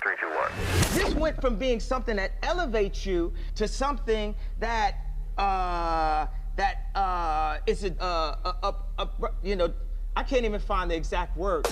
3, 2, 1. This went from being something that elevates you to something that is I can't even find the exact word.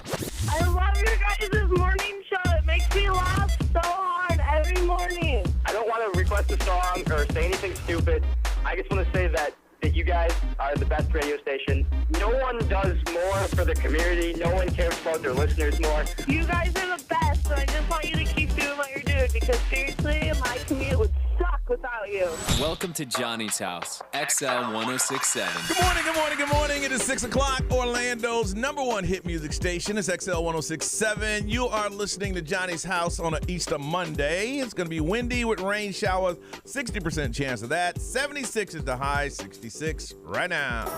I love your guys' morning show. It makes me laugh so hard every morning. I don't want to request a song or say anything stupid. I just want to say that you guys are the best radio station. No one does more for the community. No one cares about their listeners more. You guys are the best, and I just want you to keep doing what you're doing because seriously, my commute would suck without you. Welcome to Johnny's House, XL 1067. Good morning, good morning, good morning. It is 6 o'clock, Orlando's number one hit music station. It's XL 1067. You are listening to Johnny's House on an Easter Monday. It's going to be windy with rain showers, 60% chance of that. 76 is the high, 66 right now.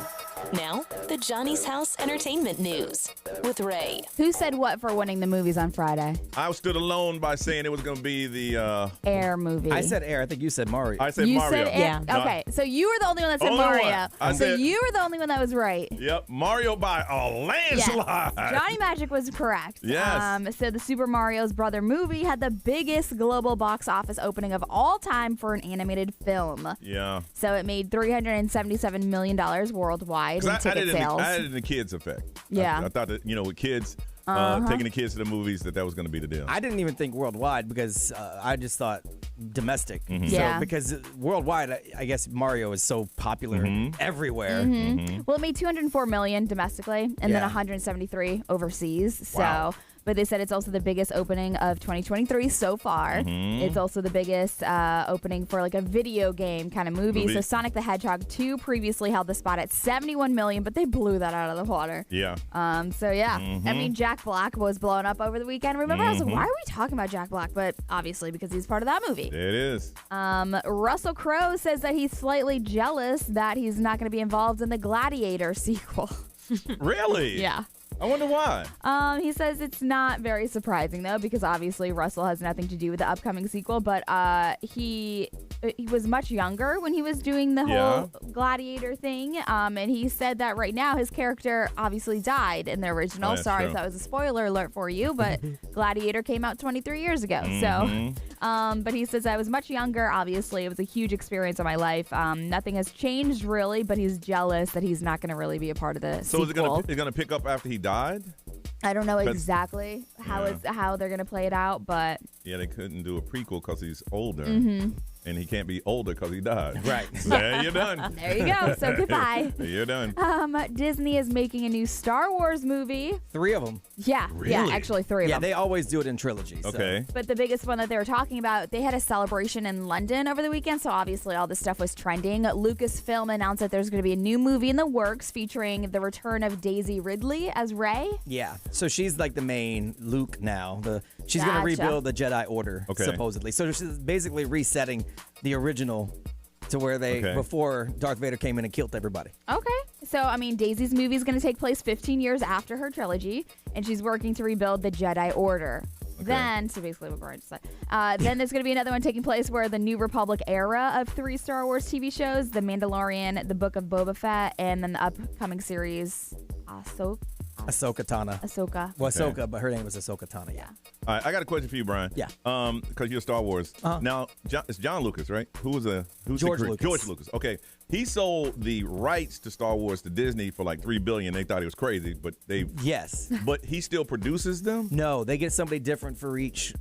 Now, the Johnny's House Entertainment News with Ray. Who said what for winning the movies on Friday? I stood alone by saying it was going to be the Air movie. I said Air. I think you said Mario. I said you Mario. Said Air. Yeah. Okay, so you were the only one that said Only Mario. one. So you were the only one that was right. Yep, Mario by a landslide. Yes. Johnny Magic was correct. Yes. So the Super Mario's Brother movie had the biggest global box office opening of all time for an animated film. Yeah. So it made $377 million worldwide in ticket sales. I had it in the kids effect. Yeah. I thought that, with kids, taking the kids to the movies, that was going to be the deal. I didn't even think worldwide because I just thought domestic. Mm-hmm. So, Yeah. because worldwide, I guess Mario is so popular everywhere. Mm-hmm. Well, it made $204 million domestically and then Yeah. $173 overseas. Wow. But they said it's also the biggest opening of 2023 so far. Mm-hmm. It's also the biggest opening for like a video game kind of movie. So Sonic the Hedgehog 2 previously held the spot at $71 million, but they blew that out of the water. Yeah. So yeah, I mean, Jack Black was blown up over the weekend. Remember, I was like, why are we talking about Jack Black? But obviously because he's part of that movie. There it is. Russell Crowe says that he's slightly jealous that he's not going to be involved in the Gladiator sequel. Really? Yeah. I wonder why. He says it's not very surprising though, because obviously Russell has nothing to do with the upcoming sequel. But he was much younger when he was doing the whole Gladiator thing. And he said that right now his character obviously died in the original. That's Sorry true. if that was a spoiler alert for you, but Gladiator came out 23 years ago. So, but he says I was much younger. Obviously, it was a huge experience of my life. Nothing has changed really, but he's jealous that he's not going to really be a part of the So sequel. is it going to pick up after he died? I don't know exactly how they're gonna play it out, but Yeah, they couldn't do a prequel because he's older. And he can't be older because he died. Right. There you're done. there you go. So goodbye. You're done. Disney is making a new Star Wars movie. 3 of them. Yeah, Really? yeah, actually 3 of Yeah, them. they always do it in trilogies. so. Okay. But the biggest one that they were talking about, they had a celebration in London over the weekend, so obviously all this stuff was trending. Lucasfilm announced that there's going to be a new movie in the works featuring the return of Daisy Ridley as Rey. Yeah. So she's like the main Luke now. She's going to Gotcha. rebuild the Jedi Order, Okay. supposedly. So she's basically resetting the original to where before Darth Vader came in and killed everybody. Okay. So, I mean, Daisy's movie is going to take place 15 years after her trilogy, and she's working to rebuild the Jedi Order. Then, so basically what Brian just said. Then there's going to be another one taking place where the New Republic era of 3 Star Wars TV shows, The Mandalorian, The Book of Boba Fett, and then the upcoming series, Ahsoka Tano. Ahsoka. Well, Ahsoka, but her name was Ahsoka Tano. Yeah. All right, I got a question for you, Brian. Yeah. Because you're Star Wars. Now, it's John Lucas, right? Who's George Lucas. George Lucas. Okay. He sold the rights to Star Wars to Disney for like $3 billion. They thought he was crazy, but Yes. but he still produces them? No, they get somebody different for each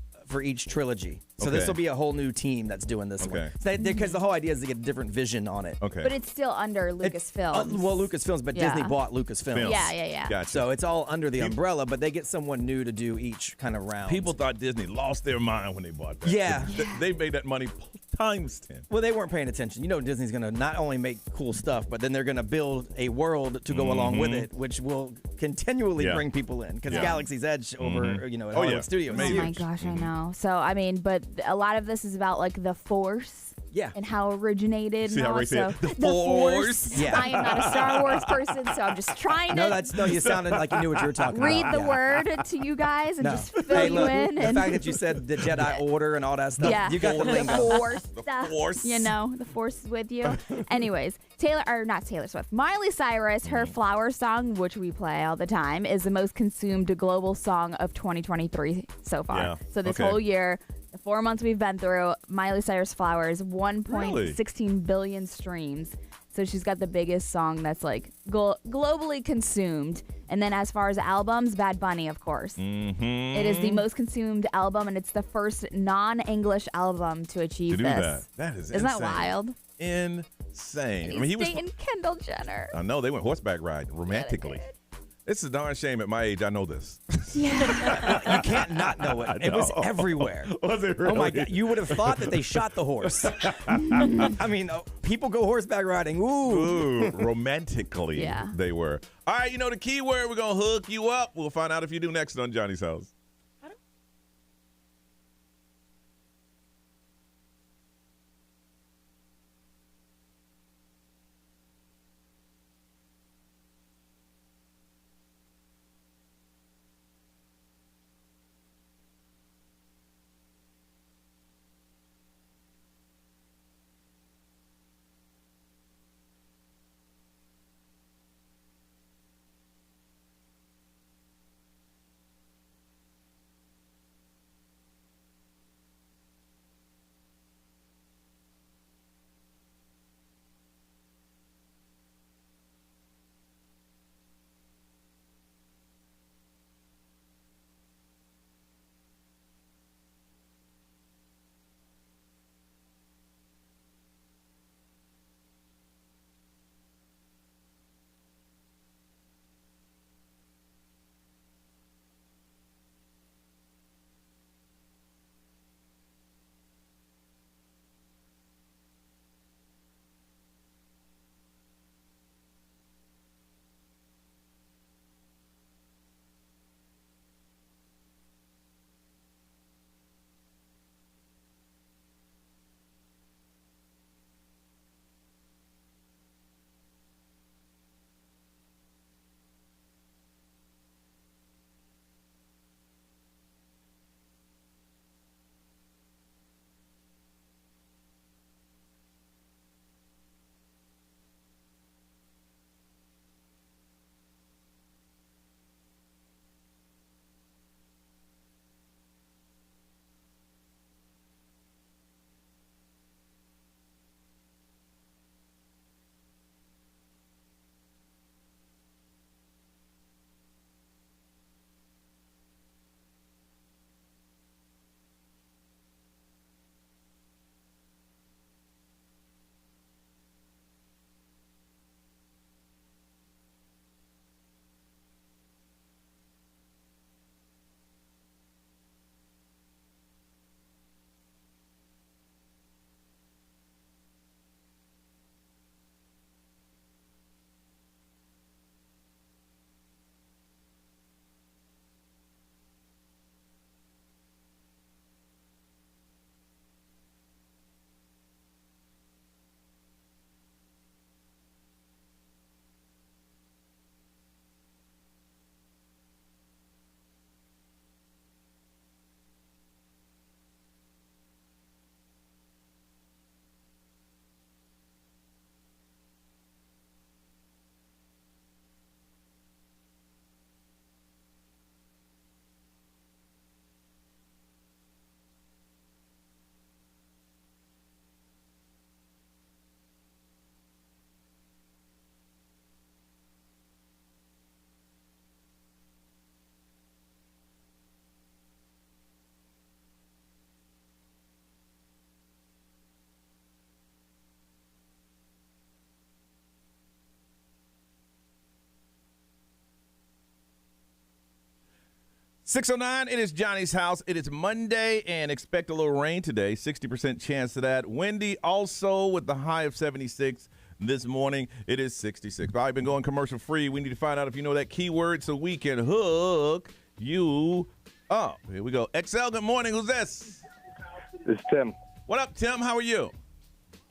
trilogy. So Okay. this will be a whole new team that's doing this Okay. one. Because the whole idea is to get a different vision on it. Okay. But it's still under Lucasfilm. Well, Lucasfilms, but Yeah. Disney bought Lucasfilms. Films. Yeah. Gotcha. So it's all under the umbrella, but they get someone new to do each kind of round. People thought Disney lost their mind when they bought that. Yeah. They made that money times 10. Well, they weren't paying attention. You know, Disney's going to not only make cool stuff, but then they're going to build a world to go along with it, which will continually bring people in. Because Galaxy's Edge over, at Hollywood Studios. Oh my gosh, I know. So, I mean, but a lot of this is about like the Force. Yeah. and how it originated. See and how Ray also said, the Force. Yeah. I am not a Star Wars person, so I'm just trying to You sounded like you knew what you were talking read about. the Yeah. word to you guys and No. just fill Hey, you look, in. the And fact that you said the Jedi Order and all that stuff, yeah, you got the lingo. Force stuff. Force. You know, the Force is with you. Anyways, not Taylor Swift. Miley Cyrus, her Flower song, which we play all the time, is the most consumed global song of 2023 so far. Yeah. So this Okay. whole year, the 4 months we've been through, Miley Cyrus Flowers, 1.16 billion streams. So she's got the biggest song that's like globally consumed. And then as far as albums, Bad Bunny, of course. Mm-hmm. It is the most consumed album, and it's the first non-English album to achieve To do this. that is Isn't that insane. wild? Insane. And he's dating Kendall Jenner. I know they went horseback riding romantically. It's a darn shame at my age I know this. Yeah. You can't not know it. It was everywhere. Was it really? Oh my God! You would have thought that they shot the horse. I mean, people go horseback riding. Ooh. Romantically, Yeah. they were. All right, you know the key word. We're going to hook you up. We'll find out if you do next on Johnny's House. .609, it is Johnny's House. It is Monday, and expect a little rain today. 60% chance of that. Windy also with the high of 76 this morning. It is 66. But I've been going commercial free. We need to find out if you know that keyword so we can hook you up. Here we go. XL, good morning. Who's this? It's Tim. What up, Tim? How are you?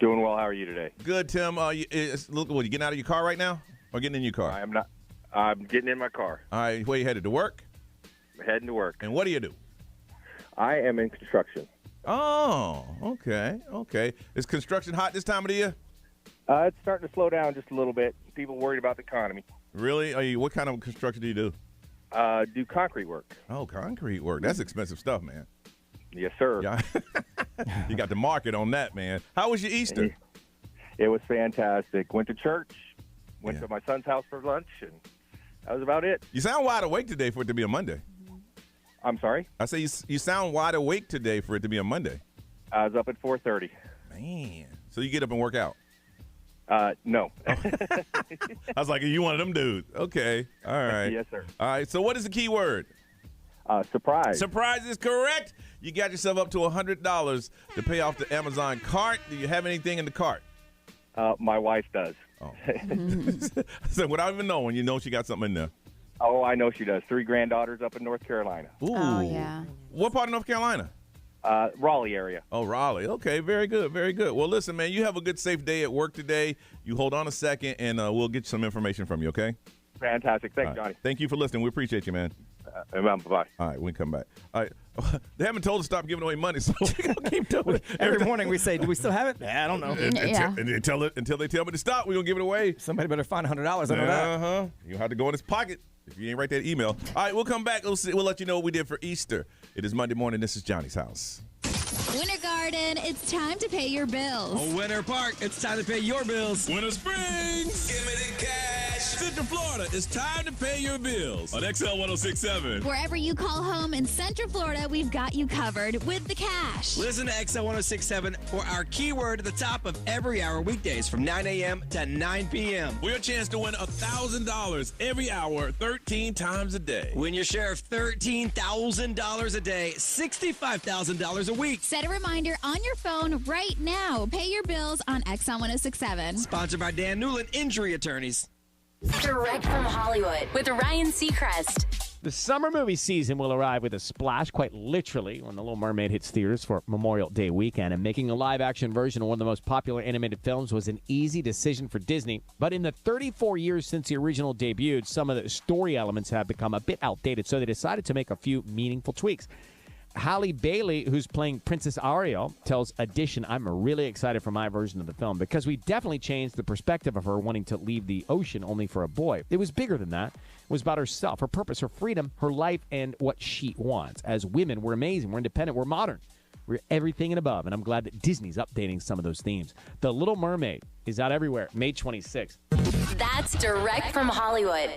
Doing well. How are you today? Good, Tim. Look, what, you getting out of your car right now or getting in your car? I am not. I'm getting in my car. All right, where you headed, to work? I'm heading to work. And what do you do? I am in construction. Oh, okay. Is construction hot this time of the year? It's starting to slow down just a little bit. People worried about the economy. Really? What kind of construction do you do? Do concrete work. Oh, concrete work. That's expensive stuff, man. Yes, sir. Yeah. You got the market on that, man. How was your Easter? It was fantastic. Went to church, went to my son's house for lunch, and that was about it. You sound wide awake today for it to be a Monday. I'm sorry? I say you sound wide awake today for it to be a Monday. I was up at 4:30. Man. So you get up and work out? No. I was like, you one of them dudes. Okay. All right. Yes, sir. All right. So what is the key word? Surprise. Surprise is correct. You got yourself up to $100 to pay off the Amazon cart. Do you have anything in the cart? My wife does. Oh. So without even knowing, you know she got something in there. Oh, I know she does. 3 granddaughters up in North Carolina. Ooh. Oh, yeah. What part of North Carolina? Raleigh area. Oh, Raleigh. Okay, very good, very good. Well, listen, man, you have a good, safe day at work today. You hold on a second, and we'll get some information from you, okay? Fantastic. Thanks, Right. Johnny. Thank you for listening. We appreciate you, man. Bye-bye. All right, we come back. All right. They haven't told us to stop giving away money, so we're going to keep doing it. Every morning we say, do we still have it? I don't know. Until they tell me to stop, we're going to give it away. Somebody better find $100. I know that. Uh-huh. You'll have to go in his pocket if you ain't write that email. All right, we'll come back. We'll let you know what we did for Easter. It is Monday morning. This is Johnny's house. Winter Garden, it's time to pay your bills. Oh, Winter Park, it's time to pay your bills. Winter Springs, give me the cash. Central Florida, it's time to pay your bills on XL 1067. Wherever you call home in Central Florida, we've got you covered with the cash. Listen to XL 1067 for our keyword at the top of every hour weekdays from 9 a.m. to 9 p.m. For your chance to win $1,000 every hour, 13 times a day. Win your share of $13,000 a day, $65,000 a week. Set a reminder on your phone right now. Pay your bills on XL 1067. Sponsored by Dan Newland Injury Attorneys. Direct from Hollywood with Ryan Seacrest. The summer movie season will arrive with a splash, quite literally, when The Little Mermaid hits theaters for Memorial Day weekend. And making a live-action version of one of the most popular animated films was an easy decision for Disney. But in the 34 years since the original debuted, some of the story elements have become a bit outdated, so they decided to make a few meaningful tweaks. Halle Bailey, who's playing Princess Ariel, tells Edition, I'm really excited for my version of the film because we definitely changed the perspective of her wanting to leave the ocean only for a boy. It was bigger than that. It was about herself, her purpose, her freedom, her life, and what she wants. As women, we're amazing, we're independent, we're modern. We're everything and above, and I'm glad that Disney's updating some of those themes. The Little Mermaid is out everywhere, May 26th. That's direct from Hollywood.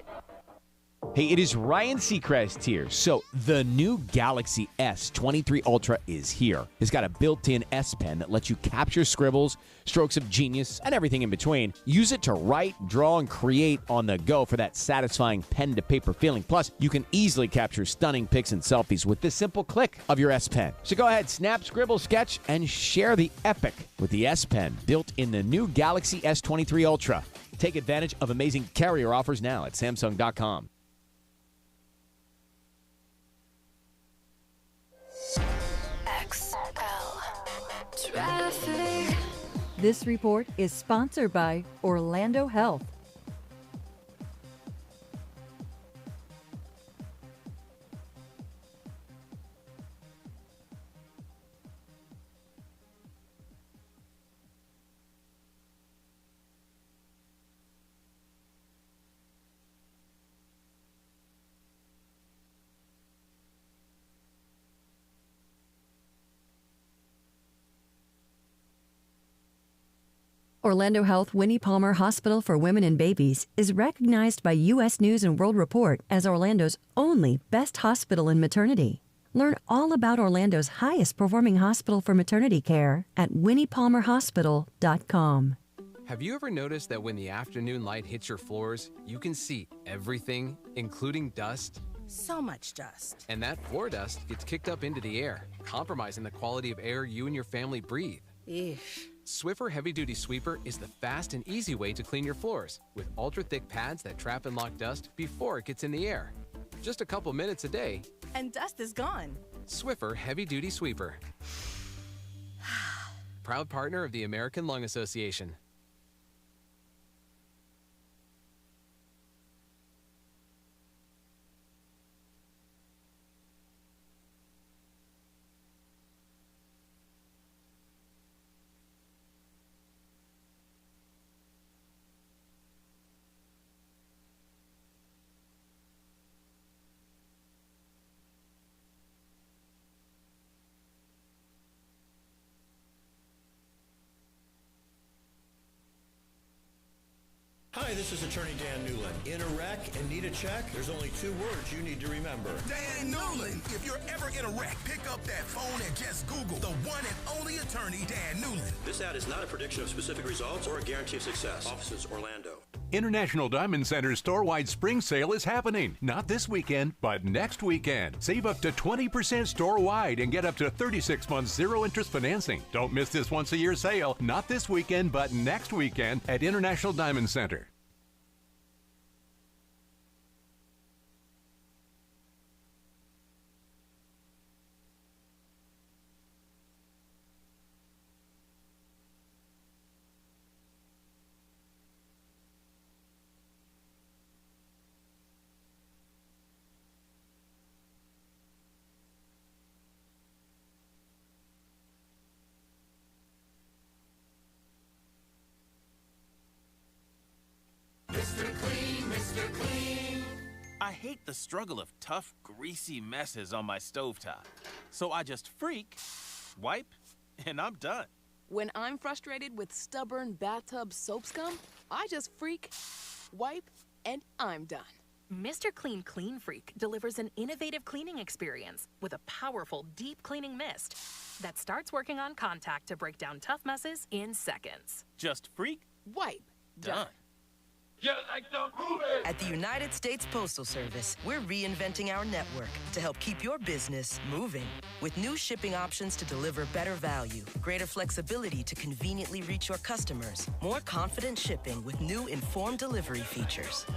Hey, it is Ryan Seacrest here. So the new Galaxy S23 Ultra is here. It's got a built-in S Pen that lets you capture scribbles, strokes of genius, and everything in between. Use it to write, draw, and create on the go for that satisfying pen-to-paper feeling. Plus, you can easily capture stunning pics and selfies with the simple click of your S Pen. So go ahead, snap, scribble, sketch, and share the epic with the S Pen built in the new Galaxy S23 Ultra. Take advantage of amazing carrier offers now at Samsung.com. This report is sponsored by Orlando Health. Orlando Health Winnie Palmer Hospital for Women and Babies is recognized by U.S. News & World Report as Orlando's only best hospital in maternity. Learn all about Orlando's highest performing hospital for maternity care at winniepalmerhospital.com. Have you ever noticed that when the afternoon light hits your floors, you can see everything, including dust? So much dust. And that floor dust gets kicked up into the air, compromising the quality of air you and your family breathe. Eesh. Swiffer Heavy Duty Sweeper is the fast and easy way to clean your floors with ultra-thick pads that trap and lock dust before it gets in the air. Just a couple minutes a day. And dust is gone. Swiffer Heavy Duty Sweeper. proud partner of the American Lung Association. Hi, this is Attorney Dan Newland. In a wreck and need a check, there's only two words you need to remember. Dan Newland. If you're ever in a wreck, pick up that phone and just Google the one and only attorney, Dan Newland. This ad is not a prediction of specific results or a guarantee of success. Offices, Orlando. International Diamond Center's store-wide spring sale is happening. Not this weekend, but next weekend. Save up to 20% store-wide and get up to 36 months zero-interest financing. Don't miss this once-a-year sale. Not this weekend, but next weekend at International Diamond Center. I hate the struggle of tough, greasy messes on my stovetop. So I just freak, wipe, and I'm done. When I'm frustrated with stubborn bathtub soap scum, I just freak, wipe, and I'm done. Mr. Clean Clean Freak delivers an innovative cleaning experience with a powerful deep cleaning mist that starts working on contact to break down tough messes in seconds. Just freak, wipe, done. At the United States Postal Service, we're reinventing our network to help keep your business moving. With new shipping options to deliver better value, greater flexibility to conveniently reach your customers, more confident shipping with new informed delivery features,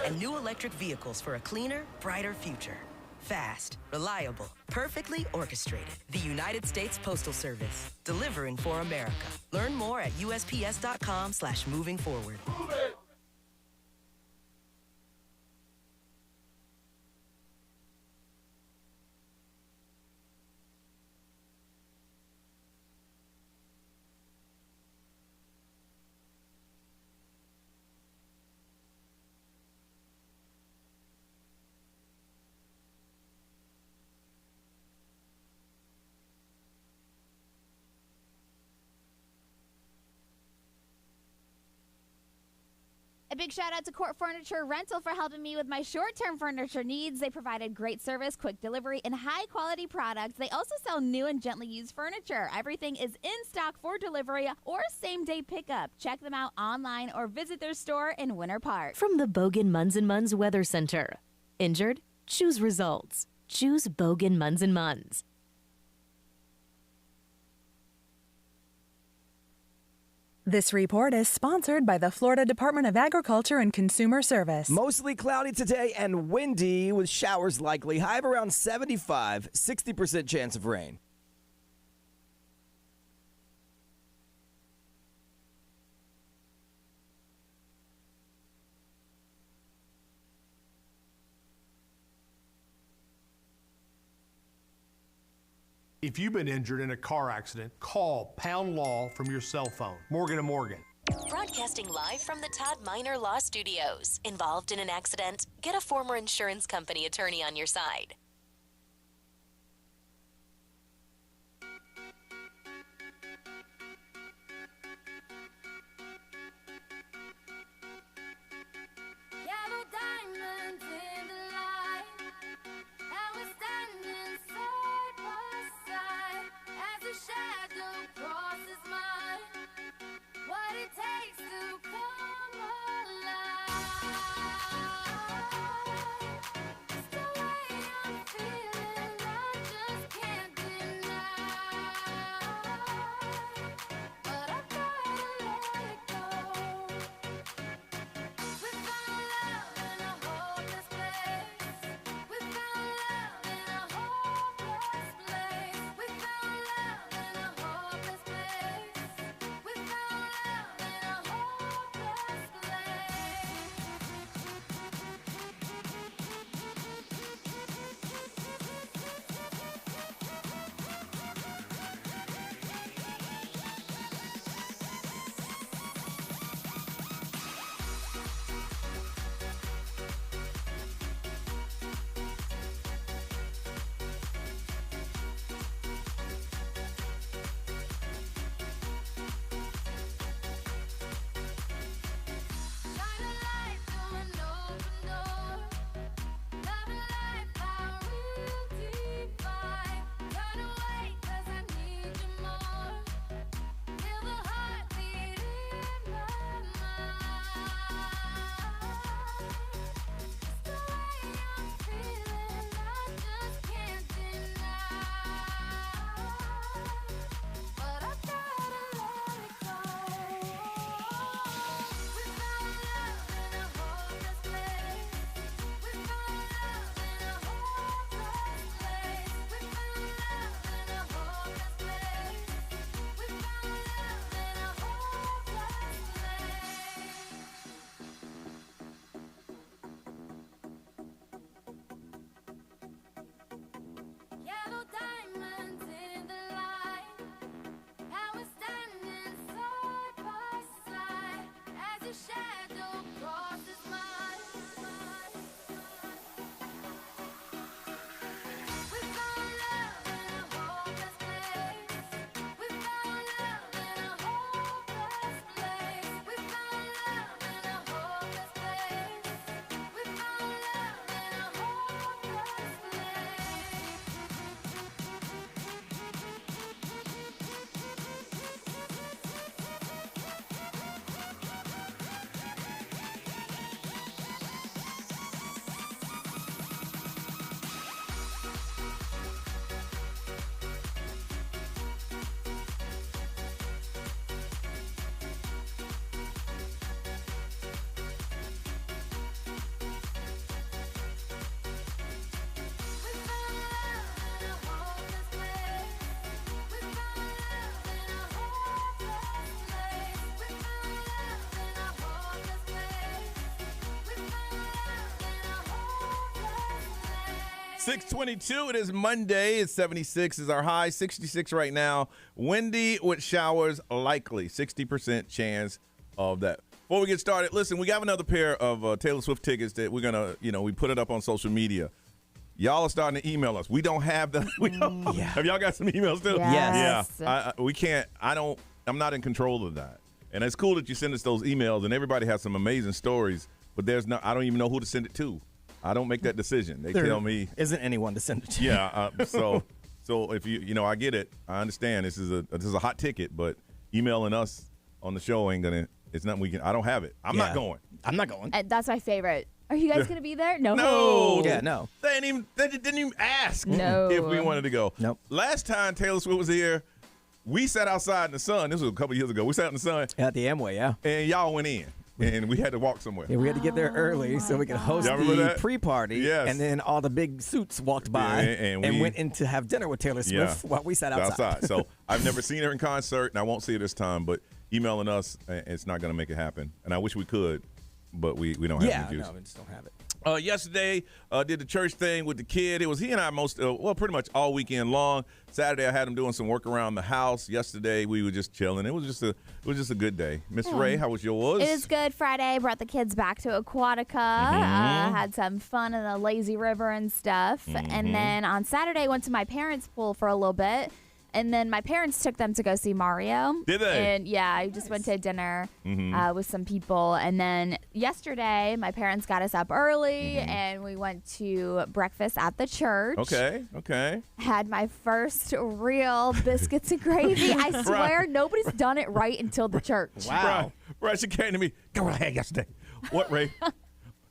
and new electric vehicles for a cleaner, brighter future. Fast, reliable, perfectly orchestrated. The United States Postal Service, delivering for America. Learn more at USPS.com/moving forward. A big shout out to Court Furniture Rental for helping me with my short-term furniture needs. They provided great service, quick delivery, and high-quality products. They also sell new and gently used furniture. Everything is in stock for delivery or same-day pickup. Check them out online or visit their store in Winter Park. From the Bogan Munz & Munz Weather Center. Injured? Choose results. Choose Bogan Munz & Munz. This report is sponsored by the Florida Department of Agriculture and Consumer Service. Mostly cloudy today and windy with showers likely. High of around 75, 60% chance of rain. If you've been injured in a car accident, call Pound Law from your cell phone. Morgan & Morgan. Broadcasting live from the Todd Minor Law Studios. Involved in an accident? Get a former insurance company attorney on your side. Yellow diamonds in the light, and we're standing side by side as a shadow crosses mine. What it takes to come alive. It's the way I'm 622. It is Monday. It's 76 is our high. 66 right now. Windy with showers likely. 60% chance of that. Before we get started, listen, we got another pair of Taylor Swift tickets that we're going to, we put it up on social media. Y'all are starting to email us. We don't have them. Have y'all got some emails still? Yes. Yeah. We can't. I'm not in control of that. And it's cool that you send us those emails, and everybody has some amazing stories, but I don't even know who to send it to. I don't make that decision. They tell me. Isn't anyone to send it to. Yeah. So if I get it. I understand this is a hot ticket, but emailing us on the show ain't gonna. It's nothing we can. I don't have it. I'm not going. I'm not going. That's my favorite. Are you guys going to be there? No. No. Yeah, no. They didn't even ask No. if we wanted to go. Nope. Last time Taylor Swift was here, we sat outside in the sun. This was a couple years ago. We sat in the sun. At the Amway, yeah. And y'all went in. And we had to walk somewhere. Yeah, we had to get there early so we could host the pre-party. Yes. And then all the big suits walked by and went in to have dinner with Taylor Swift while we sat outside. So I've never seen her in concert, and I won't see her this time. But emailing us, it's not going to make it happen. And I wish we could, but we don't have any juice. No, we just don't have it. Yesterday, did the church thing with the kid. It was he and I pretty much all weekend long. Saturday, I had him doing some work around the house. Yesterday, we were just chilling. It was just a good day. Miss Ray, how was yours? It was good. Friday, brought the kids back to Aquatica. Had some fun in the lazy river and stuff. And then on Saturday, went to my parents' pool for a little bit. And then my parents took them to go see Mario. Did they? And yeah, I just went to dinner with some people. And then yesterday, my parents got us up early and we went to breakfast at the church. Okay. Had my first real biscuits and gravy. I swear nobody's done it right until the church. Wow. Right, she came to me. Go what I had yesterday. What, Ray?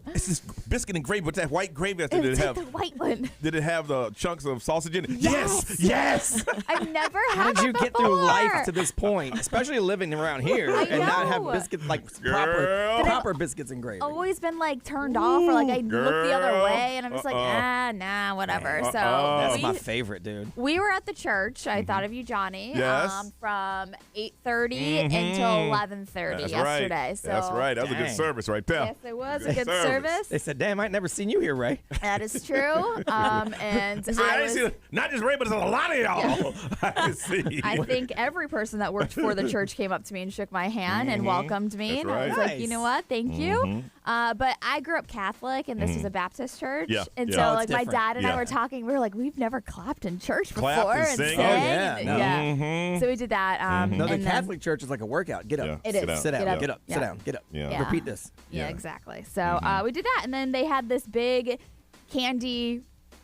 It's this biscuit and gravy, but that white gravy. Did it have the white one? Did it have the chunks of sausage in it? Yes. I've never had How did you that get before. through life to this point, especially living around here and not have biscuits like proper biscuits and gravy? Always been like turned off, or like I look the other way, and I'm just like, nah, whatever. So that's my favorite, dude. We were at the church. I thought of you, Johnny. Yes. From 8:30 until 11:30 yesterday. Right. So that's right. That was a good service right there. Yes, it was a good service. They said, "Damn, I'd never seen you here, Ray." That is true. And I see not just Ray, but there's a lot of y'all. I see. I think every person that worked for the church came up to me and shook my hand and welcomed me. That's and I was right. like, you know what? Thank you. But I grew up Catholic, and this was a Baptist church. Yeah. And Yeah. so, Oh, like, it's my dad and I Yeah. were talking. We were like, we've never clapped in church Clap before. and sing. Yeah. So we did that. No, the and Catholic church is like a workout. Get up. It is. Sit down. Get up. Get up. Yeah. Sit down. Get up. Yeah. Repeat this. Yeah, exactly. So we did that, and then they had this big candy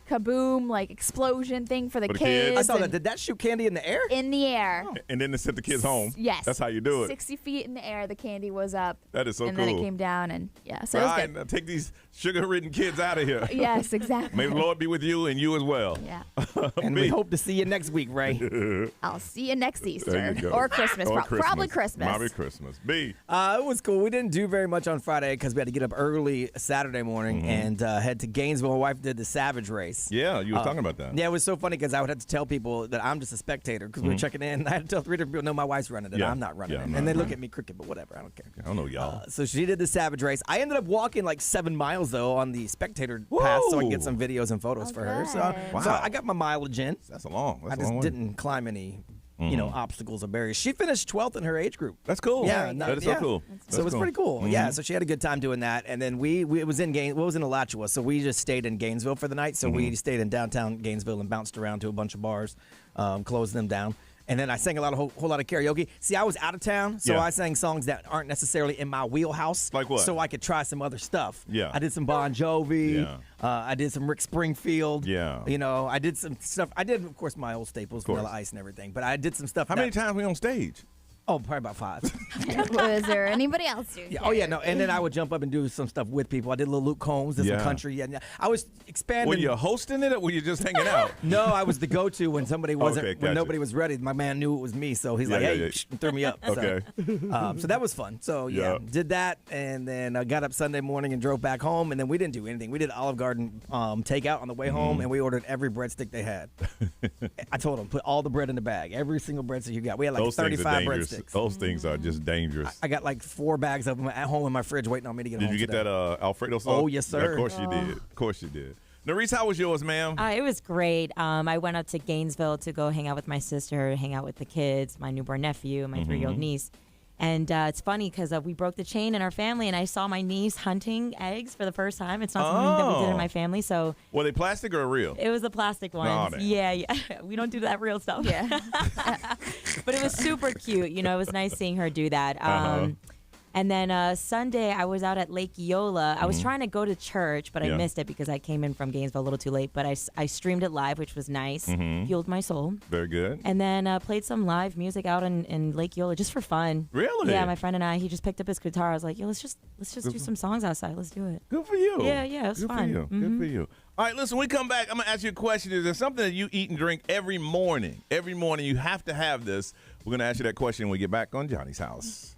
kaboom like explosion thing for the kids. I saw that. and Did that shoot candy in the air? in the air. And then they sent the kids home. Yes. That's how you do it. 60 feet in the air, the candy was up. That is so and cool. then it came down, and so it was good. Now take these sugar-ridden kids out of here. Yes, exactly. May the Lord be with you and you as well. Yeah. And we hope to see you next week, Ray. I'll see you next Easter. There you go. Or Christmas. Or Probably Christmas. Probably Christmas. B. It was cool. We didn't do very much on Friday because we had to get up early Saturday morning and head to Gainesville. My wife did the Savage Race. Yeah, you were talking about that. Yeah, it was so funny because I would have to tell people that I'm just a spectator because we were checking in. I had to tell 3 different people, no, my wife's running it. Yeah. I'm not running Yeah, it. I'm And not they look running at me crooked, but whatever. I don't care. I don't know y'all. So she did the Savage Race. I ended up walking like 7 miles, though, on the spectator path so I can get some videos and photos for her. So I got my mileage in. That's a long way. I just didn't climb any obstacles or barriers. She finished 12th in her age group. That's cool. Yeah, that is so cool. So it was pretty cool. Yeah, so she had a good time doing that. And then we it was in Alachua, so we just stayed in Gainesville for the night. So we stayed in downtown Gainesville and bounced around to a bunch of bars, closed them down. And then I sang a whole lot of karaoke. See, I was out of town, so I sang songs that aren't necessarily in my wheelhouse. Like what? So I could try some other stuff. Yeah. I did some Bon Jovi. Yeah. I did some Rick Springfield. Yeah. You know, I did some stuff. I did, of course, my old staples, Vanilla Ice and everything. But I did some stuff. How many times were you on stage? Oh, probably about 5. Was there anybody else doing Oh, yeah, no. And then I would jump up and do some stuff with people. I did a little Luke Combs, did some country. Yeah, I was expanding. Were you hosting it or were you just hanging out? No, I was the go-to when somebody wasn't, Okay, when gotcha. nobody was ready. My man knew it was me, so he's like, hey, and threw me up. Okay. So that was fun. So, did that, and then I got up Sunday morning and drove back home, and then we didn't do anything. We did Olive Garden takeout on the way home, and we ordered every breadstick they had. I told them, put all the bread in the bag, every single breadstick you got. We had like Those things are 35 dangerous. breadsticks. Those things are just dangerous. I got like 4 bags of them at home in my fridge waiting on me to get home. Did you get today. that Alfredo sauce? Oh, yes, sir. Of course you did. Of course you did. Nerese, how was yours, ma'am? It was great. I went up to Gainesville to go hang out with my sister, hang out with the kids, my newborn nephew, and my 3-year-old niece. And it's funny because we broke the chain in our family, and I saw my niece hunting eggs for the first time. It's not something that we did in my family. So were they plastic or real? it was the plastic ones. Yeah. We don't do that real stuff. Yeah. But it was super cute. You know, it was nice seeing her do that. And then Sunday, I was out at Lake Eola. I was trying to go to church, but I missed it because I came in from Gainesville a little too late. But I streamed it live, which was nice. Fueled my soul. Very good. And then played some live music out in Lake Eola just for fun. Really? Yeah, my friend and I, he just picked up his guitar. I was like, yo, let's just do some songs outside. Let's do it. Good for you. Yeah, it was Good fun. for you. Good for you. All right, listen, when we come back, I'm going to ask you a question. Is there something that you eat and drink every morning? Every morning you have to have this. We're going to ask you that question when we get back on Johnny's House.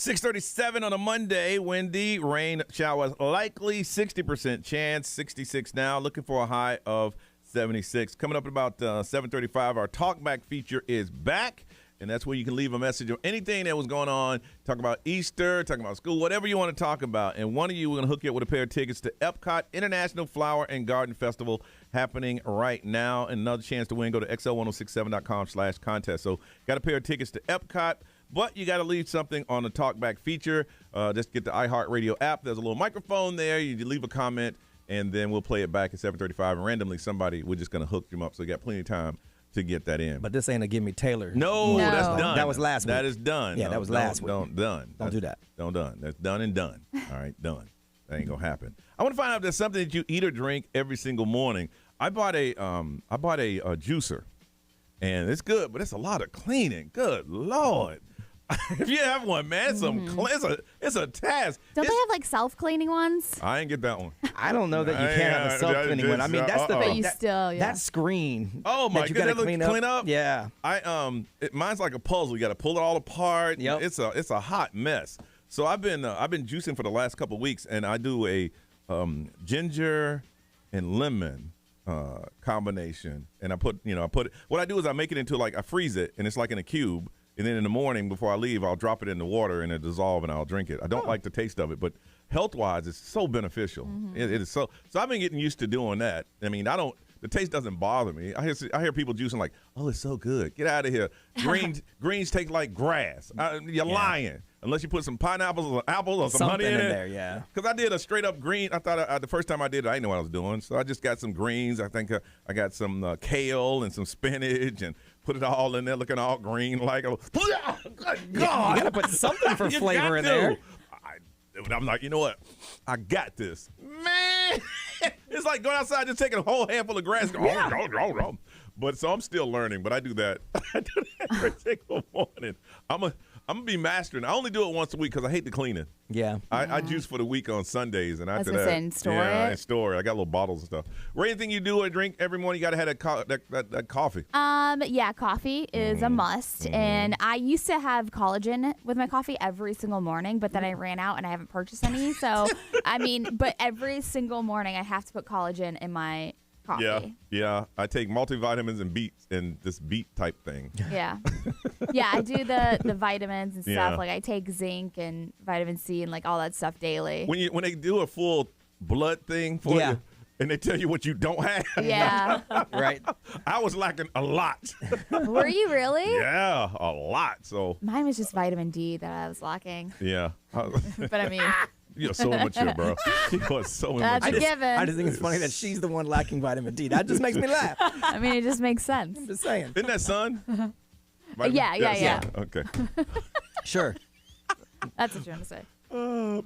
6:37 on a Monday. Windy, rain showers likely, 60% chance, 66 now. Looking for a high of 76. Coming up at about 7:35, our talkback feature is back. And that's where you can leave a message of anything that was going on. Talk about Easter, talking about school, whatever you want to talk about. And one of you, we're going to hook you up with a pair of tickets to Epcot International Flower and Garden Festival happening right now. And another chance to win, go to xl1067.com/contest. So got a pair of tickets to Epcot, but you got to leave something on the talkback feature. Just get the iHeartRadio app. There's a little microphone there. You leave a comment, and then we'll play it back at 7:35. And randomly, we're just going to hook them up. So you got plenty of time to get that in. But this ain't a Gimme Taylor. No, that's done. That was last week. That is done. Yeah, that was last week. Done. Don't do that. Don't done. That's done and done. All right, done. That ain't gonna happen. I want to find out if there's something that you eat or drink every single morning. I bought a juicer, and it's good, but it's a lot of cleaning. Good Lord. If you have one, man, it's a task. Don't they have like self-cleaning ones? I ain't get that one. I don't know that you can have a self-cleaning one. I mean, that's the thing. But you still, yeah. That screen. Oh my that you gotta goodness, clean up. Yeah. Mine's like a puzzle. You got to pull it all apart. Yep. It's a hot mess. So I've been juicing for the last couple of weeks, and I do a ginger and lemon combination, and I put it. What I do is I make it into I freeze it, and it's like in a cube. And then in the morning before I leave, I'll drop it in the water and it'll dissolve and I'll drink it. I don't like the taste of it, but health-wise, it's so beneficial. Mm-hmm. It is so I've been getting used to doing that. I mean, the taste doesn't bother me. I hear people juicing like, oh, it's so good. Get out of here. Greens taste like grass. You're lying. Unless you put some pineapples or apples or some honey in it. There, yeah. Because I did a straight-up green. I thought the first time I did it, I didn't know what I was doing. So I just got some greens. I think I got some kale and some spinach and put it all in there looking all green like a good God. You got to put something for flavor in there. I'm like, you know what? I got this. Man, it's like going outside just taking a whole handful of grass. But so I'm still learning, but I do that. I do that every single morning. I'm going to be mastering. I only do it once a week because I hate the cleaning. Yeah. I juice for the week on Sundays, and after I was that, gonna say, and store it. and store it. I got little bottles and stuff. Ray, anything you do or drink every morning, you got to have that coffee. Yeah, coffee is a must. And I used to have collagen with my coffee every single morning, but then I ran out and I haven't purchased any. So, I mean, but every single morning I have to put collagen in my coffee. Yeah. I take multivitamins and this beet type thing. Yeah. Yeah, I do the vitamins and stuff. Yeah. Like I take zinc and vitamin C and like all that stuff daily. When they do a full blood thing for you, and they tell you what you don't have. Yeah. Right. I was lacking a lot. Were you really? Yeah, a lot. So Mine was just vitamin D that I was lacking. yeah. But I mean, You're so immature, bro. You are so immature. That's a given. I just think it's funny that she's the one lacking vitamin D. That just makes me laugh. I mean, it just makes sense. I'm just saying. Isn't that sun? Yeah. Okay. Sure. That's what you're trying to say.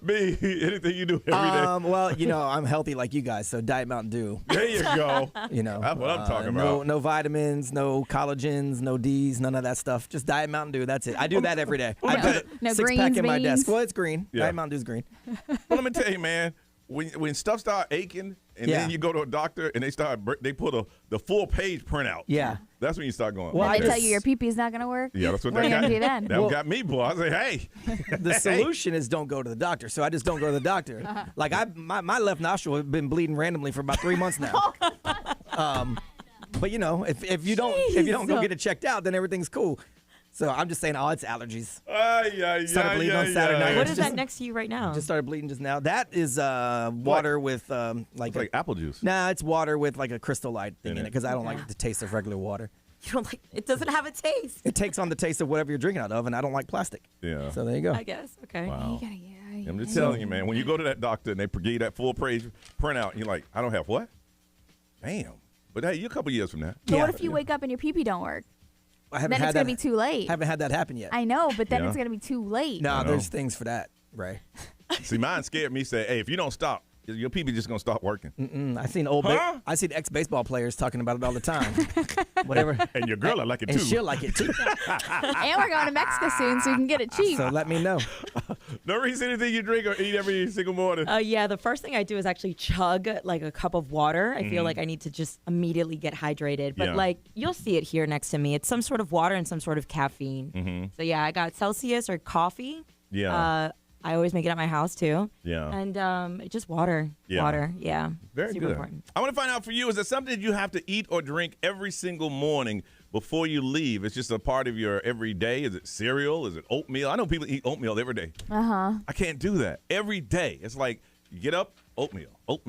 Me, anything you do every day? Well, I'm healthy like you guys, so Diet Mountain Dew. There you go. That's what I'm talking about. No vitamins, no collagens, no Ds, none of that stuff. Just Diet Mountain Dew. That's it. I do that every day. I put No a six-pack greens, in my beans? desk. Well, it's green. Yeah. Diet Mountain Dew's green. Well, let me tell you, man. When stuff start aching, and then you go to a doctor and they put the full page printout. Yeah. That's when you start going. Well, okay. they tell you your pee-pee's not going to work? Yeah, that's what What are they you got. going to do then? That got me, boy. I say, hey. The solution is don't go to the doctor. So I just don't go to the doctor. Like my left nostril has been bleeding randomly for about 3 months now. But if you don't go get it checked out, then everything's cool. So I'm just saying, it's allergies. Started bleeding on Saturday night. What is that next to you right now? Just started bleeding just now. That is water with like apple juice. Nah, it's water with like a crystal light thing in it because I don't like the taste of regular water. You don't like it? Doesn't have a taste. It takes on the taste of whatever you're drinking out of, and I don't like plastic. Yeah. So there you go. I guess. Okay. Wow. I'm just telling you, man. When you go to that doctor and they give you that full page printout, and you're like, I don't have what? Damn. But hey, you're a couple years from now. But what if you wake up and your pee-pee don't work? Then it's going to be too late. I haven't had that happen yet. I know, but then it's going to be too late. No, there's things for that, Ray. See, mine scared me. Say, hey, if you don't stop, your pee-pee just gonna stop working. I seen ex-baseball players talking about it all the time. Whatever. And your girl will like it too. And she'll like it too. And we're going to Mexico soon, so we can get it cheap. So let me know. Norris, anything you drink or eat every single morning? Yeah, the first thing I do is actually chug like a cup of water. I feel like I need to just immediately get hydrated. But like you'll see it here next to me. It's some sort of water and some sort of caffeine. So yeah, I got Celsius or coffee. Yeah. I always make it at my house too. Yeah. And just water. Yeah. Water. Yeah. Very Super good. important. I want to find out for you, is there something that you have to eat or drink every single morning before you leave? It's just a part of your everyday. Is it cereal? Is it oatmeal? I know people eat oatmeal every day. I can't do that every day. It's like you get up, oatmeal. Oh.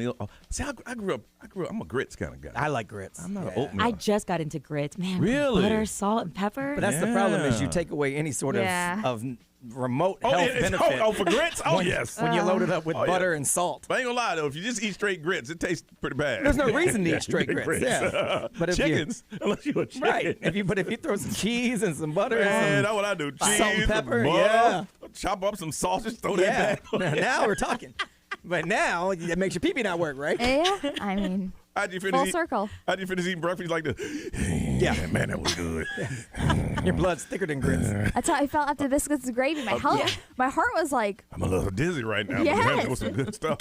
See, I grew up, I'm a grits kind of guy. I like grits. I'm not an oatmeal. I just got into grits. Man, Really? butter, salt, and pepper. But that's the problem is you take away any sort of remote health benefit. For grits? Oh, yes. When you load it up with butter and salt. But I ain't gonna lie, though. If you just eat straight grits, it tastes pretty bad. There's no reason to eat straight grits. Yeah. But chickens, unless you're a chicken. Right. If you throw some cheese and some butter and that's what I do. Cheese, salt and pepper. butter, Yeah. chop up some sausage, throw that back. Now we're talking. But now it makes your pee-pee not work, right? Yeah, I mean, full circle. How'd you finish eating breakfast like this? Yeah. Man, that was good. Your blood's thicker than grits. That's how I felt after biscuits and gravy. My heart was like, I'm a little dizzy right now. Yes. But that was some good stuff.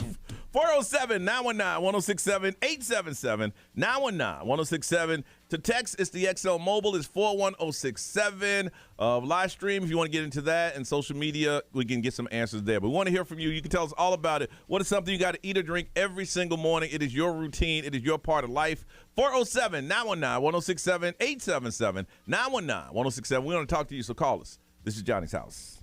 407-919-1067, 877-919-1067. To text, it's the XL Mobile. It's 41067. Live stream, if you want to get into that, and social media, we can get some answers there. But we want to hear from you. You can tell us all about it. What is something you got to eat or drink every single morning? It is your routine. It is your part of life. 407-919-1067, 877-919-1067. We want to talk to you, so call us. This is Johnny's House.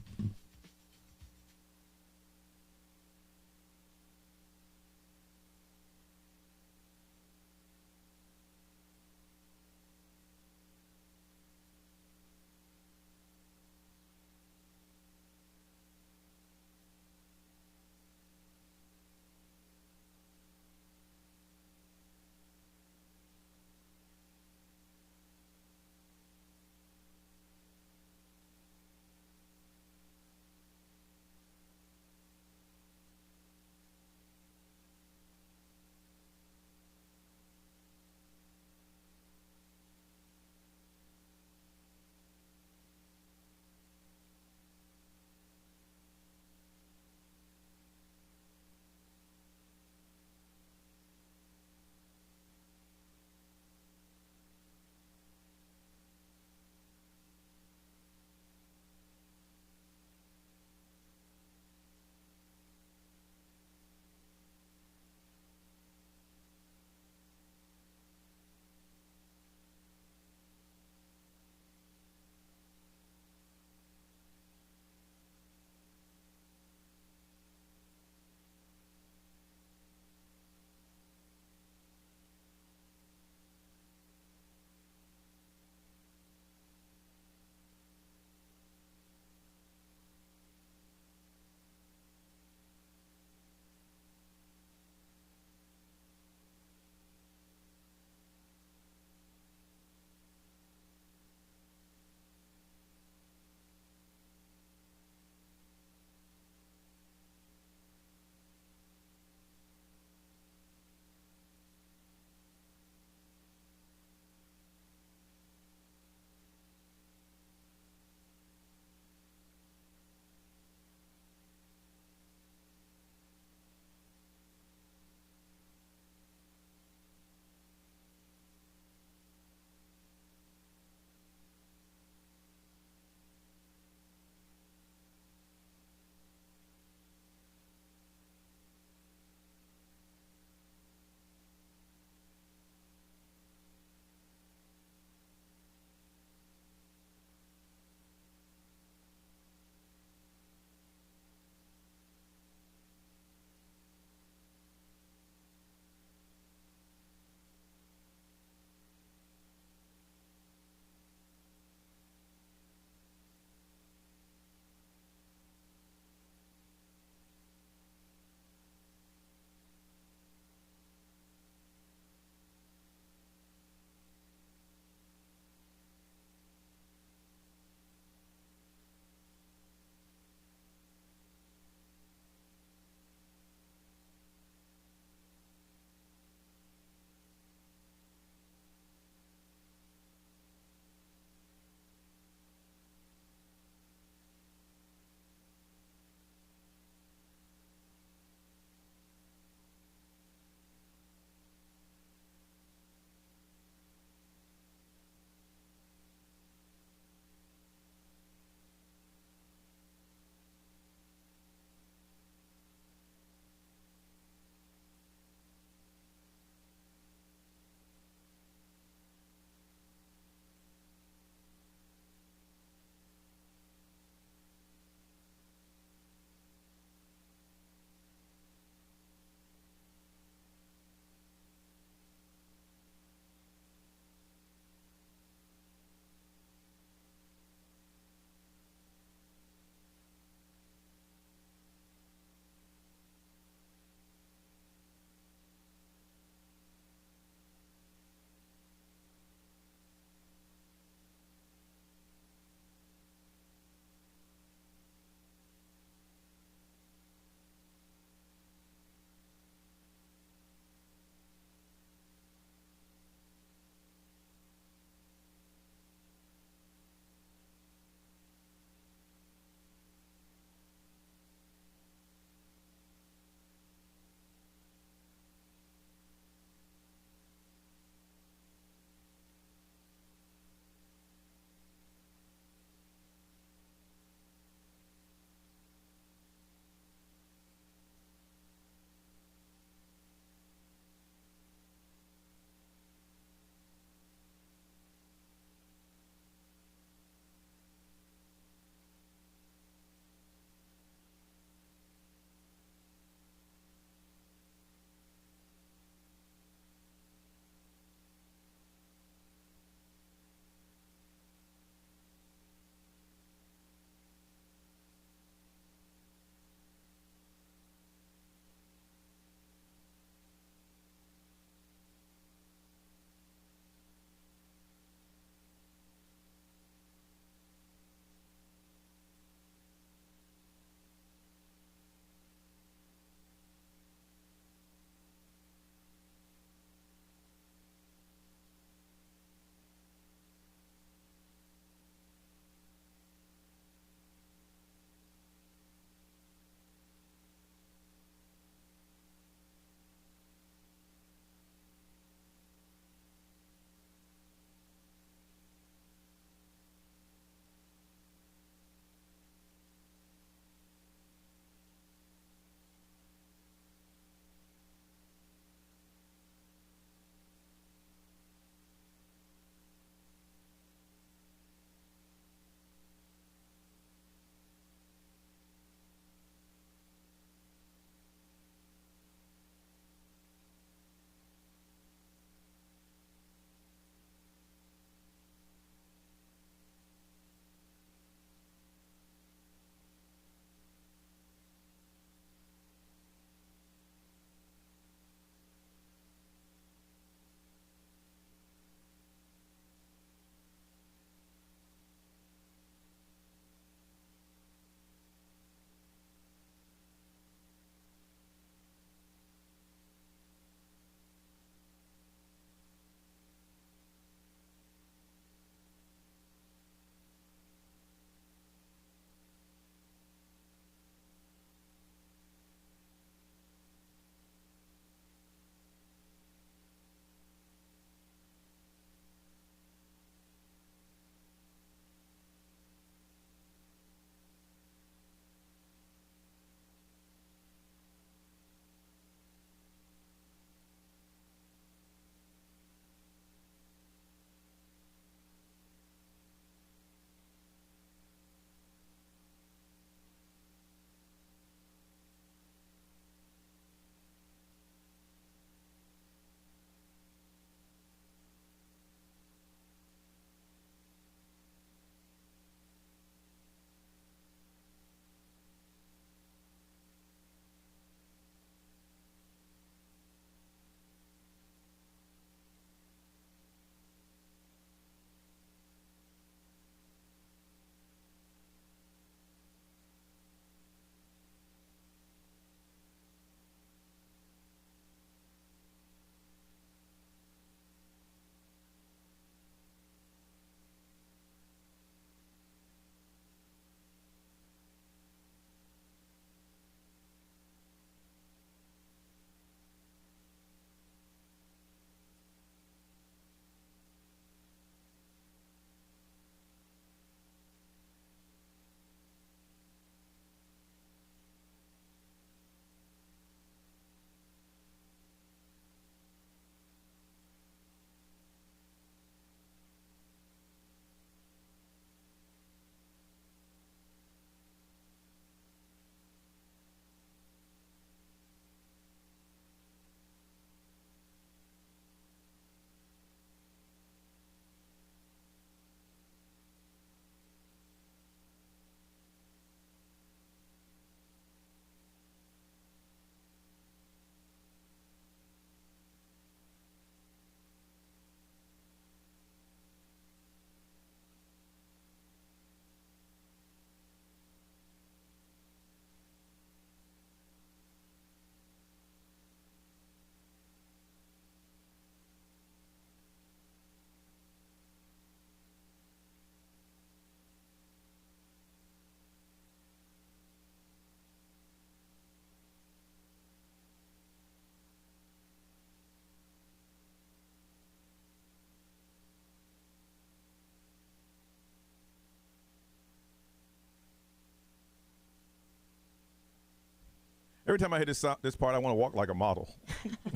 Every time I hit this part, I want to walk like a model.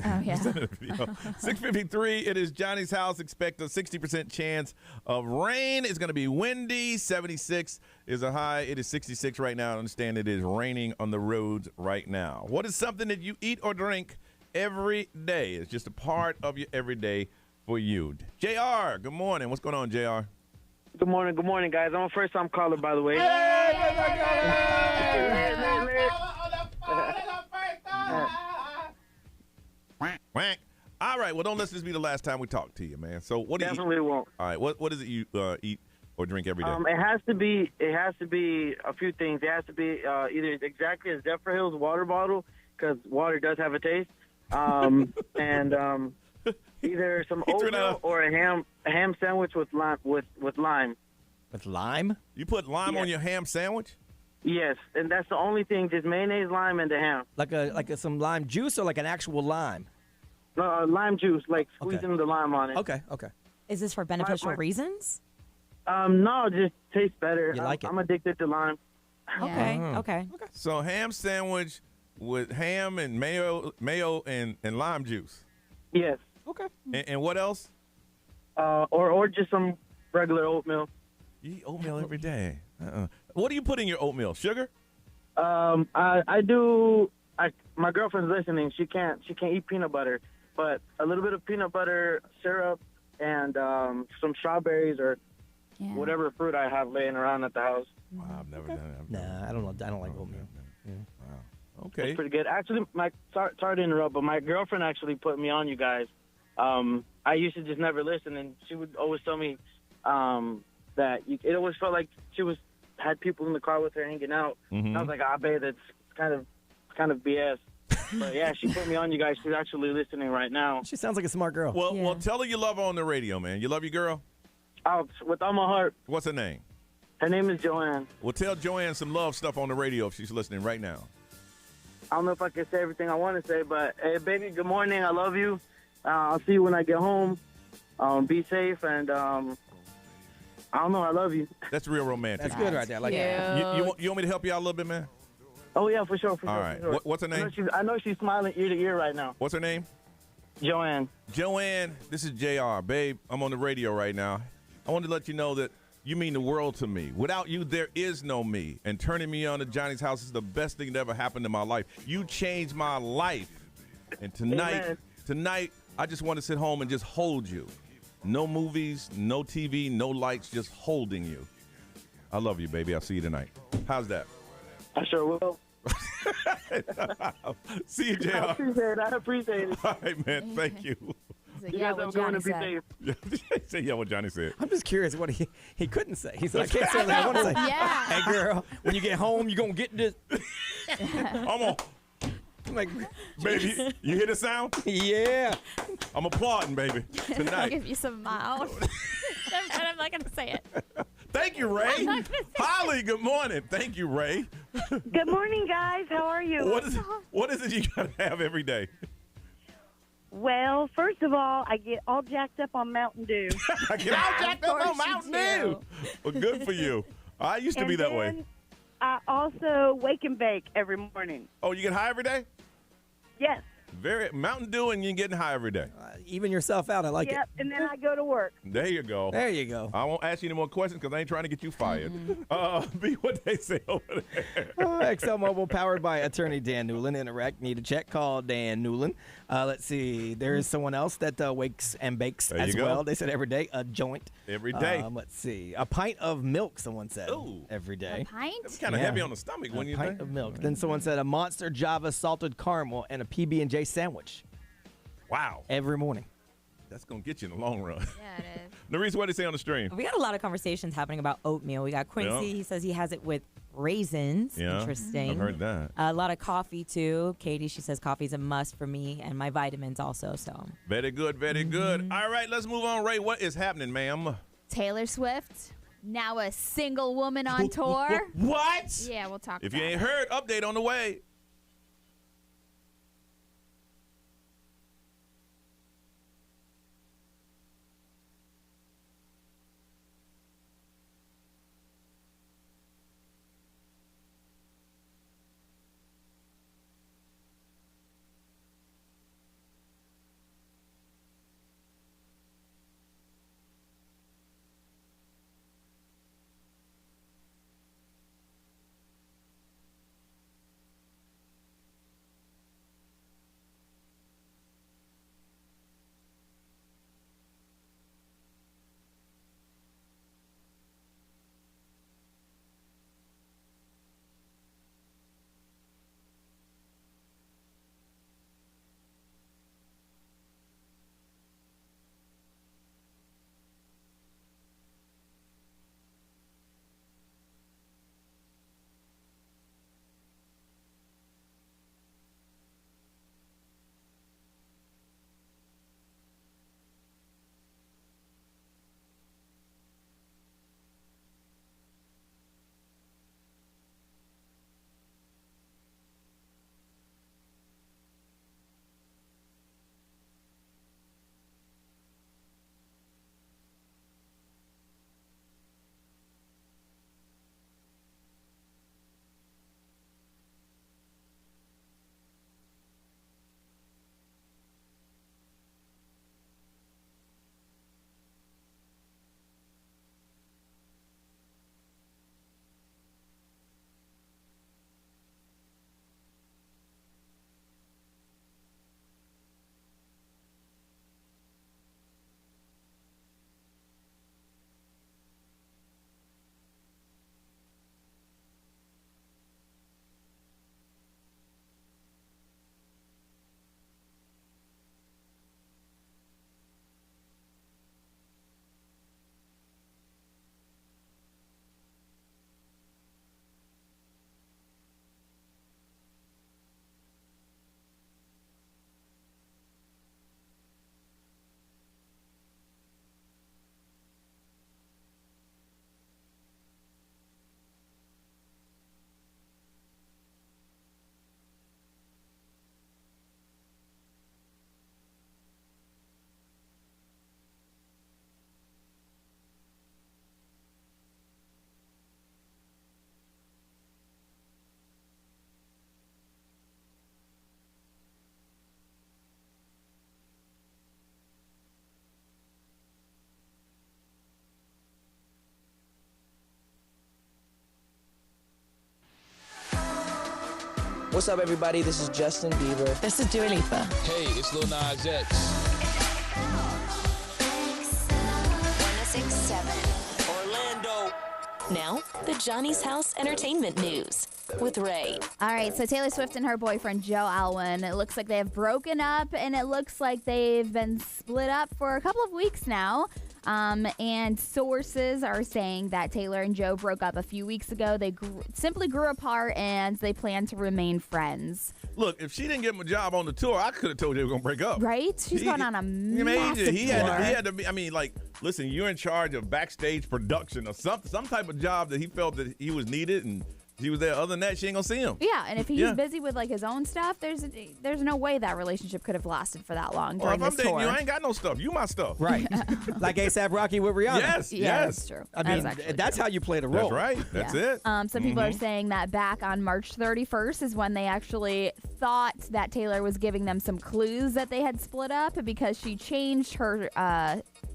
Oh, yeah. 6:53, it is Johnny's house. Expect a 60% chance of rain. It's going to be windy. 76 is a high. It is 66 right now. I understand it is raining on the roads right now. What is something that you eat or drink every day? It's just a part of your everyday for you. JR, good morning. What's going on, JR? Good morning, guys. I'm a first-time caller, by the way. Whack. All right. Well, don't let this be the last time we talk to you, man. So, what do you Definitely won't. All right. What is it you eat or drink every day? It has to be a few things. It has to be either exactly as Zephyr Hill's water bottle, because water does have a taste, and either some oatmeal or a ham sandwich with lime. With lime. With lime? You put lime on your ham sandwich? Yes, and that's the only thing. Just mayonnaise, lime, and the ham. Like some lime juice or like an actual lime? Lime juice, like squeezing the lime on it. Okay. Is this for beneficial reasons? No, it just tastes better. You like it? I'm addicted to lime. Okay. So ham sandwich with ham and mayo and lime juice. Yes. Okay. And what else? Or just some regular oatmeal. You eat oatmeal every day. What do you put in your oatmeal? Sugar? I do. My girlfriend's listening. She can't eat peanut butter, but a little bit of peanut butter syrup and some strawberries or whatever fruit I have laying around at the house. Wow, I've never done that. Nah, I don't know. I don't like oatmeal. Wow. Okay. It's pretty good. Actually, sorry to interrupt, but my girlfriend actually put me on you guys. I used to just never listen, and she would always tell me that it always felt like she had people in the car with her hanging out. And I was like, babe, that's kind of BS. But yeah, she put me on you guys. She's actually listening right now. She sounds like a smart girl. Well, tell her you love her on the radio, man. You love your girl? With all my heart. What's her name? Her name is Joanne. Well, tell Joanne some love stuff on the radio if she's listening right now. I don't know if I can say everything I want to say, but hey, baby, good morning. I love you. I'll see you when I get home. Be safe, and I don't know. I love you. That's real romantic. That's good right there. I like that. You want me to help you out a little bit, man? Oh, yeah, for sure. All right. For sure. What's her name? I know she's smiling ear to ear right now. What's her name? Joanne. Joanne, this is JR. Babe, I'm on the radio right now. I wanted to let you know that you mean the world to me. Without you, there is no me. And turning me on to Johnny's house is the best thing that ever happened in my life. You changed my life. And tonight, I just want to sit home and just hold you. No movies, no TV, no lights, just holding you. I love you, baby. I'll see you tonight. How's that? I sure will. See you, JR. I appreciate it. All right, man. Thank you. You guys have going to be safe. Say what Johnny said. I'm just curious what he couldn't say. He's like, I can't say what I want to say. Yeah. Hey, girl, when you get home, you going to get this. I'm on. I'm like, baby, you hear the sound? Yeah. I'm applauding, baby, I'll tonight. give you some miles. But I'm not going to say it. Thank you, Ray. Holly, good morning. Thank you, Ray. Good morning, guys. How are you? What is it you got to have every day? Well, first of all, I get all jacked up on Mountain Dew. I get all jacked up on Mountain Dew. Well, good for you. I used to be that way. I also wake and bake every morning. Oh, you get high every day? Yes. Mountain Dew and you're getting high every day. Even yourself out. I like it. Yep, and then I go to work. There you go. There you go. I won't ask you any more questions because I ain't trying to get you fired. Be what they say over there. ExxonMobil powered by attorney Dan Newland. Interact. Need a check? Call Dan Newland. Let's see. There is someone else that wakes and bakes There as you go. well. They said every day. A joint. Every day. Let's see. A pint of milk, someone said. Ooh. Every day. Pint? It's kind of heavy on the stomach, wouldn't you pint think? of milk. Then someone said a Monster Java salted caramel and a PB&J sandwich. Wow. Every morning. That's going to get you in the long run. Yeah, it is. Nerese, what did he say on the stream? We got a lot of conversations happening about oatmeal. We got Quincy. Yeah. He says he has it with raisins. Yeah, Interesting. I've heard that. A lot of coffee, too. Katie, she says coffee is a must for me and my vitamins also. So Very good, very good. All right, let's move on. Ray, what is happening, ma'am? Taylor Swift, now a single woman on tour. What? Yeah, we'll talk If about you ain't heard, update on the way. What's up, everybody? This is Justin Bieber. This is Dua Lipa. Hey, it's Lil Nas X. 1067 Orlando. Now, the Johnny's House Entertainment News with Ray. All right, so Taylor Swift and her boyfriend Joe Alwyn, it looks like they have broken up, and it looks like they've been split up for a couple of weeks now. And sources are saying that Taylor and Joe broke up a few weeks ago. They simply grew apart, and they plan to remain friends. Look, if she didn't get him a job on the tour, I could have told you they were going to break up. Right? She's going on a massive tour. He had to be, I mean, like, listen, you're in charge of backstage production or some type of job that he felt that he was needed, and he was there. Other than that, she ain't gonna see him. Yeah, and if he's busy with like his own stuff, there's no way that relationship could have lasted for that long during this tour. If I'm dating you, I ain't got no stuff. You my stuff. Right. Like A$AP Rocky with Rihanna. Yes, yeah, that's true. I mean, that's how you play the role. That's right. That's it. Some people are saying that back on March 31st is when they actually thought that Taylor was giving them some clues that they had split up because she changed her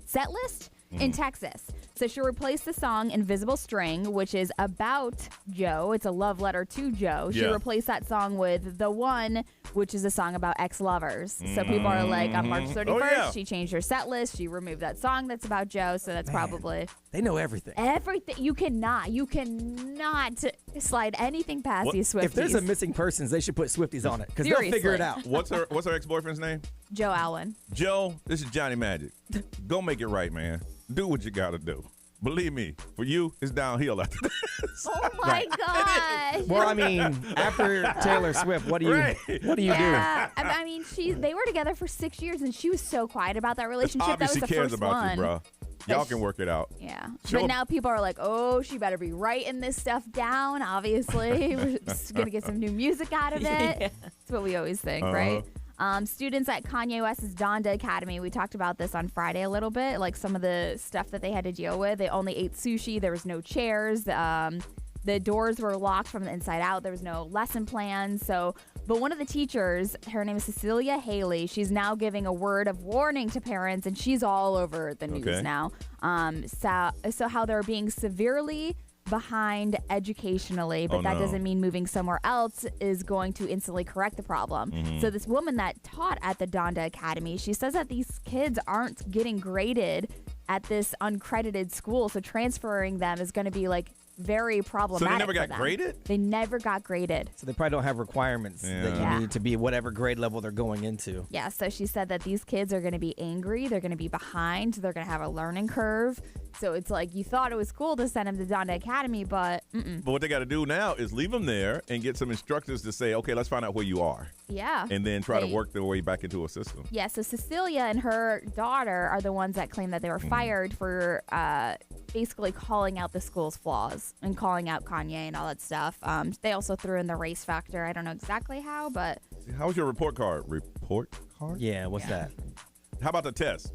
set list in Texas. So she replaced the song Invisible String, which is about Joe. It's a love letter to Joe. She replaced that song with The One, which is a song about ex-lovers. So people are like, on March 31st, she changed her set list. She removed that song that's about Joe. So that's probably... They know everything. Everything. You cannot slide anything past these Swifties. If there's a missing persons, they should put Swifties on it because they'll figure it out. What's her ex-boyfriend's name? Joe Alwyn. Joe, this is Johnny Magic. Go make it right, man. Do what you got to do. Believe me, for you, it's downhill after this. Oh my God! Well, I mean, after Taylor Swift, what do you do? I mean, they were together for 6 years, and she was so quiet about that relationship. Obviously, that was the cares first about one. you, bro. Y'all can work it out. Yeah, but now people are like, "Oh, she better be writing this stuff down." Obviously, we're just gonna get some new music out of it. That's what we always think, right? Students at Kanye West's Donda Academy, we talked about this on Friday a little bit, like some of the stuff that they had to deal with. They only ate sushi. There was no chairs. The doors were locked from the inside out. There was no lesson plan. But one of the teachers, her name is Cecilia Haley, she's now giving a word of warning to parents, and she's all over the news now. So how they're being severely behind educationally, but that doesn't mean moving somewhere else is going to instantly correct the problem. So this woman that taught at the Donda Academy, she says that these kids aren't getting graded at this uncredited school, so transferring them is going to be like very problematic. So they never for got them. graded? They never got graded. So they probably don't have requirements that you need to be whatever grade level they're going into. Yeah, so she said that these kids are going to be angry. They're going to be behind. They're going to have a learning curve. So it's like you thought it was cool to send them to Donda Academy, but But what they got to do now is leave them there and get some instructors to say, okay, let's find out where you are. Yeah. And then try to work their way back into a system. Yeah, so Cecilia and her daughter are the ones that claim that they were fired for basically calling out the school's flaws and calling out Kanye and all that stuff. They also threw in the race factor. I don't know exactly how, but... How was your report card? Report card? Yeah, what's that? How about the test?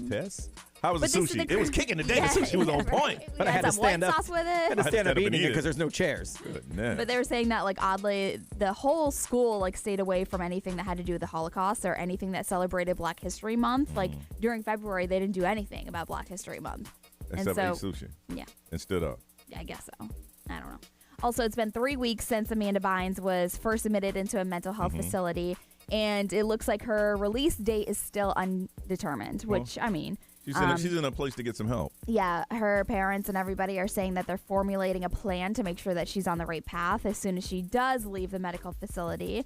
Test? How was But the this is sushi? the It was kicking today. The sushi was on point. But I had to stand up. Sauce with it. I had to stand up and eating eat it it because there's no chairs. Goodness. But they were saying that, like, oddly, the whole school, like, stayed away from anything that had to do with the Holocaust or anything that celebrated Black History Month. Like, during February, they didn't do anything about Black History Month. Except ate sushi. Yeah. And stood up. Yeah, I guess so. I don't know. Also, it's been 3 weeks since Amanda Bynes was first admitted into a mental health facility, and it looks like her release date is still undetermined, which, I mean... She's in a place to get some help. Yeah, her parents and everybody are saying that they're formulating a plan to make sure that she's on the right path as soon as she does leave the medical facility.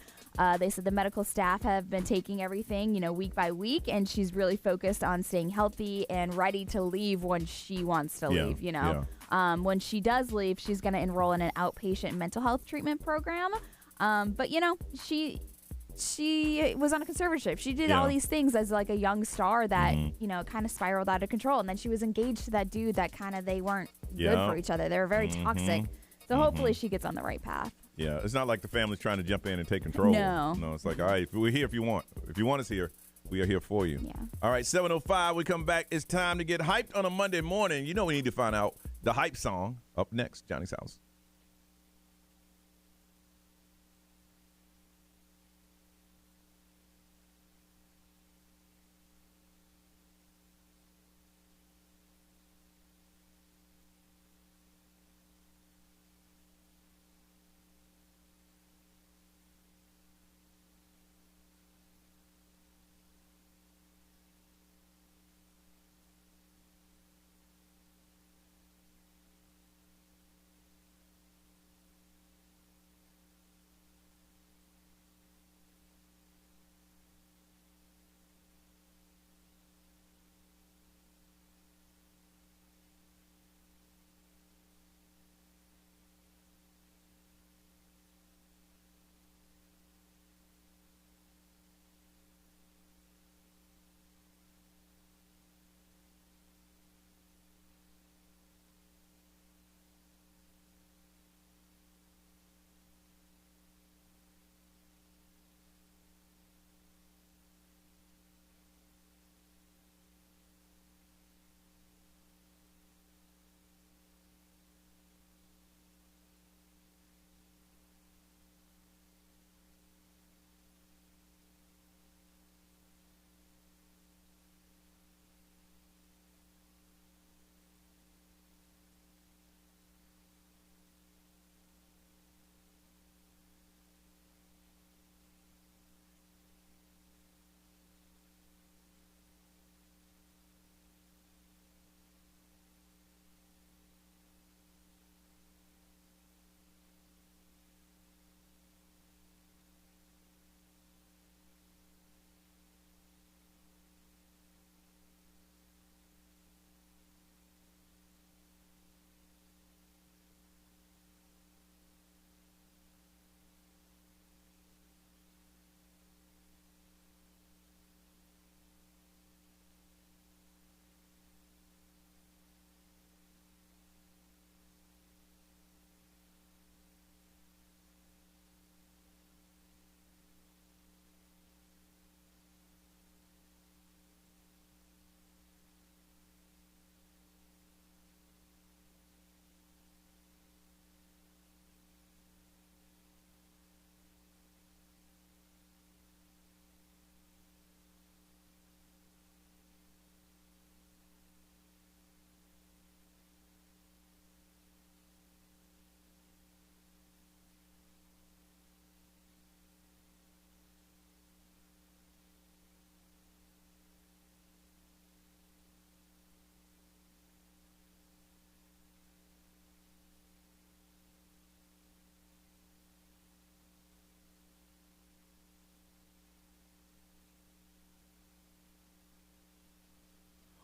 They said the medical staff have been taking everything, week by week, and she's really focused on staying healthy and ready to leave when she wants to leave, When she does leave, she's going to enroll in an outpatient mental health treatment program. But, she was on a conservatorship. She did all these things as like a young star that, kind of spiraled out of control. And then she was engaged to that dude that kind of they weren't good for each other. They were very toxic. So hopefully she gets on the right path. Yeah, it's not like the family's trying to jump in and take control. No, it's like, all right, we're here if you want. If you want us here, we are here for you. Yeah. All right, 7:05, we come back. It's time to get hyped on a Monday morning. We need to find out the hype song. Up next, Johnny's House.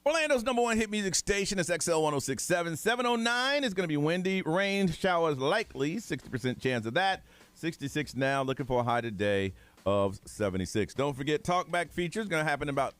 Orlando's number one hit music station is XL 1067. 709 is going to be windy. Rain showers likely. 60% chance of that. 66 now. Looking for a high today of 76. Don't forget, Talkback feature is going to happen in about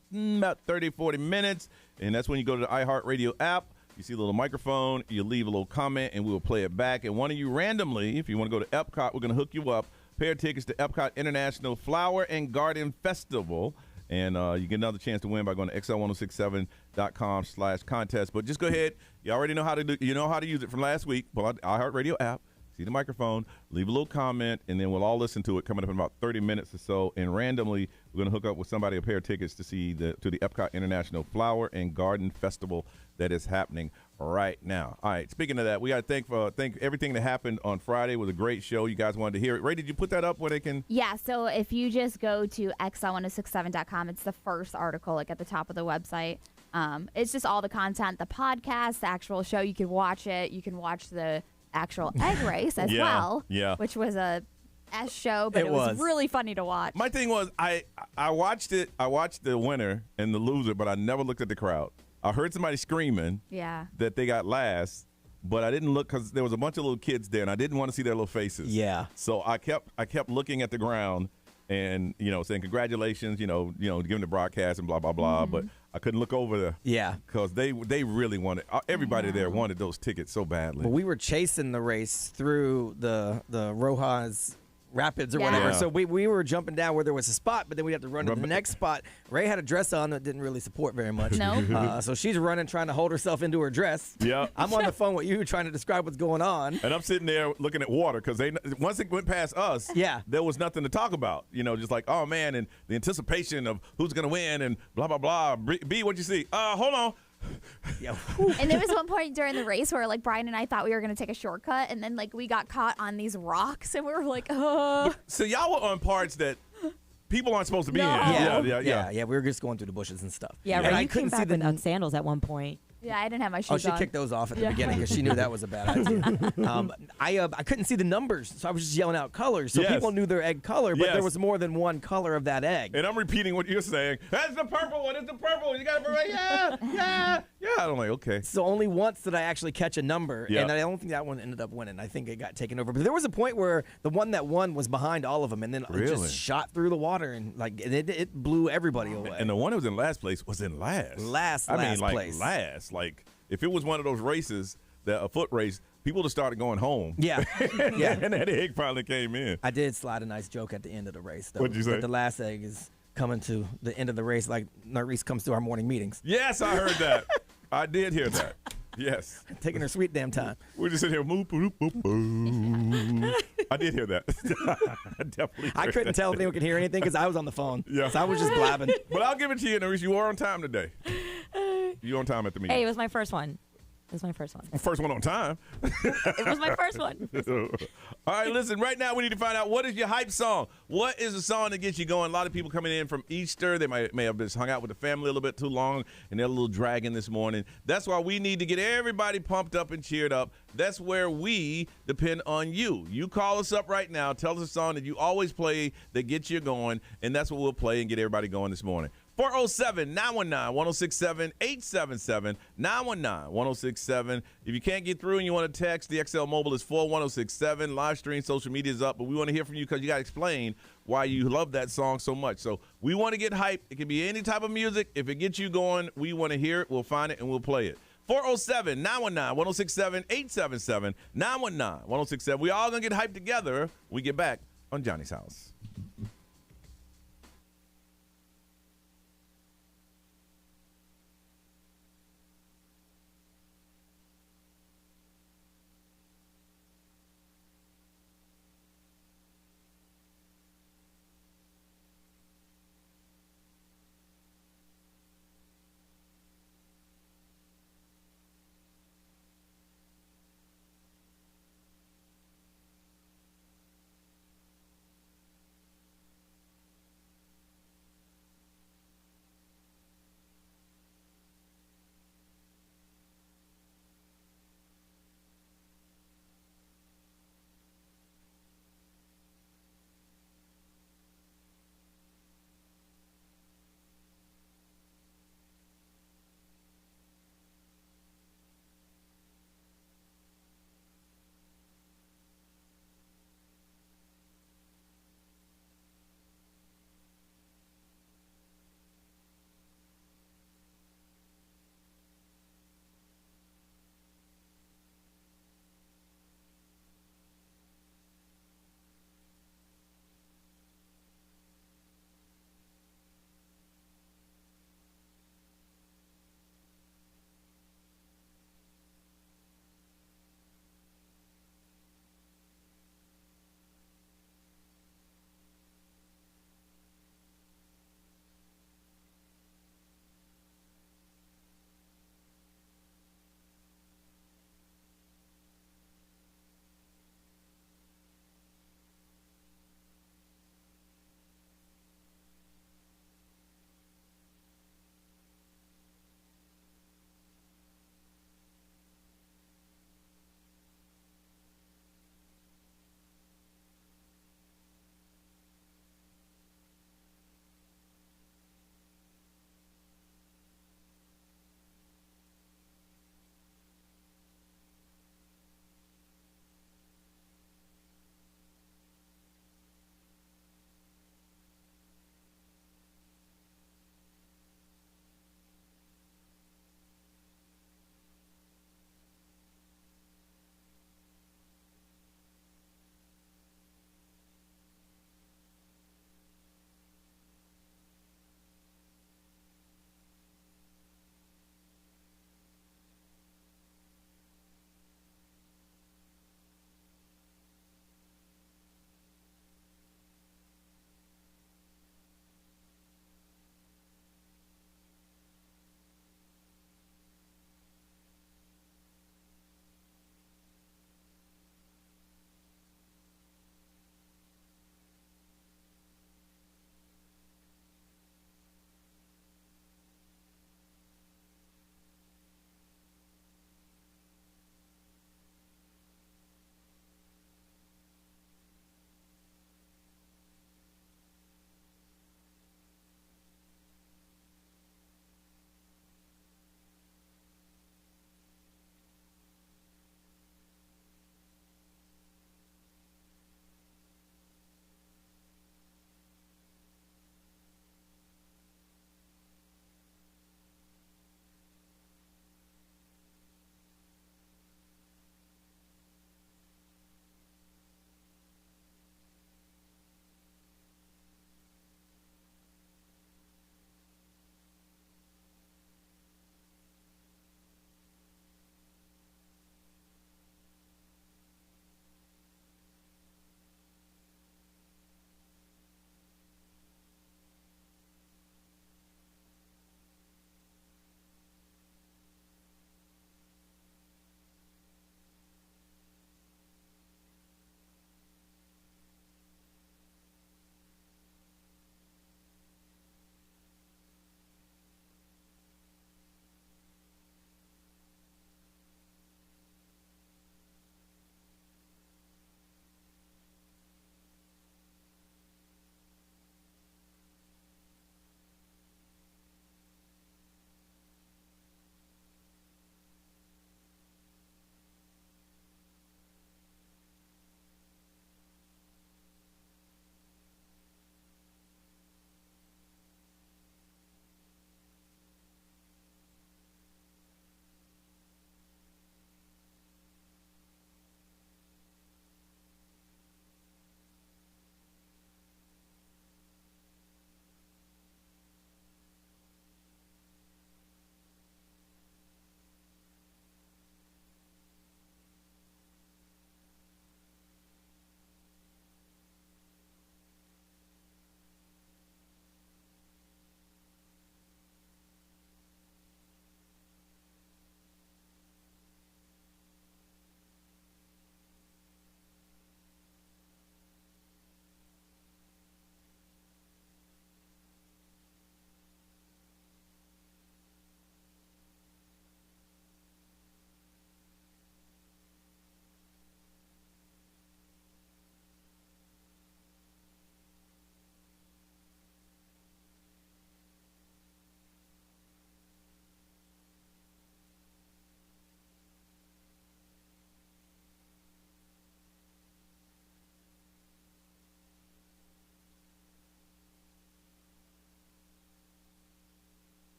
30, 40 minutes. And that's when you go to the iHeartRadio app. You see a little microphone. You leave a little comment, and we will play it back. And one of you randomly, if you want to go to Epcot, we're going to hook you up. Pair of tickets to Epcot International Flower and Garden Festival. And you get another chance to win by going to xl1067.com/contest. But just go ahead. You already know how to do. You know how to use it from last week. Pull out the iHeartRadio app. See the microphone. Leave a little comment, and then we'll all listen to it coming up in about 30 minutes or so. And randomly, we're going to hook up with somebody a pair of tickets to see the Epcot International Flower and Garden Festival that is happening right now. All right. Speaking of that, we got to thank everything that happened on Friday. It was a great show. You guys wanted to hear it. Ray, did you put that up where they can? Yeah. So if you just go to xl1067.com, it's the first article, like at the top of the website. It's just all the content, the podcast, the actual show. You can watch it. You can watch the actual egg race as well. Yeah. Which was a S show, but it was really funny to watch. My thing was, I watched it. I watched the winner and the loser, but I never looked at the crowd. I heard somebody screaming that they got last, but I didn't look because there was a bunch of little kids there, and I didn't want to see their little faces. Yeah. So I kept looking at the ground and, saying congratulations, giving the broadcast and blah, blah, blah. Mm-hmm. But I couldn't look over there. Yeah. Because they really wanted – everybody there wanted those tickets so badly. But we were chasing the race through the Rojas Rapids or whatever. So we were jumping down where there was a spot, but then we had to run to the next spot. Ray had a dress on that didn't really support very much. No. So she's running, trying to hold herself into her dress. Yeah. I'm on the phone with you trying to describe what's going on. And I'm sitting there looking at water because once it went past us, there was nothing to talk about. Just like, oh, man, and the anticipation of who's going to win and blah, blah, blah. B, what'd you see? Hold on. And there was one point during the race where like Brian and I thought we were going to take a shortcut, and then like we got caught on these rocks, and we were like, oh. So y'all were on parts that people aren't supposed to be in. Yeah. We were just going through the bushes and stuff. Yeah, and right. I You came couldn't back see with sandals at one point. Yeah, I didn't have my shoes she on. kicked those off at the beginning because she knew that was a bad idea. I couldn't see the numbers, so I was just yelling out colors. So people knew their egg color, but there was more than one color of that egg. And I'm repeating what you're saying. That's the purple one. It's the purple one. You got it right. Yeah. I'm like, okay. So only once did I actually catch a number, and I don't think that one ended up winning. I think it got taken over. But there was a point where the one that won was behind all of them, and then it just shot through the water, and like it blew everybody away. And the one that was in last place was in last. Last place. Last. Like, if it was one of those races, a foot race, people would have started going home. Yeah. And that egg finally came in. I did slide a nice joke at the end of the race, though. What'd you say? That the last egg is coming to the end of the race like Narice comes to our morning meetings. Yes, I heard that. I did hear that. Yes. Taking her sweet damn time. We're just sitting here. Boop, boop, boop, boop. I did hear that. I definitely I couldn't tell if anyone could hear anything because I was on the phone. Yeah. So I was just blabbing. But I'll give it to you, Narice. You were on time today. You were on time at the meeting. Hey, it was my first one. First one on time. It was my first one. All right, listen, right now we need to find out what is your hype song? What is a song that gets you going? A lot of people coming in from Easter. They may have just hung out with the family a little bit too long, and they're a little dragging this morning. That's why we need to get everybody pumped up and cheered up. That's where we depend on you. You call us up right now. Tell us a song that you always play that gets you going, and that's what we'll play and get everybody going this morning. 407-919-1067, 877-919-1067. If you can't get through and you want to text, the XL Mobile is 41067. Live stream, social media is up, but we want to hear from you because you got to explain why you love that song so much. So we want to get hyped. It can be any type of music. If it gets you going, we want to hear it. We'll find it and we'll play it. 407-919-1067, 877-919-1067. We all going to get hyped together when we get back on Johnny's House.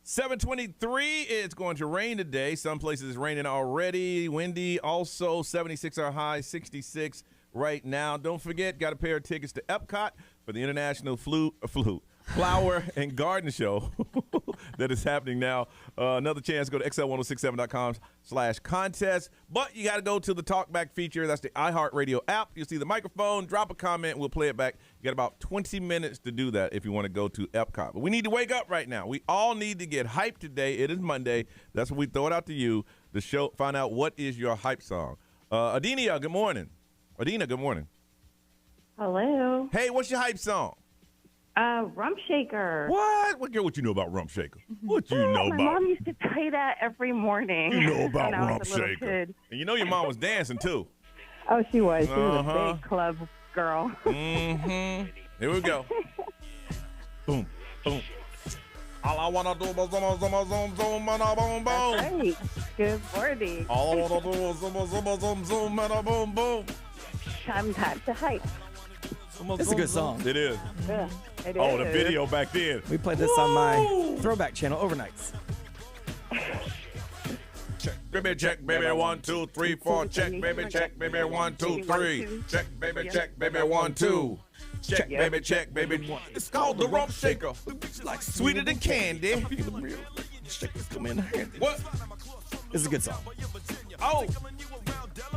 723, it's going to rain today. Some places it's raining already. Windy also, 76 our high, 66 right now. Don't forget, got a pair of tickets to Epcot for the International Flower and Garden Show that is happening now. Another chance, go to xl1067.com/contest. But you got to go to the Talkback feature. That's the iHeartRadio app. You'll see the microphone. Drop a comment. We'll play it back. You got about 20 minutes to do that if you want to go to Epcot. But we need to wake up right now. We all need to get hyped today. It is Monday. That's when we throw it out to you to show, find out what is your hype song. Adenia, good morning. Adina, good morning. Hello. Hey, what's your hype song? Rump Shaker. What? What, girl, what you know about Rump Shaker? What you know My about? mom used to play that every morning. You know about when I was Rump a little Shaker. kid. And you know your mom was dancing, too. Oh, she was. She was Uh-huh. a big club girl. Mm-hmm. Here we go. Boom, boom. All I want to do is zoom, zoom, zoom, zoom, and a boom, boom. That's right. Good morning. All I want to do is zoom, zoom, zoom, zoom, and a boom, boom. Time to hype. It's a good song. It is. Yeah, it Oh, is. the video back then. We played this on my throwback channel overnights. Check, baby, 1, 2, 3, 4. Check, baby, 1, 2, 3. Check, baby, 1, 2. Check, baby, 1. It's called the Rump Shaker. Like sweeter than candy. What? This is a good song. Oh.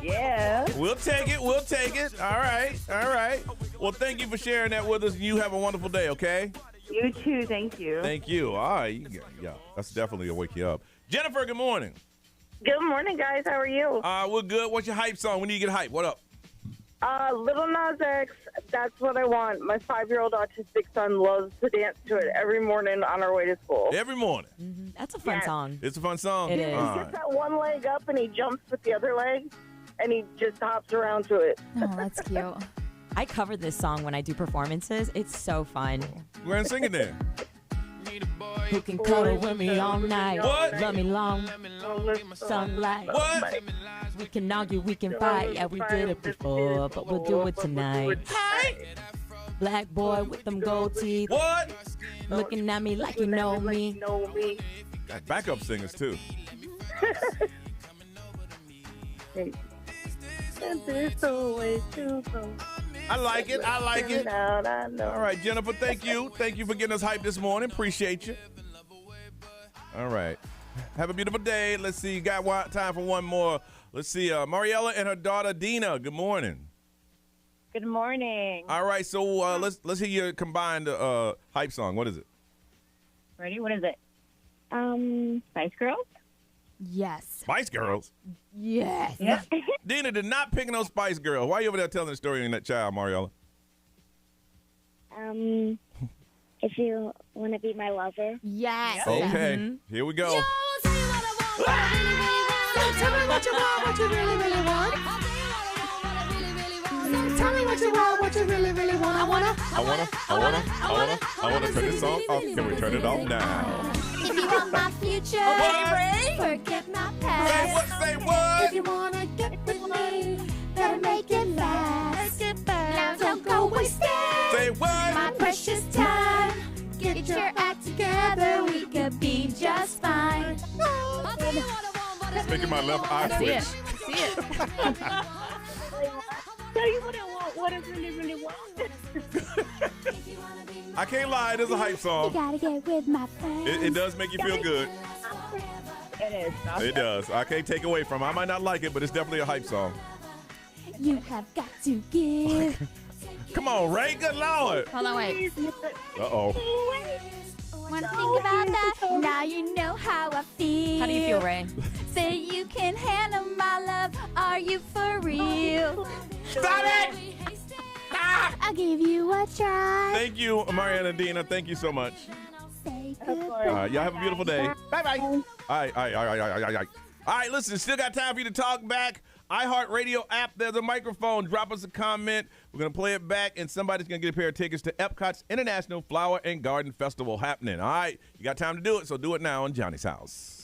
Yeah. We'll take it. We'll take it. All right. All right. Well, thank you for sharing that with us. You have a wonderful day, okay? You too. Thank you. Thank you. All right. Yeah, that's definitely a wake you up. Jennifer, good morning. Good morning, guys. How are you? We're good. What's your hype song? We need to get hype. What up? Little Nas X, That's What I Want. My 5-year-old autistic son loves to dance to it every morning on our way to school. Every morning. Mm-hmm. That's a fun song. It's a fun song. It He is. gets that one leg up and he jumps with the other leg, and he just hops around to it. Oh, that's cute. I cover this song when I do performances. It's so fun. Go ahead and sing it then. Who can cuddle with me all night? What? Love me long, sunlight. What? We can argue, we can fight. Yeah, we did it before, but we'll do it tonight. Black boy with them gold teeth. What? Looking at me like you know me. Got backup singers, too. I like it. I like it. All right, Jennifer, thank you. Thank you for getting us hyped this morning. Appreciate you. All right. Have a beautiful day. Let's see. You got time for one more. Let's see. Mariella and her daughter, Dina. Good morning. Good morning. All right. So let's hear your combined hype song. What is it? Ready? What is it? Spice Girls? Yes. Spice Girls? Yes. Yeah. Dina did not pick no Spice Girls. Why are you over there telling the story in that child, Mariella? If you want to be my lover. Yes. Okay. Here we go. Tell me what you want, what you really, really want. Tell me what you want, what you really, really want. I wanna turn this song off. Can we turn it off now? If you want my future, forget my past. Say what? If you wanna get with me, better make it fast. Now don't go wasting Say what? my precious time. Get your act together, we could be just fine. It's making my left eye twitch. See it. Tell you what I want, what I really, really want. I can't lie. It is a hype You song. gotta get with my friends. It does make you feel good. It is. It does. I can't take away from it. I might not like it, but it's definitely a hype song. You have got to give. Come on, Ray. Good Lord. Hold on, wait. Uh-oh. Wanna think about that? Now you know how I feel. How do you feel, Ray? Say you can handle my love. Are you for real? Stop it! I'll give you a try. Thank you, Mariana and Dina. Thank you so much. Say All goodbye. right, y'all have a beautiful day. Bye-bye. All right. All right, listen, still got time for you to talk back. iHeartRadio app, there's a microphone. Drop us a comment. We're going to play it back, and somebody's going to get a pair of tickets to Epcot's International Flower and Garden Festival happening. All right, you got time to do it, so do it now on Johnny's House.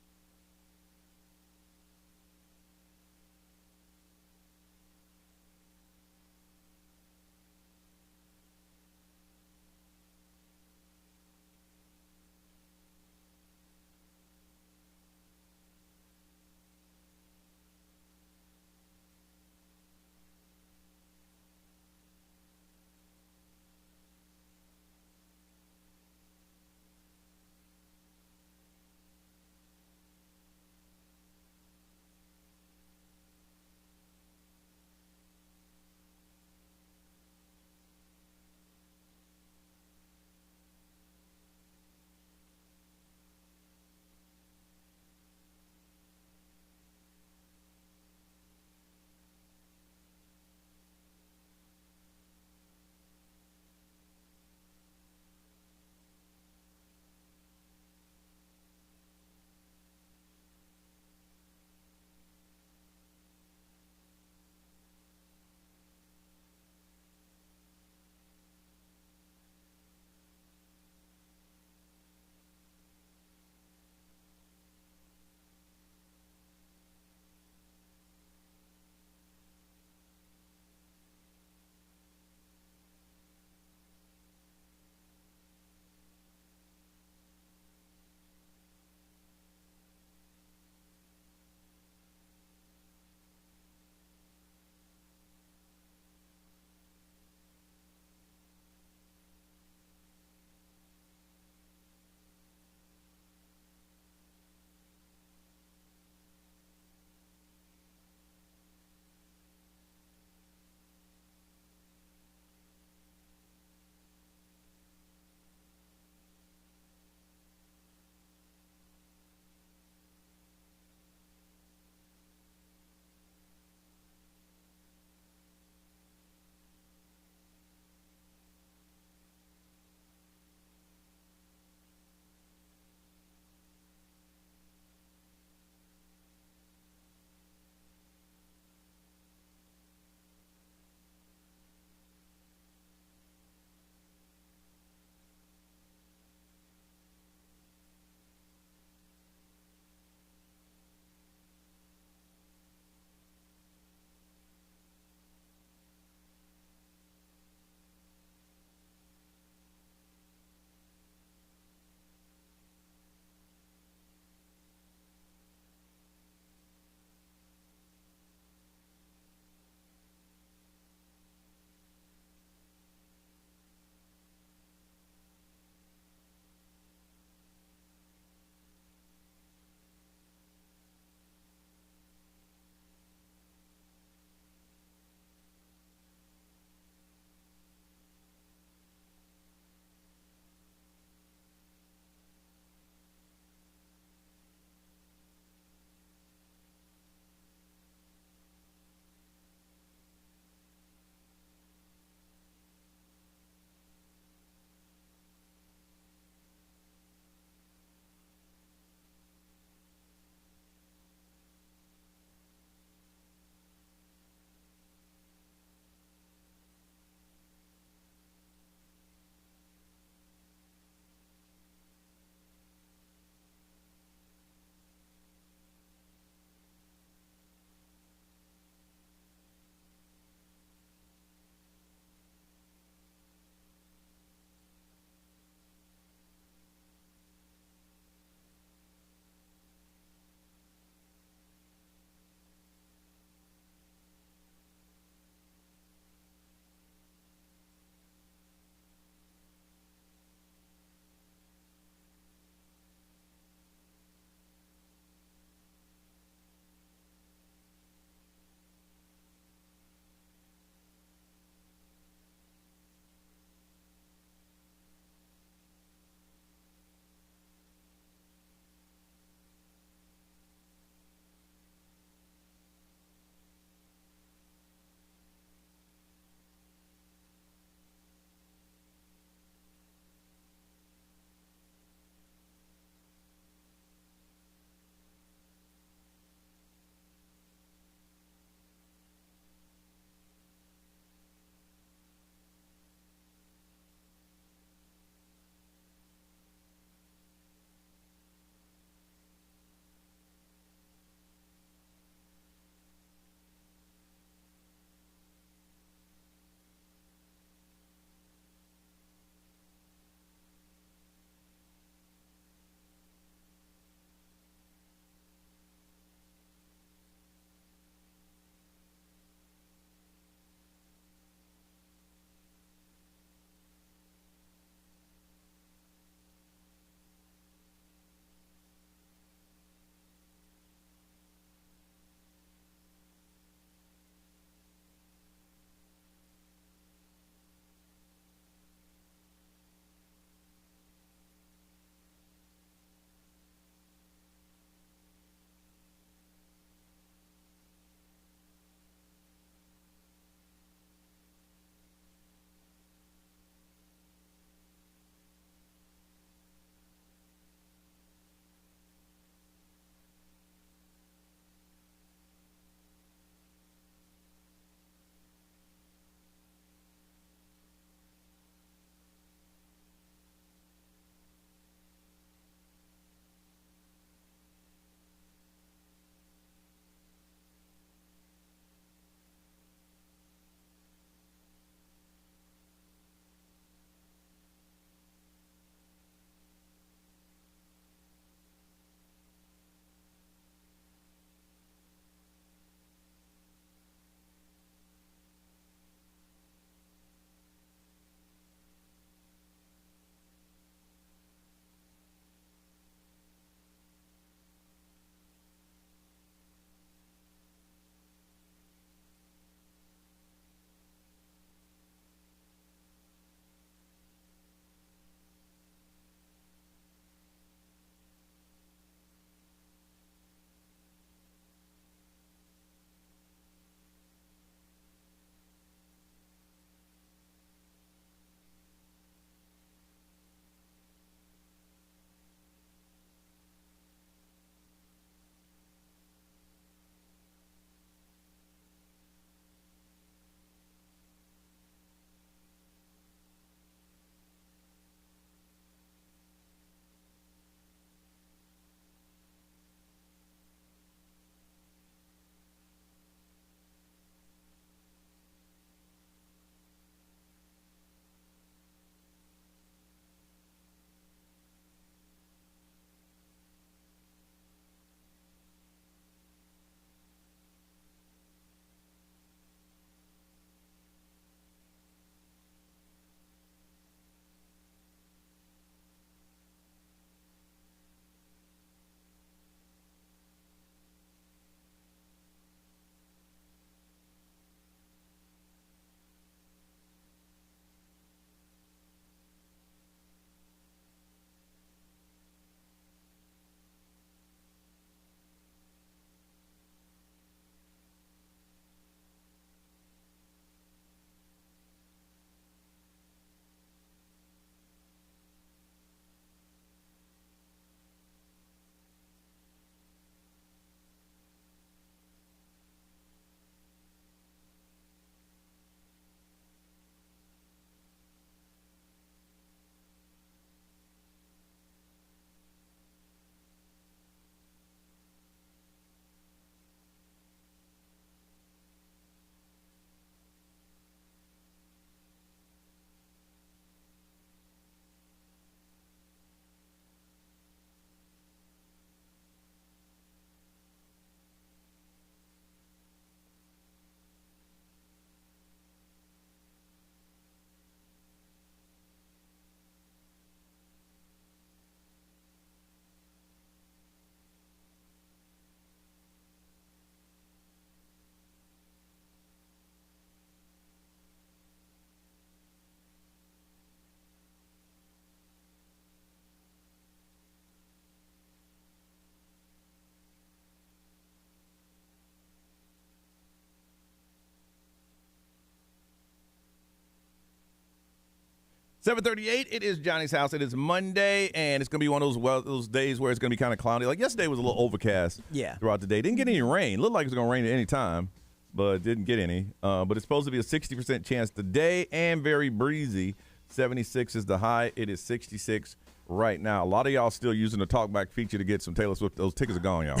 7:38. It is Johnny's house. It is Monday, and it's gonna be one of those days where it's gonna be kind of cloudy. Like yesterday was a little overcast. Yeah. Throughout the day, didn't get any rain. Looked like it was gonna rain at any time, but didn't get any. But it's supposed to be a 60% chance today, and very breezy. 76 is the high. It is 66 right now. A lot of y'all still using the talkback feature to get some Taylor Swift. Those tickets are gone, y'all.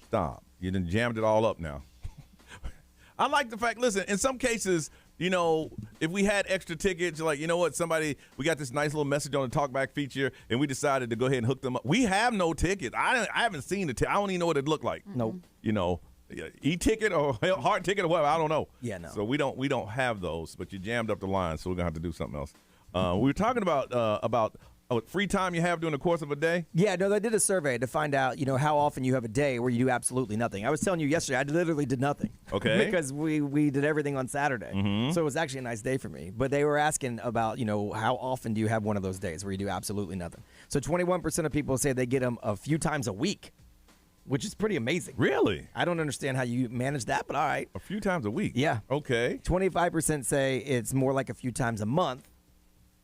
Stop. You done jammed it all up now. I like the fact. Listen, in some cases, you know, if we had extra tickets, like, you know what, we got this nice little message on the talkback feature, and we decided to go ahead and hook them up. We have no tickets. I haven't seen the ticket. I don't even know what it looked like. Nope. You know, e-ticket or hard ticket or whatever. I don't know. Yeah, no. So we don't have those, but you jammed up the line, so we're gonna have to do something else. We were talking about free time you have during the course of a day. Yeah, no, they did a survey to find out, you know, how often you have a day where you do absolutely nothing. I was telling you yesterday, I literally did nothing. Okay. Because we did everything on Saturday. Mm-hmm. So it was actually a nice day for me. But they were asking about, you know, how often do you have one of those days where you do absolutely nothing? So 21% of people say they get them a few times a week, which is pretty amazing. Really? I don't understand how you manage that, but all right. A few times a week? Yeah. Okay. 25% say it's more like a few times a month.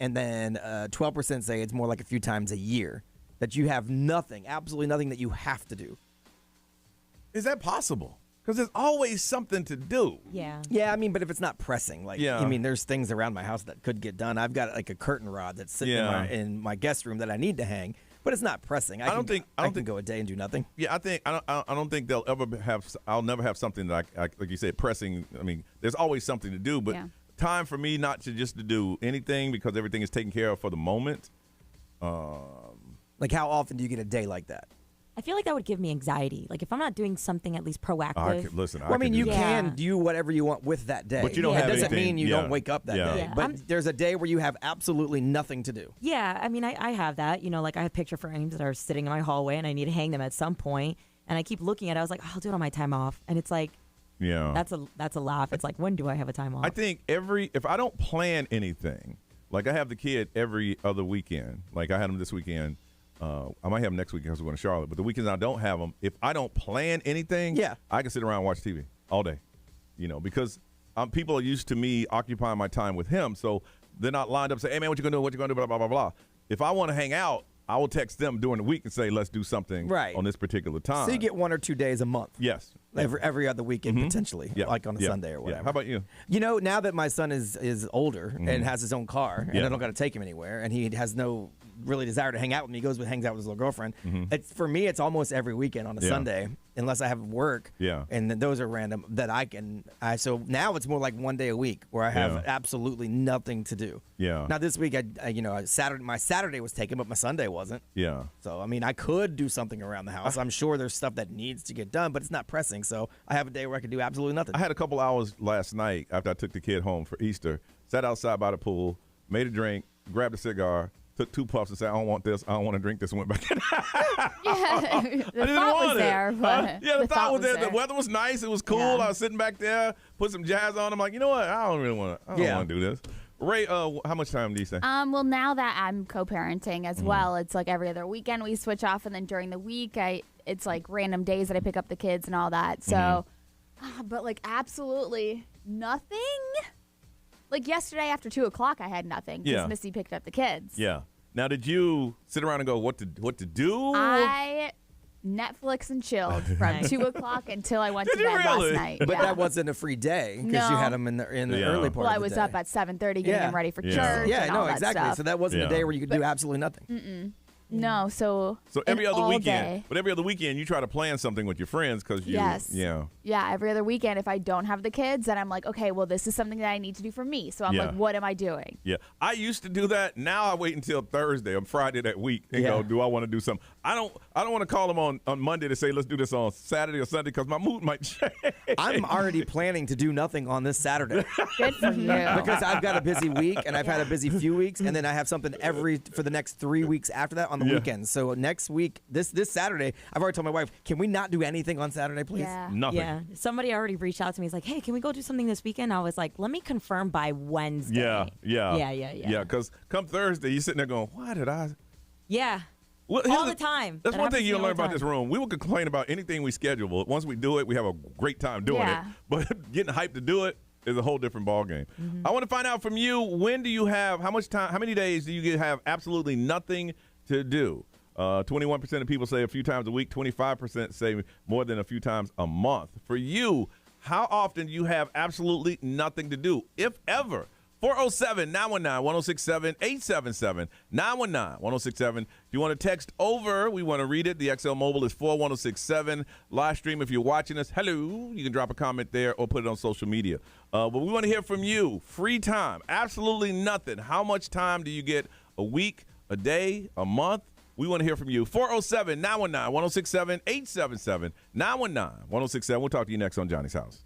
And then 12% say it's more like a few times a year that you have nothing, absolutely nothing that you have to do. Is that possible? Because there's always something to do. Yeah. Yeah, I mean, but if it's not pressing, like, Yeah. I mean, there's things around my house that could get done. I've got like a curtain rod that's sitting in my guest room that I need to hang, but it's not pressing. I can go a day and do nothing. Yeah, I don't think they'll ever have. I'll never have something that I like you said, pressing. I mean, there's always something to do, but. Yeah. Time for me not to just to do anything because everything is taken care of for the moment. Like, how often do you get a day like that? I feel like that would give me anxiety. Like if I'm not doing something at least proactive. I mean, you can do whatever you want with that day. But you don't It have doesn't anything. mean you don't wake up that day. Yeah. But there's a day where you have absolutely nothing to do. Yeah, I mean, I have that. You know, like I have picture frames that are sitting in my hallway, and I need to hang them at some point. And I keep looking at it. I was like, I'll do it on my time off. And it's like, yeah, that's a laugh. It's like, when do I have a time off? I think if I don't plan anything, like I have the kid every other weekend. Like I had him this weekend. I might have him next weekend because we're going to Charlotte. But the weekends I don't have them. If I don't plan anything, I can sit around and watch TV all day. You know, because people are used to me occupying my time with him, so they're not lined up and say, "Hey man, what you gonna do? What you gonna do?" Blah blah blah blah. If I want to hang out, I will text them during the week and say, let's do something on this particular time. So you get 1 or 2 days a month. Yes. Every other weekend, potentially, like on a Sunday or whatever. Yeah. How about you? You know, now that my son is older and has his own car, and Yeah. I don't got to take him anywhere, and he has no really desire to hang out with me, he hangs out with his little girlfriend. It's for me, it's almost every weekend on a Sunday, unless I have work. Yeah. And then those are random that so now it's more like 1 day a week where I have absolutely nothing to do. Yeah. Now this week, my Saturday was taken, but my Sunday wasn't. Yeah. So I mean, I could do something around the house. I'm sure there's stuff that needs to get done, but it's not pressing. So I have a day where I can do absolutely nothing. I had a couple hours last night after I took the kid home for Easter, sat outside by the pool, made a drink, grabbed a cigar, took 2 puffs and said, I don't want this, I don't want to drink this, and went back in. The thought was there, but the thought was there. there. The weather was nice. It was cool. Yeah. I was sitting back there, put some jazz on. I'm like, you know what? I don't really want to. I don't want to do this. Ray, how much time do you say? Well, now that I'm co-parenting as well, it's like every other weekend we switch off, and then during the week, it's like random days that I pick up the kids and all that. So, but like absolutely nothing. Like yesterday after 2:00, I had nothing because Missy picked up the kids. Yeah. Now, did you sit around and go, what to do? I Netflix and chilled from 2:00 until I went to bed last night. But that wasn't a free day because you had them in the early part of the day. Well, I was up at 7:30 getting them ready for church. Yeah, and no, all that exactly. stuff. So that wasn't a day where you could do absolutely nothing. No, so every other all weekend. day. But every other weekend, you try to plan something with your friends because you. Yes. Yeah. Yeah, every other weekend, if I don't have the kids, then I'm like, okay, well, this is something that I need to do for me. So I'm like, what am I doing? Yeah, I used to do that. Now I wait until Thursday or Friday that week and go, do I want to do something? I don't want to call them on Monday to say let's do this on Saturday or Sunday because my mood might change. I'm already planning to do nothing on this Saturday. Good for you. Because I've got a busy week and I've had a busy few weeks, and then I have something for the next 3 weeks after that on the weekends. So next week, this Saturday, I've already told my wife, can we not do anything on Saturday, please? Yeah. Nothing. Yeah. Somebody already reached out to me. He's like, hey, can we go do something this weekend? I was like, let me confirm by Wednesday. Yeah, because come Thursday, you're sitting there going, why did I? Yeah. Well, all the time. That's That one thing happens you'll to me learn all the about this time. room. We will complain about anything we schedule. Once we do it, we have a great time doing it. But getting hyped to do it, is a whole different ball game. I want to find out from you, when do you have, how much time, how many days do you have absolutely nothing to do? 21% of people say a few times a week. 25% say more than a few times a month. For you, how often do you have absolutely nothing to do, if ever? 407-919-1067, 877-919-1067. If you want to text over, we want to read it. The XL Mobile is 41067. Live stream, if you're watching us, hello. You can drop a comment there or put it on social media. But we want to hear from you. Free time, absolutely nothing. How much time do you get a week, a day, a month? We want to hear from you. 407-919-1067, 877-919-1067. We'll talk to you next on Johnny's House.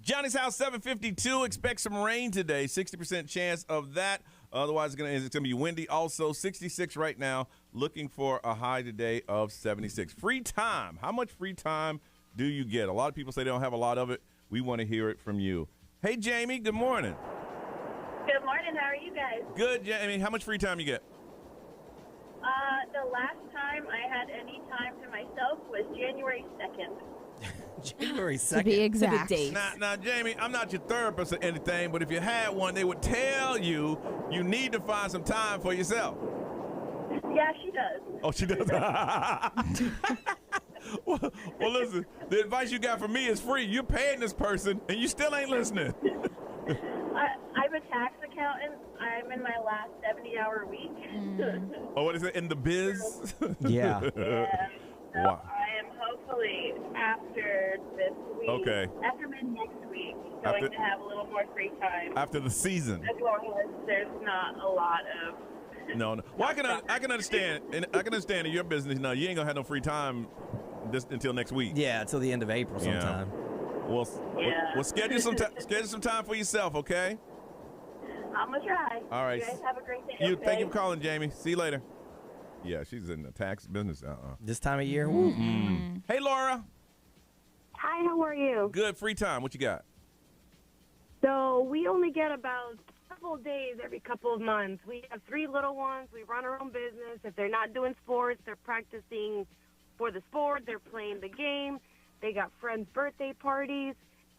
Johnny's house 752. Expect some rain today. 60% chance of that. Otherwise, it's gonna be windy. Also, 66 right now. Looking for a high today of 76. Free time. How much free time do you get? A lot of people say they don't have a lot of it. We want to hear it from you. Hey, Jamie. Good morning. Good morning. How are you guys? Good, Jamie. How much free time you get? The last time I had any time to myself was January 2nd. January 2nd. To be exact. Now, Jamie, I'm not your therapist or anything, but if you had one, they would tell you you need to find some time for yourself. Yeah, she does. Oh, she does? well, listen, the advice you got from me is free. You're paying this person, and you still ain't listening. I'm a tax accountant. I'm in my last 70-hour week. Oh, what is it, in the biz? Yeah. Yeah. So Wow. I am hopefully after this week, after mid next week, going to have a little more free time. After the season. As long as there's not a lot of. No. Well, I can understand, and I can understand in your business. No, you ain't gonna have no free time until next week. Yeah, until the end of April sometime. Yeah. Well, schedule some time for yourself, okay? I'm gonna try. All right. You guys have a great day. Okay? Thank you for calling, Jamie. See you later. Yeah, she's in the tax business. This time of year. Hey, Laura. Hi, how are you? Good. Free time. What you got? So we only get about a couple of days every couple of months. We have 3 little ones. We run our own business. If they're not doing sports, they're practicing for the sport. They're playing the game. They got friends' birthday parties.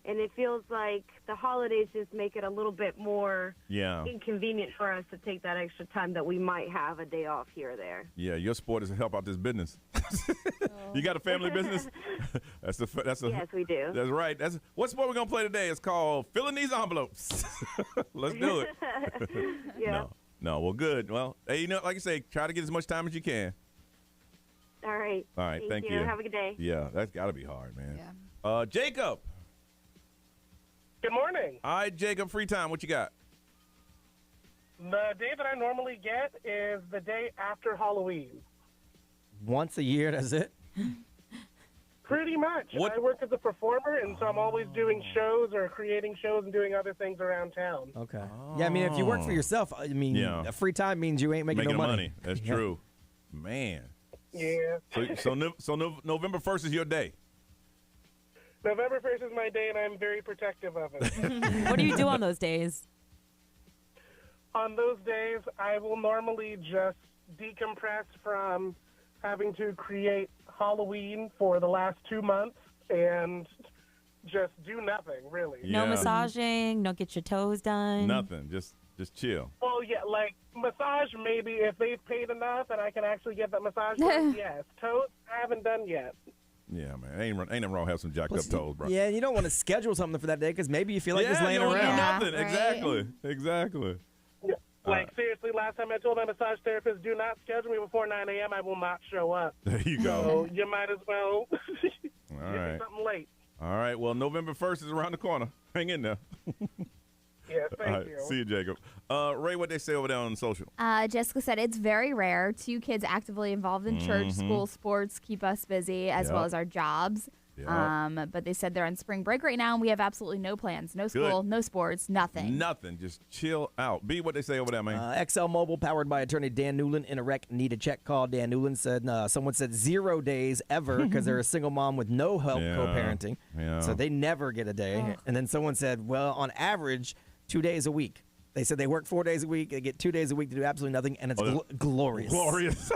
And it feels like the holidays just make it a little bit more inconvenient for us to take that extra time that we might have a day off here or there. Yeah, your sport is to help out this business. You got a family business? Yes, we do. That's right. What sport we're going to play today? It's called Filling These Envelopes. Let's do it. Yeah. No, well, good. Well, hey, like you say, try to get as much time as you can. All right. All right, thank you. Have a good day. Yeah, that's got to be hard, man. Yeah. Jacob. Good morning. All right, Jacob, free time. What you got? The day that I normally get is the day after Halloween. Once a year, that's it? Pretty much. I work as a performer, and so I'm always doing shows or creating shows and doing other things around town. Okay. Yeah, I mean, if you work for yourself, I mean, free time means you ain't making no money. That's true. Man. Yeah. So November 1st is your day. November 1st is my day, and I'm very protective of it. What do you do on those days? On those days, I will normally just decompress from having to create Halloween for the last 2 months and just do nothing, really. No massaging, no get your toes done. Nothing, just chill. Well, yeah, like massage maybe if they've paid enough and I can actually get that massage done, yes. Toes, I haven't done yet. Yeah, man. Ain't nothing wrong have some jacked up toes, bro. Yeah, you don't want to schedule something for that day because maybe you feel like just laying around. Yeah, nothing. Right? Exactly. Yeah. Like, seriously, last time I told my massage therapist, do not schedule me before 9 a.m., I will not show up. There you go. So you might as well All right. me something late. All right. Well, November 1st is around the corner. Hang in there. Yes, thank you. See you, Jacob. Ray, what they say over there on social? Jessica said it's very rare. 2 kids actively involved in church, school, sports keep us busy, as well as our jobs. But they said they're on spring break right now, and we have absolutely no plans. No school, no sports, nothing. Nothing. Just chill out. B, what they say over there, man? XL Mobile, powered by attorney Dan Newland. In a wreck, need a check call. Dan Newland said, someone said 0 days ever because they're a single mom with no help co-parenting. Yeah. So they never get a day. And then someone said, well, on average, 2 days a week. They said they work 4 days a week. They get 2 days a week to do absolutely nothing, and it's glorious. Glorious.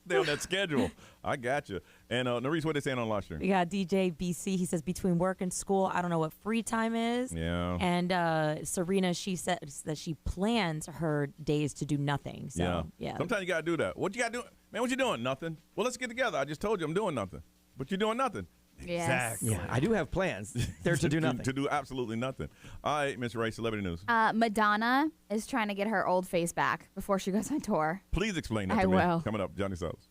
They're on that schedule. I got you. And Nerese, what they saying on live stream? We got DJ BC. He says between work and school, I don't know what free time is. Yeah. And Serena, she says that she plans her days to do nothing. So, yeah. Sometimes you got to do that. What you got to do? Man, what you doing? Nothing. Well, let's get together. I just told you I'm doing nothing. But you're doing nothing. Yes. Exactly. Yeah, I do have plans. They're to do nothing. To do absolutely nothing. All right, Mr. Ray, celebrity news. Madonna is trying to get her old face back before she goes on tour. Please explain that to I me. will. Coming up, Johnny Sauce.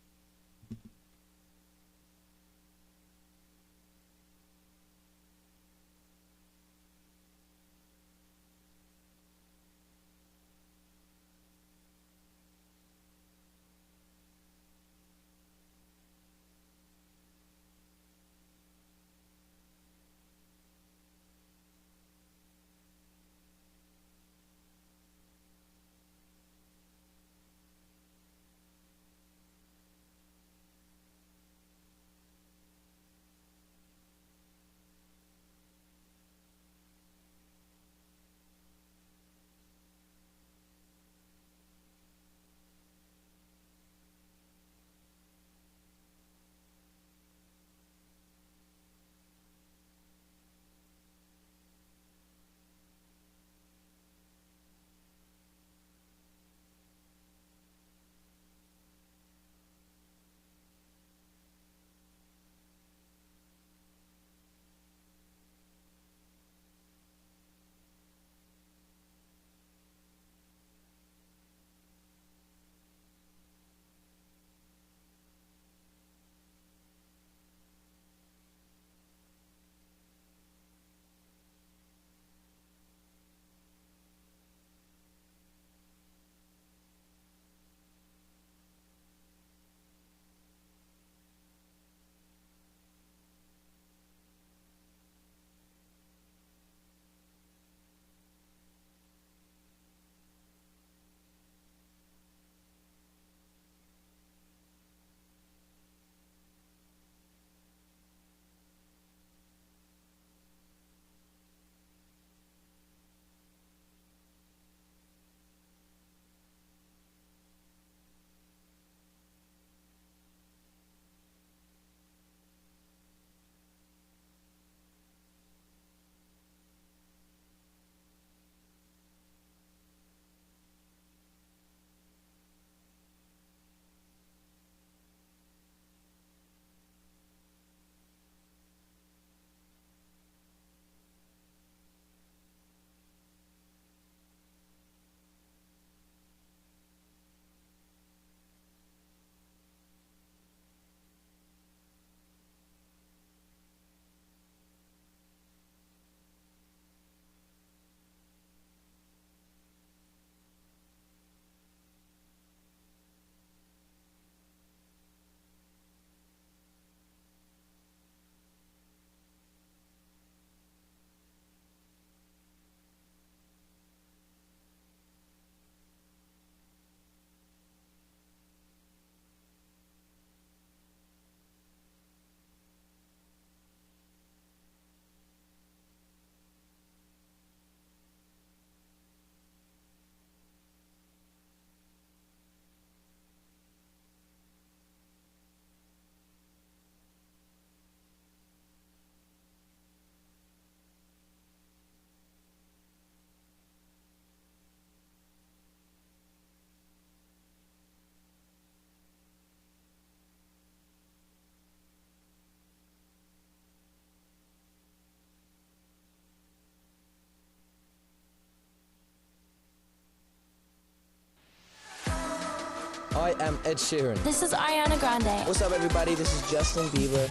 I am Ed Sheeran. This is Ariana Grande. What's up, everybody? This is Justin Bieber.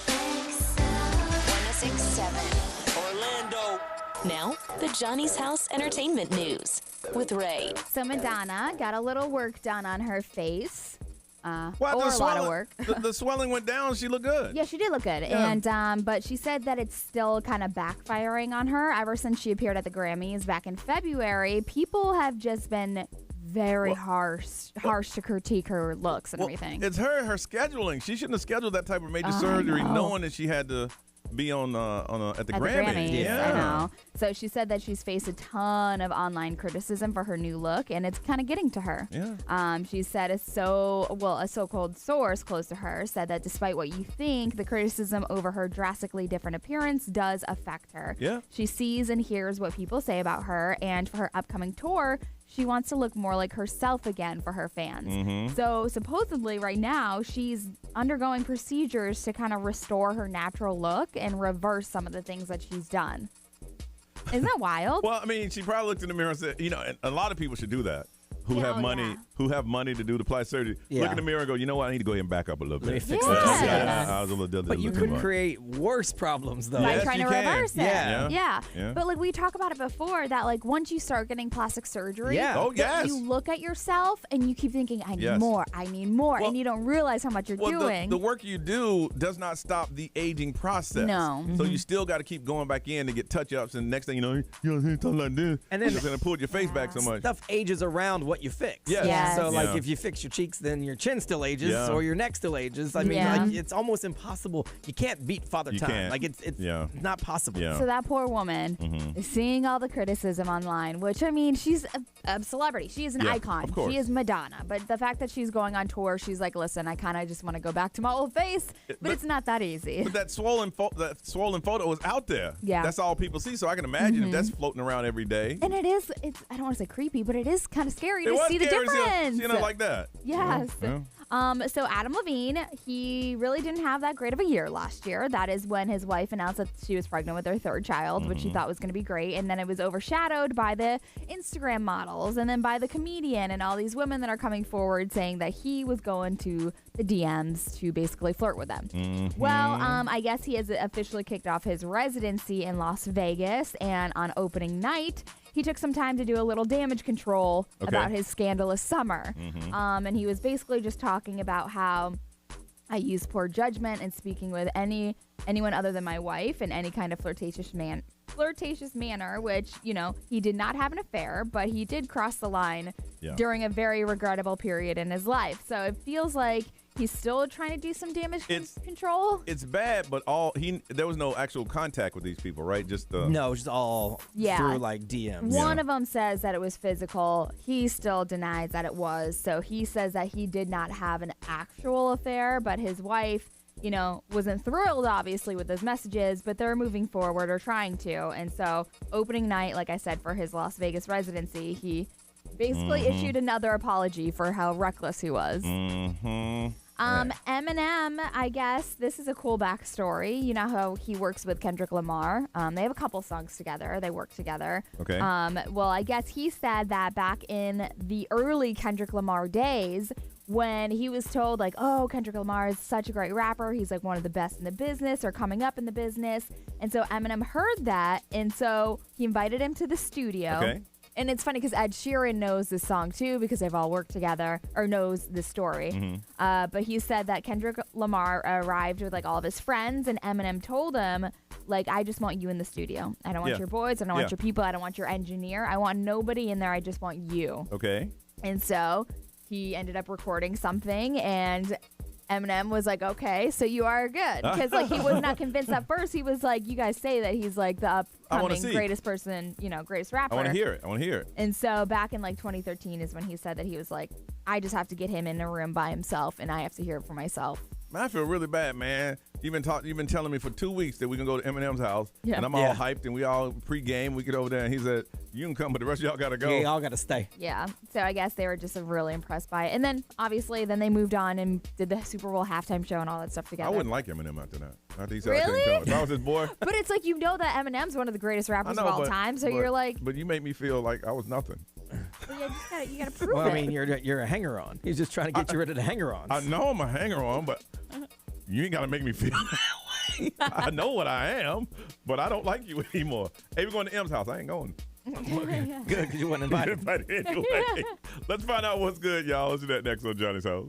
106.7 Orlando. Now, the Johnny's House Entertainment News with Ray. So Madonna got a little work done on her face. Well, or a lot of work. the swelling went down. She looked good. Yeah, she did look good. Yeah. And but she said that it's still kind of backfiring on her ever since she appeared at the Grammys back in February. People have just been very harsh to critique her looks and everything. It's her scheduling. She shouldn't have scheduled that type of major surgery knowing that she had to be at the Grammys. Yeah. I know. So she said that she's faced a ton of online criticism for her new look, and it's kind of getting to her. Yeah. She said a so-called source close to her said that despite what you think, the criticism over her drastically different appearance does affect her. Yeah. She sees and hears what people say about her, and for her upcoming tour, she wants to look more like herself again for her fans. Mm-hmm. So supposedly right now, she's undergoing procedures to kind of restore her natural look and reverse some of the things that she's done. Isn't that wild? Well, I mean, she probably looked in the mirror and said, and a lot of people should do that. Who have money to do the plastic surgery. Yeah. Look in the mirror and go, you know what? I need to go ahead and back up a little bit. Let me fix that. I was a little But you could create worse problems, though. By trying to reverse it. Yeah. But like we talked about it before, that like once you start getting plastic surgery, you look at yourself and you keep thinking, I need more, and you don't realize how much you're doing. The work you do does not stop the aging process. No. So you still got to keep going back in to get touch-ups, and next thing you know, you're talking like this. And then you're going to pull your face back so much. Stuff ages around what you fix. Yes. So like if you fix your cheeks, then your chin still ages or your neck still ages. I mean, like it's almost impossible. You can't beat Father Time. Can't. Like it's not possible. So that poor woman is seeing all the criticism online, which I mean, she's a celebrity. She is an icon. Of course. She is Madonna. But the fact that she's going on tour, she's like, listen, I kind of just want to go back to my old face. But it's not that easy. But that swollen photo was out there. Yeah. That's all people see. So I can imagine if that's floating around every day. And it's I don't want to say creepy, but it is kind of scary to see the scary difference. seeing it like that. Yes. Yeah. So Adam Levine, he really didn't have that great of a year last year. That is when his wife announced that she was pregnant with their third child, which he thought was going to be great. And then it was overshadowed by the Instagram models and then by the comedian and all these women that are coming forward saying that he was going to the DMs to basically flirt with them. Well, I guess he has officially kicked off his residency in Las Vegas, and on opening night, he took some time to do a little damage control about his scandalous summer. And he was basically just talking about how I used poor judgment in speaking with anyone other than my wife in any kind of flirtatious manner, which, he did not have an affair, but he did cross the line during a very regrettable period in his life. So it feels like he's still trying to do some damage control. It's bad, but there was no actual contact with these people, right? No, it's just all through like DMs. One of them says that it was physical. He still denies that it was. So he says that he did not have an actual affair, but his wife, wasn't thrilled, obviously, with those messages, but they're moving forward or trying to. And so opening night, like I said, for his Las Vegas residency, he basically issued another apology for how reckless he was. Eminem, I guess this is a cool backstory. You know how he works with Kendrick Lamar. They have a couple songs together. They work together. Okay. Well, I guess he said that back in the early Kendrick Lamar days, when he was told like, oh, Kendrick Lamar is such a great rapper. He's like one of the best in the business or coming up in the business. And so Eminem heard that. And so he invited him to the studio. Okay. And it's funny because Ed Sheeran knows this song too because they've all worked together or knows this story. But he said that Kendrick Lamar arrived with like all of his friends, and Eminem told him like, I just want you in the studio. I don't want your boys. I don't want your people. I don't want your engineer. I want nobody in there. I just want you. Okay. And so he ended up recording something, and Eminem was like, okay, so you are good. Because like he was not convinced at first. He was like, you guys say that he's like the upcoming greatest person, greatest rapper. I want to hear it. And so back in like 2013 is when he said that he was like, I just have to get him in a room by himself and I have to hear it for myself. Man, I feel really bad, man. You've been telling me for 2 weeks that we can go to Eminem's house, and I'm all hyped, and we all pre-game. We get over there, and he said, you can come, but the rest of y'all got to go. Yeah, y'all got to stay. Yeah. So I guess they were just really impressed by it. And then, obviously, they moved on and did the Super Bowl halftime show and all that stuff together. I wouldn't like Eminem after that. After he said really? I couldn't come. If I was his boy. But it's like, that Eminem's one of the greatest rappers of all time, so you're like. But you make me feel like I was nothing. Well, yeah, you gotta prove Well, it. I mean, you're a hanger-on. He's just trying to get you rid of the hanger-ons. I know I'm a hanger-on, but you ain't got to make me feel that way. I know what I am, but I don't like you anymore. Hey, we're going to M's house. I ain't going. Good, because you weren't invited. Anyway, let's find out what's good, y'all. Let's do that next on Johnny's House.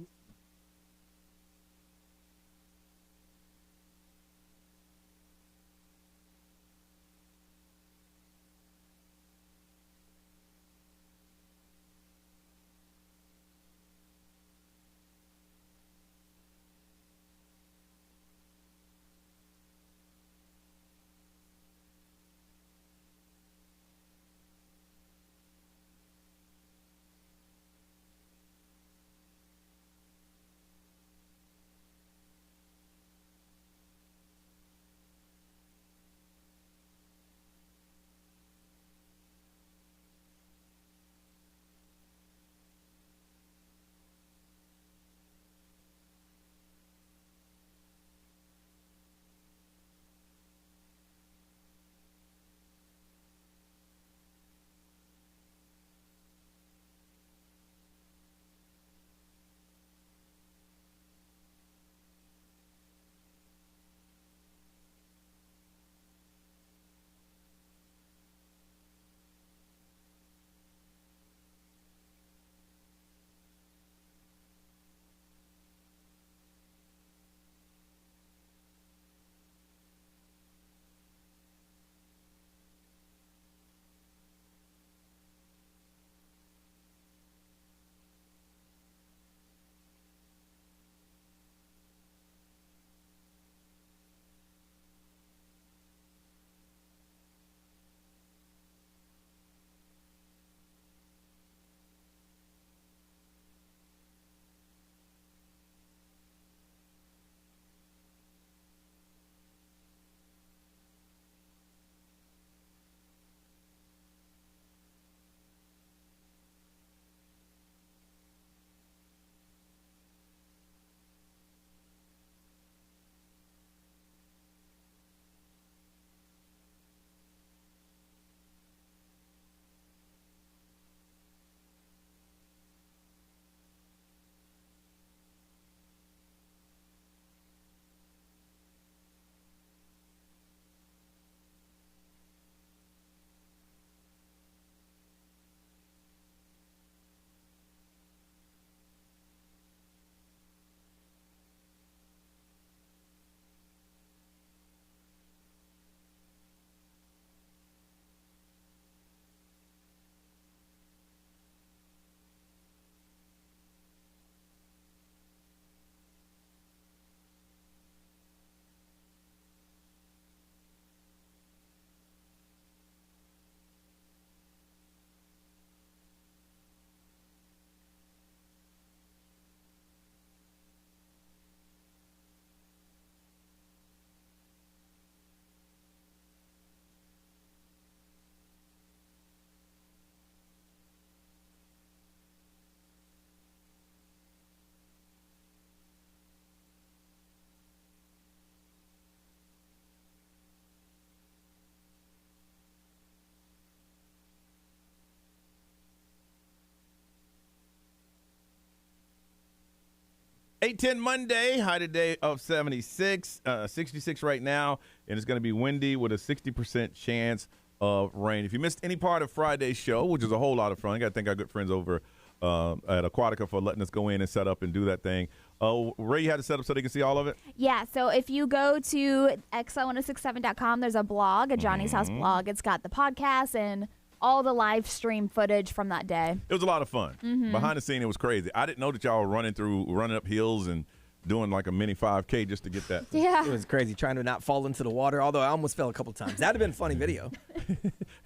$8:10 Monday, high today of 76, 66 right now, and it's going to be windy with a 60% chance of rain. If you missed any part of Friday's show, which is a whole lot of fun, I got to thank our good friends over at Aquatica for letting us go in and set up and do that thing. Ray, you had to set up so they can see all of it? Yeah, so if you go to xl1067.com, there's a blog, a Johnny's House blog. It's got the podcast and all the live stream footage from that day. It was a lot of fun. Behind the scene, it was crazy. I didn't know that y'all were running up hills and doing like a mini 5K just to get that. Yeah. It was crazy trying to not fall into the water, although I almost fell a couple times. That'd have been a funny video.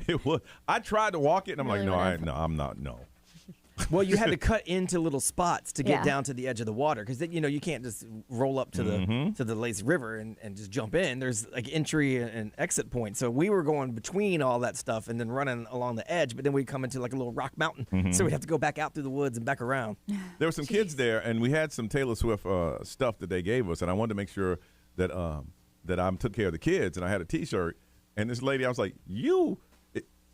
It was. I tried to walk it, and I'm like, I'm not. Well, you had to cut into little spots to get down to the edge of the water because you can't just roll up to the lazy river and just jump in. There's like entry and exit points. So we were going between all that stuff and then running along the edge, but then we come into like a little rock mountain. So we'd have to go back out through the woods and back around. There were some kids there, and we had some Taylor Swift stuff that they gave us, and I wanted to make sure that I took care of the kids, and I had a T-shirt. And this lady, I was like,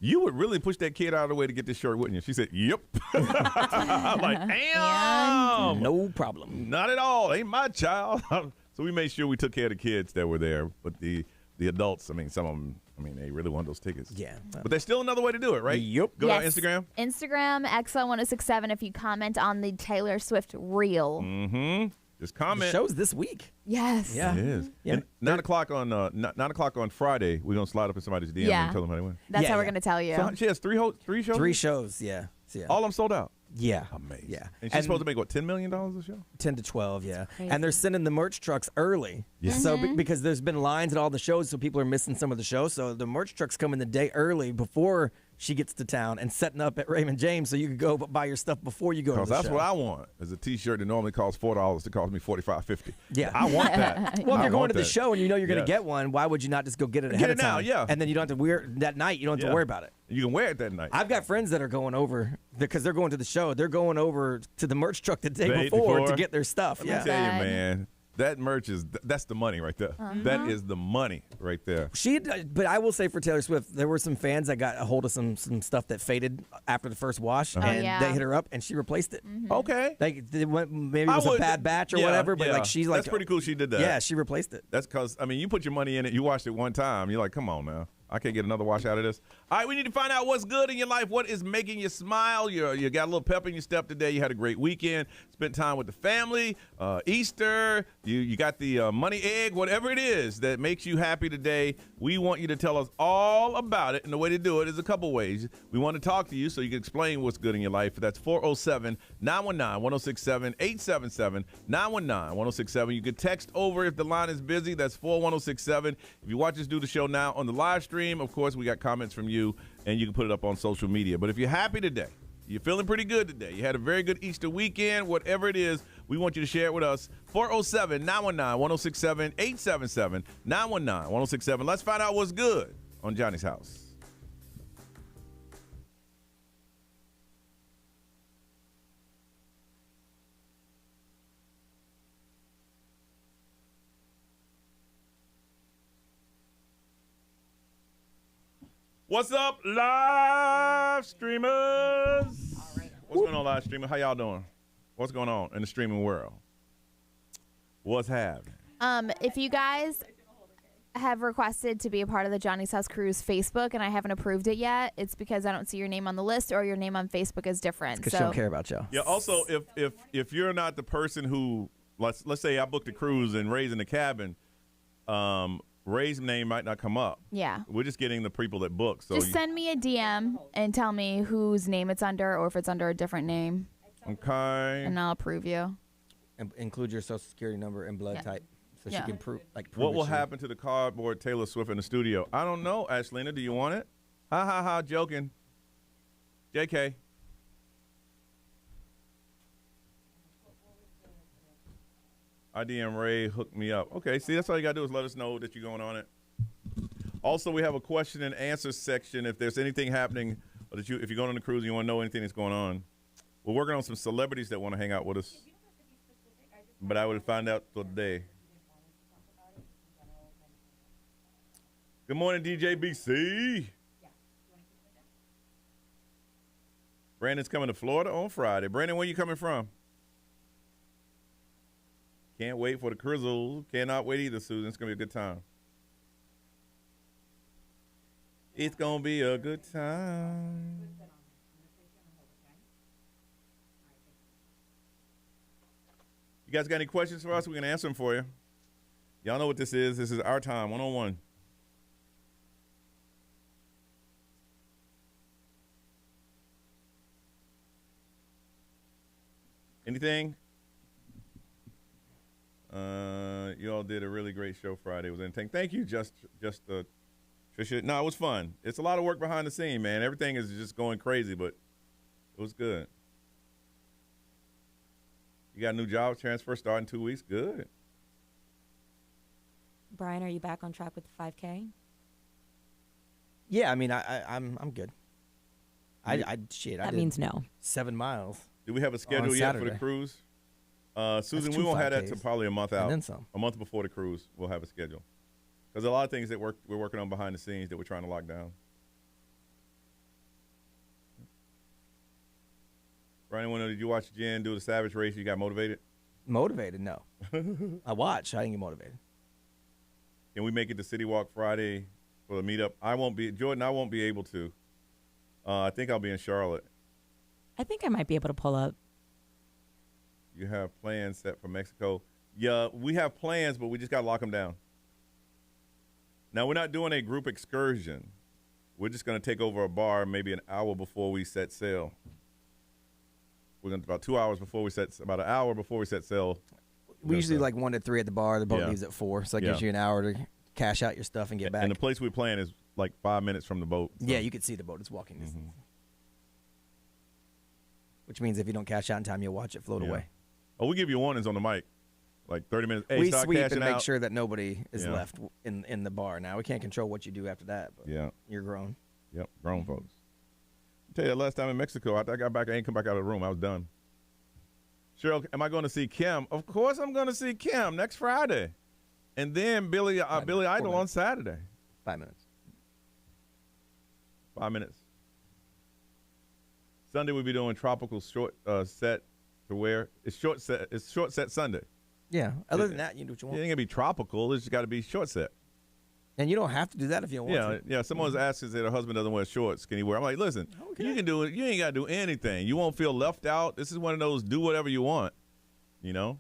you would really push that kid out of the way to get this shirt, wouldn't you? She said, yep. I'm like, damn. No problem. Not at all. Ain't my child. So we made sure we took care of the kids that were there. But the adults, I mean, some of them, I mean, they really want those tickets. Yeah. But there's still another way to do it, right? Yep. Go to our Instagram. Instagram, XL1067, if you comment on the Taylor Swift reel. Mm-hmm. Just comment. The show's this week. Yes. Yeah. It is. Yeah. And 9 o'clock on Friday, we're going to slide up in somebody's DM and tell them how they win. That's how we're going to tell you. So she has three shows? 3 shows, yeah. All of them sold out? Yeah. Amazing. Yeah. And she's supposed to make, what, $10 million a show? 10 to 12, yeah. crazy. And they're sending the merch trucks early. Yeah. So because there's been lines at all the shows, so people are missing some of the shows. So the merch trucks come in the day early before she gets to town and setting up at Raymond James so you can go buy your stuff before you go to the that's show. what I want. Is a T-shirt that normally costs $4 to cost me $45.50. Yeah. I want that. Well, if I you're going want to the that. show and you know you're going to Yes. get one, why would you not just go get it ahead Get of it now, time? yeah. And then you don't have to wear it that night. You don't have to worry about it. You can wear it that night. I've got friends that are going over because they're going to the show. They're going over to the merch truck the day The day before to before. get their stuff. Let Yeah. me tell you, man. That merch that's the money right there. That is the money right there. But I will say for Taylor Swift, there were some fans that got a hold of some stuff that faded after the first wash, and they hit her up, and she replaced it. Okay. Like maybe it was a bad batch or whatever, but like she's like, that's pretty cool. She did that. Yeah, she replaced it. That's because you put your money in it. You washed it one time. You're like, come on now. I can't get another wash out of this. All right, we need to find out what's good in your life. What is making you smile? You got a little pep in your step today. You had a great weekend. Spent time with the family. Easter. You got the money egg. Whatever it is that makes you happy today, we want you to tell us all about it. And the way to do it is a couple ways. We want to talk to you so you can explain what's good in your life. That's 407-919-1067, 877-919-1067. You can text over if the line is busy. That's 41067. If you watch us do the show now on the live stream, of course, we got comments from you, and you can put it up on social media. But if you're happy today, you're feeling pretty good today, you had a very good Easter weekend, whatever it is, we want you to share it with us. 407-919-1067, 877-919-1067. Let's find out what's good on Johnny's House. What's up, live streamers? What's going on, live streamers? How y'all doing? What's going on in the streaming world? What's happening? If you guys have requested to be a part of the Johnny's House Cruise Facebook and I haven't approved it yet, it's because I don't see your name on the list or your name on Facebook is different. Because she don't care about you. Yeah. Also, if you're not the person who let's say I booked a cruise and Ray's in the cabin, Ray's name might not come up. Yeah. We're just getting the people that book. So just send me a DM and tell me whose name it's under or if it's under a different name. Okay. And I'll approve you. And include your social security number and blood type so she can prove. What will happen to the cardboard Taylor Swift in the studio? I don't know, Ashlina. Do you want it? Ha ha ha, joking. JK. IDM Ray hooked me up. Okay, see, that's all you got to do is let us know that you're going on it. Also, we have a question and answer section. If there's anything happening, or if you're going on the cruise and you want to know anything that's going on, we're working on some celebrities that want to hang out with us. But I will find out today. Good morning, DJ BC. Brandon's coming to Florida on Friday. Brandon, where you coming from? Can't wait for the cruise. Cannot wait either, Susan. It's going to be a good time. It's going to be a good time. You guys got any questions for us? We can answer them for you. Y'all know what this is. This is our time, one-on-one. Anything? You all did a really great show Friday. It was entertaining. Thank you, Trisha. No, it was fun. It's a lot of work behind the scene, man. Everything is just going crazy, but it was good. You got a new job transfer starting 2 weeks? Good. Brian, are you back on track with the 5K? Yeah, I mean, I'm good. I That means no. 7 miles. Do we have a schedule yet for the cruise? Susan, we won't have that till probably a month out. And then some. A month before the cruise, we'll have a schedule. Because a lot of things that we're working on behind the scenes that we're trying to lock down. For anyone, did you watch Jen do the Savage Race? You got motivated? Motivated? No. I watched. I didn't get motivated. Can we make it to City Walk Friday for the meetup? I won't be, Jordan, I won't be able to. I think I'll be in Charlotte. I think I might be able to pull up. You have plans set for Mexico? Yeah, we have plans, but we just got to lock them down. Now, we're not doing a group excursion. We're just going to take over a bar maybe an hour before we set sail. We're going to about 2 hours before we set, about an hour before we set sail. We usually like 1 to 3 at the bar. The boat leaves at 4, so that gives you an hour to cash out your stuff and get back. And the place we're playing is like 5 minutes from the boat. So. Yeah, you can see the boat. It's walking distance. Which means if you don't cash out in time, you'll watch it float away. Oh, we give you warnings on the mic. Like 30 minutes. Hey, we start sweep cashing and make out. sure that nobody is left in the bar. Now, we can't control what you do after that, but you're grown. Yep, grown folks. I'll tell you, last time in Mexico, I got back, I ain't come back out of the room. I was done. Cheryl, am I going to see Kim? Of course I'm going to see Kim next Friday. And then Billy Idol on Saturday. 5 minutes. 5 minutes. Sunday we'll be doing tropical short set to wear. It's short set Sunday. Yeah. Other than that, you do what you want. It ain't gonna be tropical. It's just got to be short set. And you don't have to do that if you don't want to. Yeah. Someone's asking if their husband doesn't wear shorts. Can he wear? I'm like, listen, you can do it. You ain't got to do anything. You won't feel left out. This is one of those do whatever you want. You know.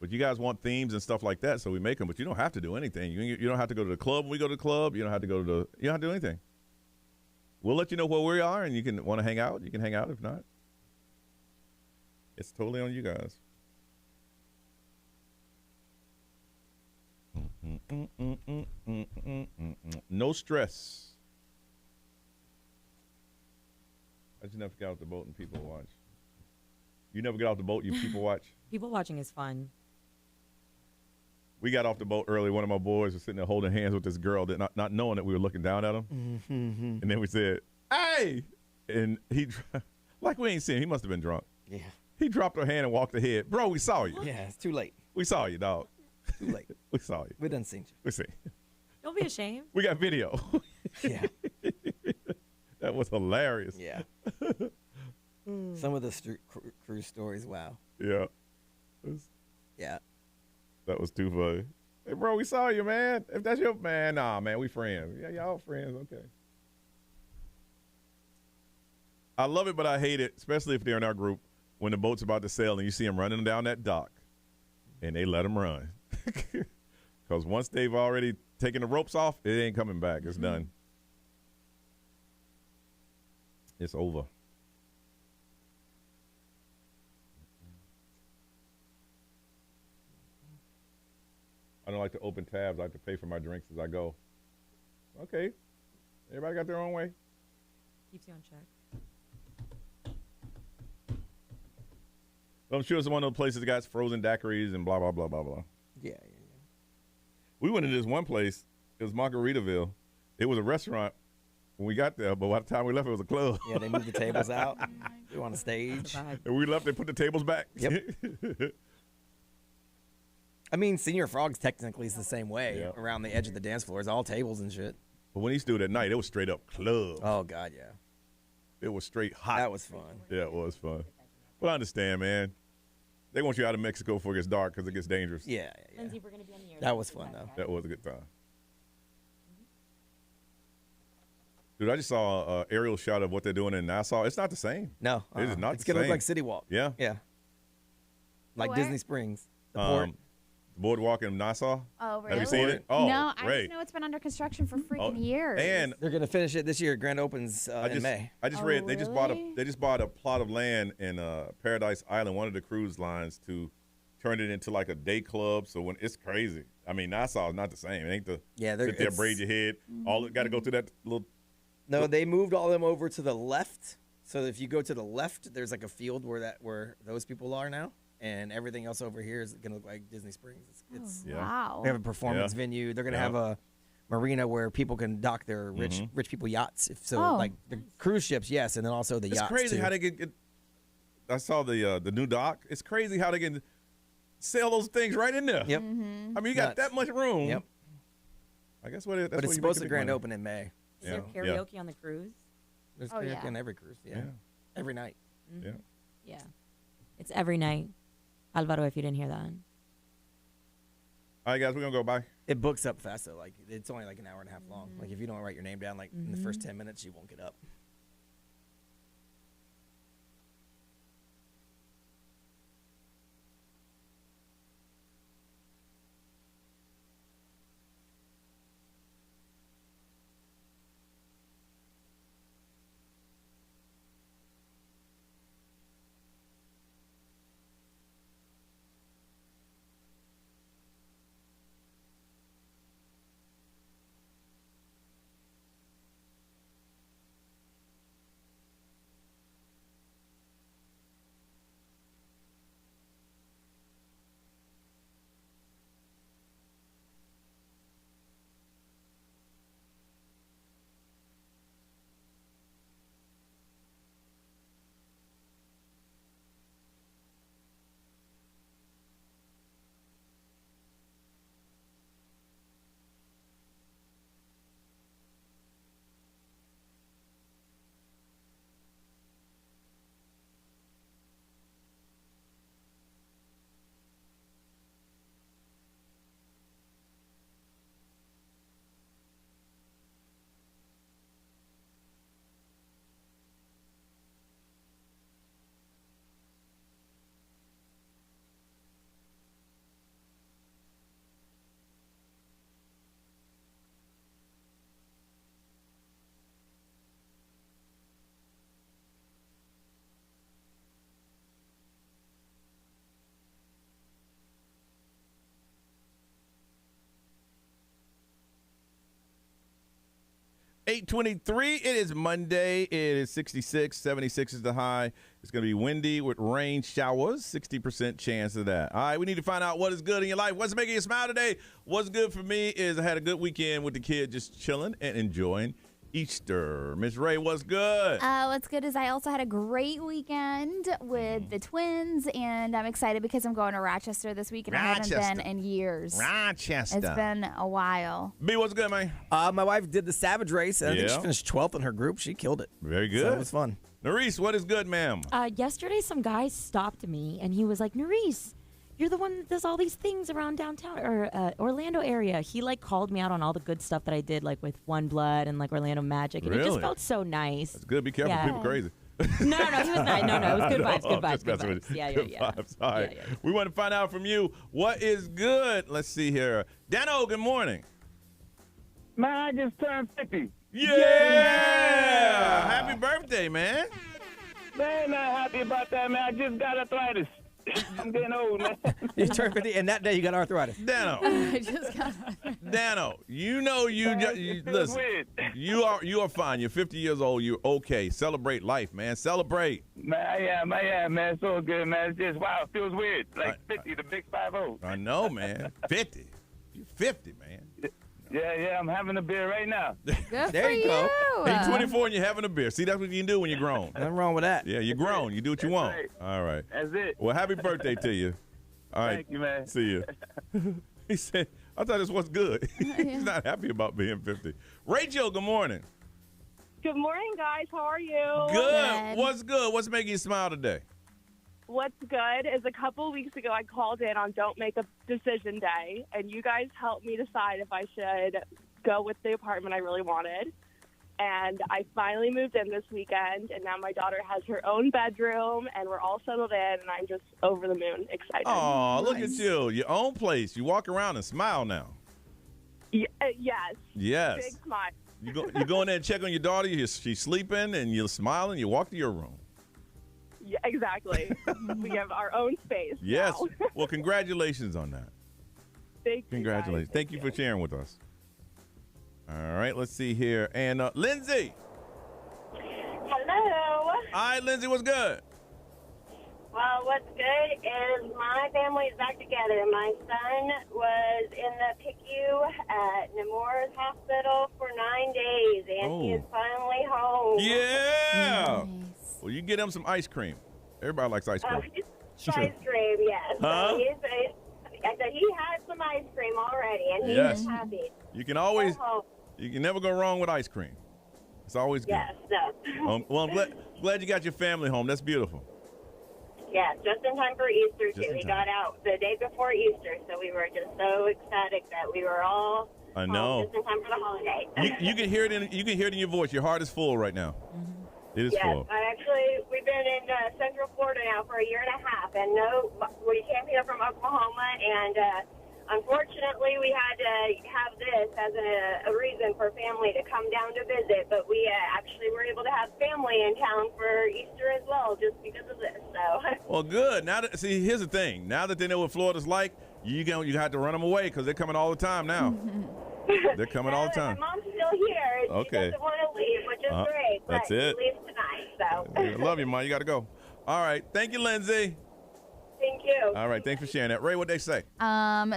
But you guys want themes and stuff like that, so we make them. But you don't have to do anything. You don't have to go to the club when we go to the club. You don't have to go to the. You don't have to do anything. We'll let you know where we are, and you can want to hang out. You can hang out. If not, it's totally on you guys. No stress. I just never got off the boat and people watch. You never get off the boat, you people watch? People watching is fun. We got off the boat early. One of my boys was sitting there holding hands with this girl, not knowing that we were looking down at him. Mm-hmm. And then we said, hey! And he, like we ain't seen him. He must have been drunk. Yeah. He dropped her hand and walked ahead. Bro, we saw you. Yeah, it's too late. We saw you, dog. Too late. We saw you. We done seen you. We see. Don't be ashamed. We got video. Yeah. That was hilarious. Yeah. Some of the cruise stories, wow. Yeah. Yeah. That was too funny. Hey, bro, we saw you, man. If that's your man, nah, man, we friends. Yeah, y'all friends, okay. I love it, but I hate it, especially if they're in our group, when the boat's about to sail and you see them running down that dock, and they let them run. Because once they've already taken the ropes off, it ain't coming back. It's done. It's over. I don't like to open tabs. I like to pay for my drinks as I go. Okay. Everybody got their own way. Keeps you on check. But I'm sure it's one of the places that got frozen daiquiris and blah, blah, blah, blah, blah. Yeah. We went to this one place. It was Margaritaville. It was a restaurant when we got there, but by the time we left, it was a club. Yeah, they moved the tables out. They were on the stage. And we left, they put the tables back. Yep. I mean, Senior Frogs technically is the same way. Around the edge of the dance floor. It's all tables and shit. But when he stood at night, it was straight up club. Oh, God, yeah. It was straight hot. That was fun. Yeah, it was fun. But I understand, man. They want you out of Mexico before it gets dark because it gets dangerous. Yeah. Lindsay, we're gonna be on the air. That was fun, though. That was a good time. Dude, I just saw an aerial shot of what they're doing in Nassau. It's not the same. No. It is not It's the same. going to look like City Walk. Yeah. Yeah. Like Where? Disney Springs. The port. The boardwalk in Nassau. Oh, really? Have you seen it? Oh, no, I great. just know it's been under construction for freaking years. And they're going to finish it this year. Grand opens in May. I just read they just bought a plot of land in Paradise Island, one of the cruise lines, to turn it into like a day club. So when it's crazy. I mean, Nassau is not the same. It ain't the sit there, braid your head. All got to go through that little. No, they moved all of them over to the left. So if you go to the left, there's like a field where those people are now. And everything else over here is going to look like Disney Springs. It's wow. They have a performance venue. They're going to have a marina where people can dock their rich people yachts. Like the cruise ships, yes, and then also the yachts. It's crazy too. how they get. I saw the new dock. It's crazy how they can sell those things right in there. Yep. I mean, you got that much room. Yep. I guess what. But it's supposed to grand open in May. Is there karaoke on the cruise? There's Oh, karaoke yeah. on every cruise. Yeah. Every night. Yeah. Yeah. It's every night. Alvaro, if you didn't hear that. All right, guys, we're going to go by. It books up fast, though. Like, it's only like an hour and a half long. Like, if you don't write your name down, like, in the first 10 minutes, you won't get up. $8:23. It is Monday. It is 66. 76 is the high. It's going to be windy with rain showers. 60% chance of that. All right, we need to find out what is good in your life. What's making you smile today? What's good for me is I had a good weekend with the kids, just chilling and enjoying Easter. Miss Ray, what's good? What's good is I also had a great weekend with the twins, and I'm excited because I'm going to Rochester this week, and I haven't been in years. Rochester. It's been a while. B, what's good, man? My wife did the Savage race, and I think she finished 12th in her group. She killed it. Very good. So it was fun. Nerese, what is good, ma'am? Yesterday, some guy stopped me, and he was like, Nerese, you're the one that does all these things around downtown or Orlando area. He like called me out on all the good stuff that I did, like with One Blood and like Orlando Magic, and it just felt so nice. That's good. Be careful. Yeah. People crazy. No, he was nice. No, it was good vibes. Good vibes. Just Good messing with vibes. you. Yeah. Good vibes. All right. We want to find out from you what is good. Let's see here. Dano, good morning. Man, I just turned 50. Yeah! Happy birthday, man. Man, not happy about that, man. I just got arthritis. I'm getting old, man. You turned 50, and that day you got arthritis. Dano. I just got Dano, you know listen. You are fine. You're 50 years old. You're okay. Celebrate life, man. Celebrate. Man, I am, man. So good, man. It's just, wow, it feels weird. Like 50, the big 5-0. I know, man. 50. You're 50, man. Yeah, I'm having a beer right now. There you go. You're 24 and you're having a beer. See, that's what you can do when you're grown. Nothing wrong with that. Yeah, you're grown. You do what you want. Right. All right. That's it. Well, happy birthday to you. All right. Thank you, man. See you. He said, I thought this was good. He's not happy about being 50. Rachel, good morning. Good morning, guys. How are you? Good. What's good? What's making you smile today? What's good is a couple weeks ago I called in on Don't Make a Decision Day, and you guys helped me decide if I should go with the apartment I really wanted. And I finally moved in this weekend, and now my daughter has her own bedroom, and we're all settled in, and I'm just over the moon excited. Oh, look at you. Your own place. You walk around and smile now. Yes. Yes. Big smile. You go in there and check on your daughter. She's sleeping, and you're smiling. You walk to your room. Yeah, exactly. We have our own space. Yes. Now. Well, congratulations on that. Thank you. Congratulations. Guys. Thank you for sharing with us. All right, let's see here. And Lindsay. Hello. Hi, Lindsay. What's good? Well, what's good is my family is back together. My son was in the PICU at Nemours Hospital for 9 days, and he is finally home. Yeah. Well, you get him some ice cream. Everybody likes ice cream. Ice cream, yes. Huh? So I said he had some ice cream already, and he Yes. is happy. You can always, you can never go wrong with ice cream. It's always good. Yes, no. Well, I'm glad you got your family home. That's beautiful. Yeah, just in time for Easter, Just too. in We time. got out the day before Easter, so we were just so ecstatic that we were all I home know. just in time for the holiday. You can hear it in your voice. Your heart is full right now. It is Yes, full. we've been in Central Florida now for a year and a half, and we came here from Oklahoma, and unfortunately we had to have this as a reason for family to come down to visit, but we actually were able to have family in town for Easter as well, just because of this. So. Well, good. Here's the thing. Now that they know what Florida's like, you have to run them away because they're coming all the time now. They're coming all the time. My mom's still here. Okay. She doesn't want to leave, which is great. But That's it. She leaves tonight, so. I love you, Mom. You got to go. All right. Thank you, Lindsay. Thank you. All right. Thanks for sharing that. Ray, what'd they say?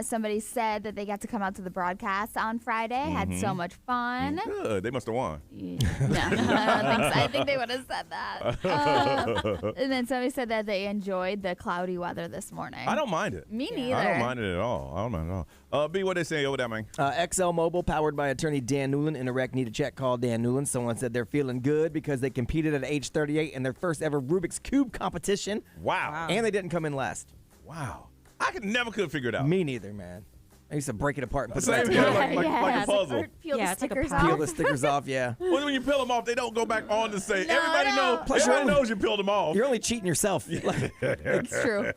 Somebody said that they got to come out to the broadcast on Friday. Had so much fun. Good. They must have won. No, I don't think so. I think they would have said that. And then somebody said that they enjoyed the cloudy weather this morning. I don't mind it. Me neither. I don't mind it at all. I don't mind it at all. B, what they say over there, man? XL Mobile, powered by attorney Dan Newland. Interact need a check. Call Dan Newland. Someone said they're feeling good because they competed at age 38 in their first ever Rubik's Cube competition. Wow. And they didn't come in last. Wow. I could figure it out. Me neither, man. I used to break it apart and put Same it here, back together. like a puzzle. Peel the stickers off. Peel the stickers off, yeah. Well, when you peel them off, they don't go back on to say, No, everybody no. everybody knows you peeled them off. You're only cheating yourself. It's true.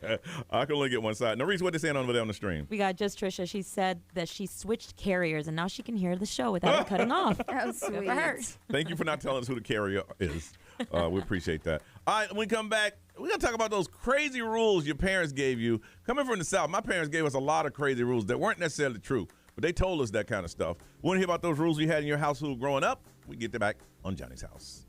I can only get one side. Reese, what they saying over there on the stream? We got just Trisha. She said that she switched carriers and now she can hear the show without it cutting off. That was Good sweet. for her. Thank you for not telling us who the carrier is. We appreciate that. All right, when we come back, we're going to talk about those crazy rules your parents gave you. Coming from the South, my parents gave us a lot of crazy rules that weren't necessarily true, but they told us that kind of stuff. Want to hear about those rules you had in your household growing up? We get them back on Johnny's House.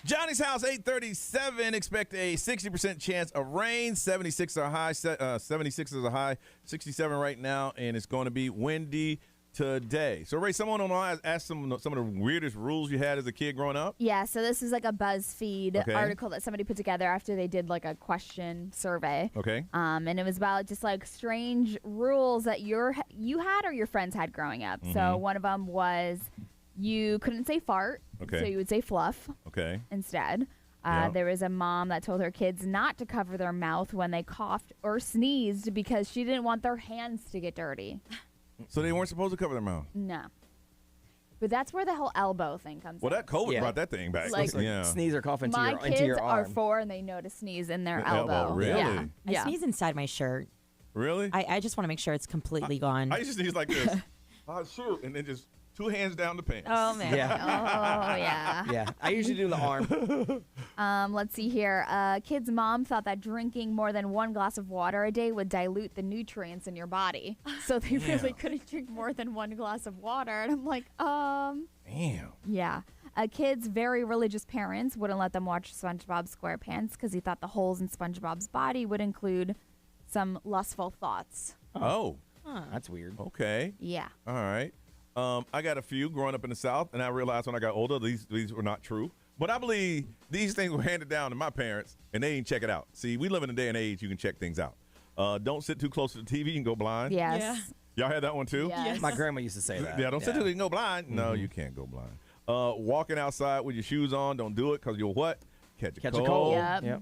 Johnny's house, 837. Expect a 60% chance of rain. 76 are high. 76 is a high. 67 right now, and it's going to be windy today. So, Ray, someone online asked some of the weirdest rules you had as a kid growing up. Yeah, so this is like a BuzzFeed article that somebody put together after they did like a question survey. Okay. And it was about just like strange rules that you had or your friends had growing up. So one of them was you couldn't say fart, so you would say fluff instead. There was a mom that told her kids not to cover their mouth when they coughed or sneezed because she didn't want their hands to get dirty. So they weren't supposed to cover their mouth? No. But that's where the whole elbow thing comes in. Well, that COVID brought that thing back. Like, sneeze or cough into your arm. My kids are 4 and they know to sneeze in their elbow. Really? Yeah. I sneeze inside my shirt. Really? I just want to make sure it's completely gone. I used to sneeze like this. Shoot, and then just 2 hands down the pants. Oh, man. Yeah. Oh, yeah. Yeah. I usually do the arm. Let's see here. Kid's mom thought that drinking more than 1 glass of water a day would dilute the nutrients in your body. So they really couldn't drink more than 1 glass of water. And I'm like, Damn. Yeah. Kid's very religious parents wouldn't let them watch SpongeBob SquarePants because he thought the holes in SpongeBob's body would include some lustful thoughts. Oh. That's weird. Okay. Yeah. All right. I got a few growing up in the South, and I realized when I got older, these were not true. But I believe these things were handed down to my parents, and they didn't check it out. See, we live in a day and age you can check things out. Don't sit too close to the TV, you can go blind. Yes. Yeah. Y'all had that one too? Yes. My grandma used to say that. Yeah, don't sit too close, you can go blind. No, you can't go blind. Walking outside with your shoes on, don't do it because you'll what? Catch a cold. Yep.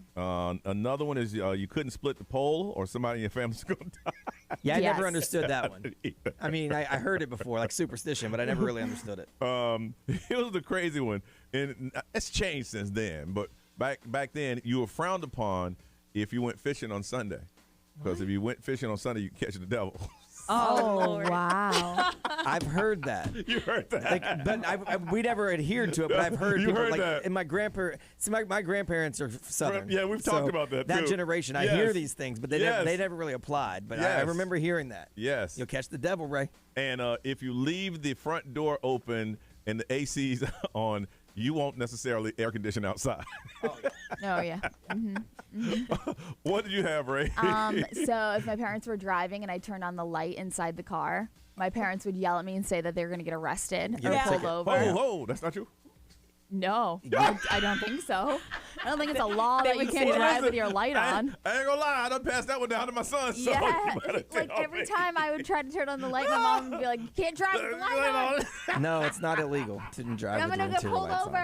Another one is you couldn't split the pole or somebody in your family's going to die. Yeah, I never understood that one. I mean, I heard it before, like superstition, but I never really understood it. It was the crazy one, and it's changed since then. But back then, you were frowned upon if you went fishing on Sunday, because if you went fishing on Sunday, you could catch the devil. Oh, wow. I've heard that. You heard that? Like, but we never adhered to it, but I've heard You people heard like, that. and my grandparents are Southern. Yeah, we've talked about that, That too. generation, I Yes. hear these things, but they never really applied. But I Yes. remember hearing that. Yes. You'll catch the devil, Ray. And if you leave the front door open and the AC's on, you won't necessarily air condition outside. Oh, yeah. What did you have, Ray? So if my parents were driving and I turned on the light inside the car, my parents would yell at me and say that they were going to get arrested or pulled over. Oh, that's not true. No, I don't think so. I don't think it's a law that you can't drive with your light on. I ain't gonna lie, I done passed that one down to my son. So Yeah, you better like tell every me. time I would try to turn on the light, my mom would be like, "You can't drive with the light on." No, it's not illegal to drive I'm with gonna your get interior pulled lights over.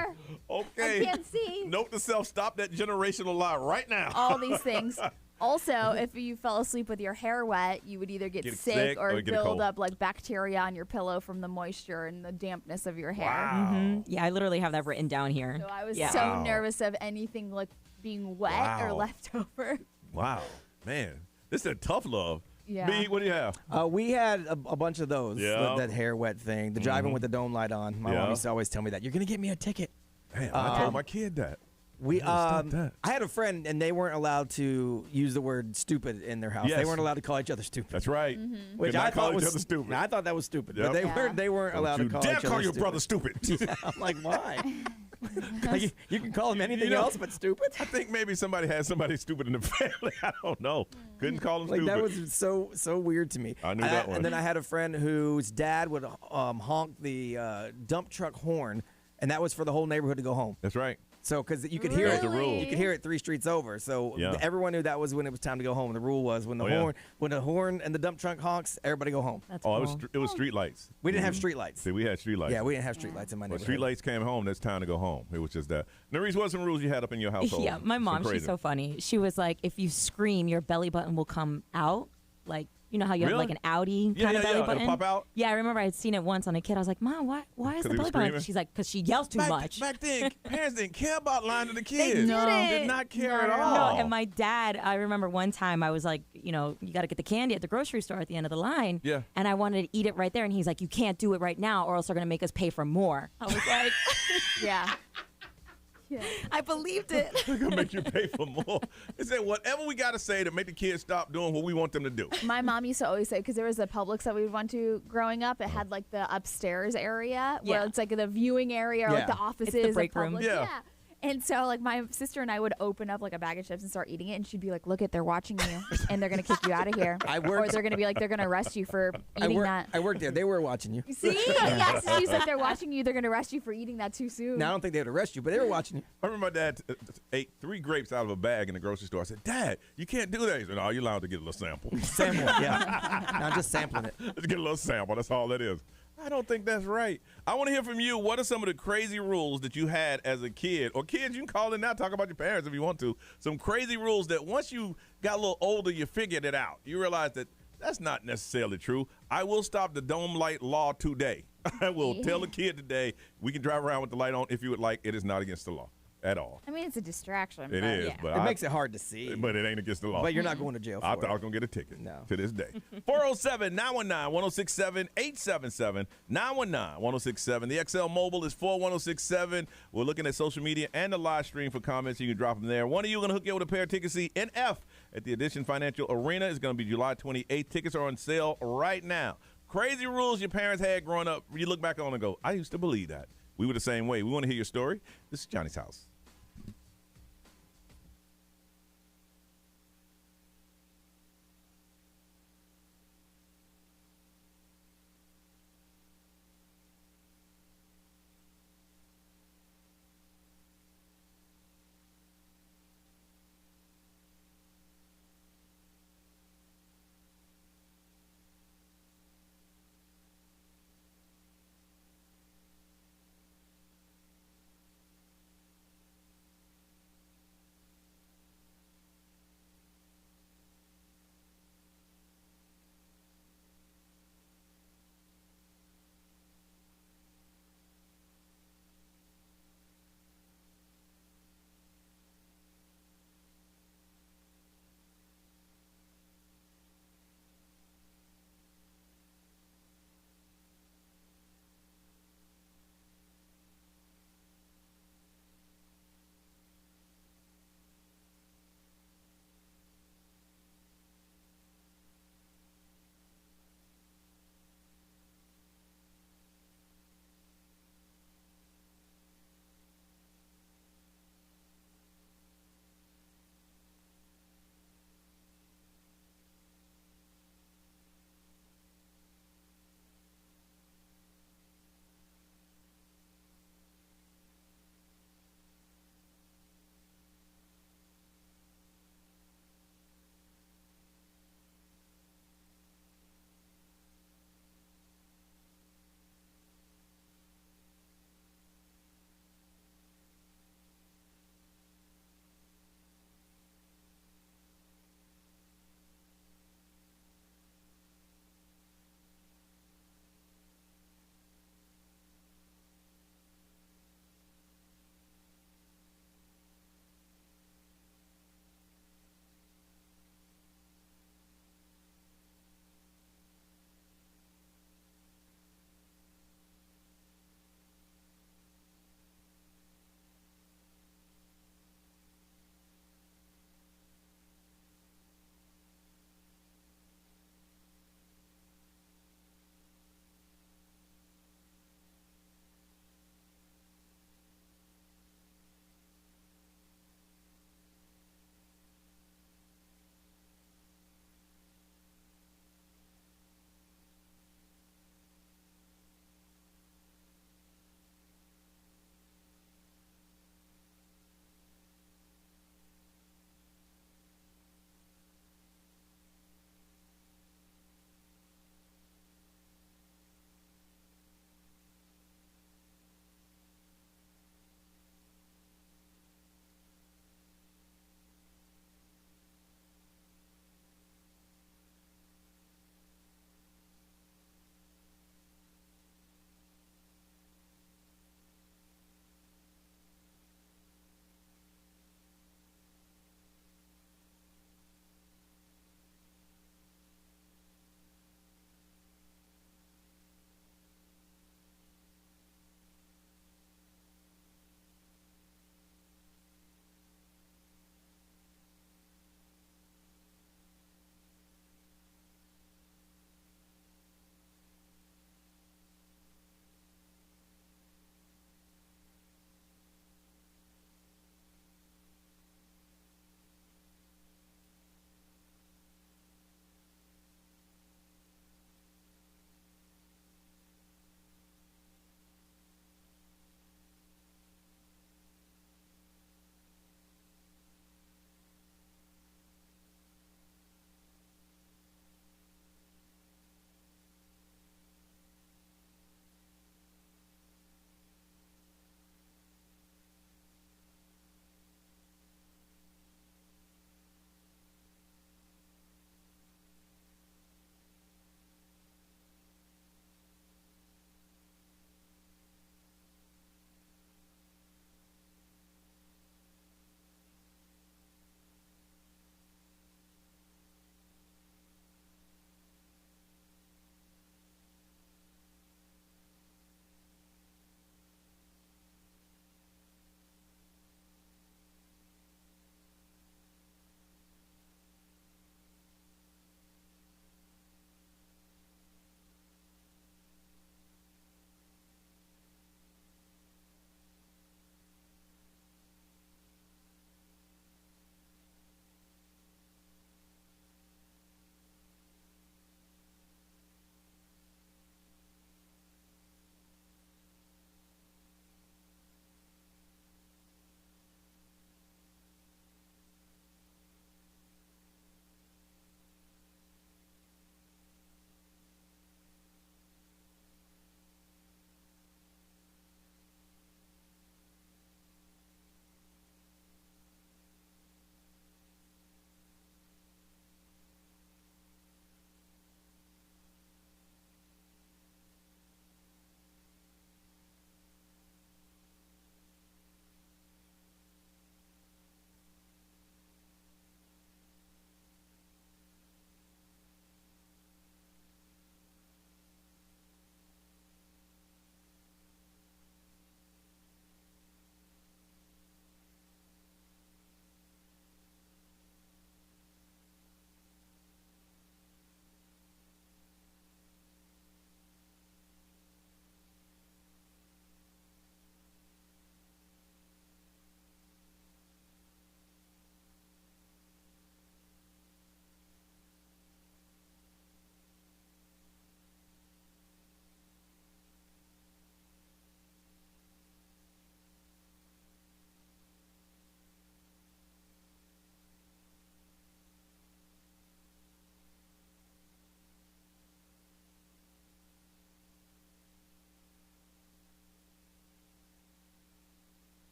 on. Okay. I can't see. Note to self, stop that generational lie right now. All these things. Also, if you fell asleep with your hair wet, you would either get sick or get a build cold. up like bacteria on your pillow from the moisture and the dampness of your hair. Wow. Yeah, I literally have that written down here. So I was Yeah. so nervous of anything like being wet or Wow. left over. Wow, man, this is a tough love. Yeah. B, what do you have? We had a bunch of those, Yeah. that hair wet thing, the driving with the dome light on. My Yeah. mom used to always tell me that. You're going to get me a ticket. Man, I told my kid that. We stop that. I had a friend, and they weren't allowed to use the word stupid in their house. Yes. They weren't allowed to call each other stupid. That's right. Which Could I not call thought each was other stupid. I thought that was stupid, Yep. but they weren't Don't allowed you to call dare each other call your stupid. brother stupid. Yeah, I'm like, why? Like, you can call him anything else but stupid. I think maybe somebody had somebody stupid in the family. I don't know. Couldn't call him Like stupid. that was so weird to me. I knew that one. And then I had a friend whose dad would honk the dump truck horn, and that was for the whole neighborhood to go home. That's right. So, because you could hear it, Really? you could hear it 3 streets over. So Yeah. everyone knew that was when it was time to go home. The rule was when the horn and the dump truck honks, everybody go home. That's Oh, cool. it was street lights. We didn't have street lights. See, we had street lights. Yeah, we didn't have street lights in my When neighborhood. street lights came home, that's time to go home. It was just that. Nerese, what some rules you had up in your household? Yeah, my Some mom, crazy. she's so funny. She was like, if you scream, your belly button will come out. Like, you know how you have Really? like an Audi Yeah, kind of yeah, belly yeah. button? It'll pop out? Yeah, I remember I had seen it once on a kid. I was like, Mom, why is 'Cause the he was belly button? screaming? She's like, because she yells too much. Back then, parents didn't care about lying to the kids. No. Did not care at all. No, and my dad, I remember one time I was like, you know, you got to get the candy at the grocery store at the end of the line. Yeah. And I wanted to eat it right there. And he's like, you can't do it right now or else they're going to make us pay for more. I was like, Yeah. I believed it. They're going to make you pay for more. They said, whatever we got to say to make the kids stop doing what we want them to do. My mom used to always say, because there was a Publix that we would went to growing up, it had like the upstairs area where Yeah. it's like the viewing area or like Yeah. the offices. It's the break of room. Publix. Yeah. And so, like, my sister and I would open up, like, a bag of chips and start eating it, and she'd be like, look they're watching you, and they're going to kick you out of here. Or they're going to be like, they're going to arrest you for eating that. I worked there. They were watching you. See? Yes. She's like, they're watching you. They're going to arrest you for eating that too soon. Now, I don't think they would arrest you, but they were watching you. I remember my dad ate 3 grapes out of a bag in the grocery store. I said, Dad, you can't do that. He said, no, you're allowed to get a little sample. Sample, yeah. Now, just sampling it. Just get a little sample. That's all that is. I don't think that's right. I want to hear from you. What are some of the crazy rules that you had as a kid? Or kids, you can call in now, talk about your parents if you want to. Some crazy rules that once you got a little older, you figured it out. You realized that that's not necessarily true. I will stop the dome light law today. I will tell a kid today, we can drive around with the light on if you would like. It is not against the law at all. I mean, it's a distraction. It is, but it makes it hard to see. But it ain't against the law. But you're not going to jail for I it. thought I was going to get a ticket to this day. 407-919-1067-877-919-1067. The XL Mobile is 41067. We're looking at social media and the live stream for comments. You can drop them there. One of you going to hook you up with a pair of tickets. See NF at the Edition Financial Arena. It's going to be July 28th. Tickets are on sale right now. Crazy rules your parents had growing up. You look back on and go, I used to believe that. We were the same way. We want to hear your story. This is Johnny's House.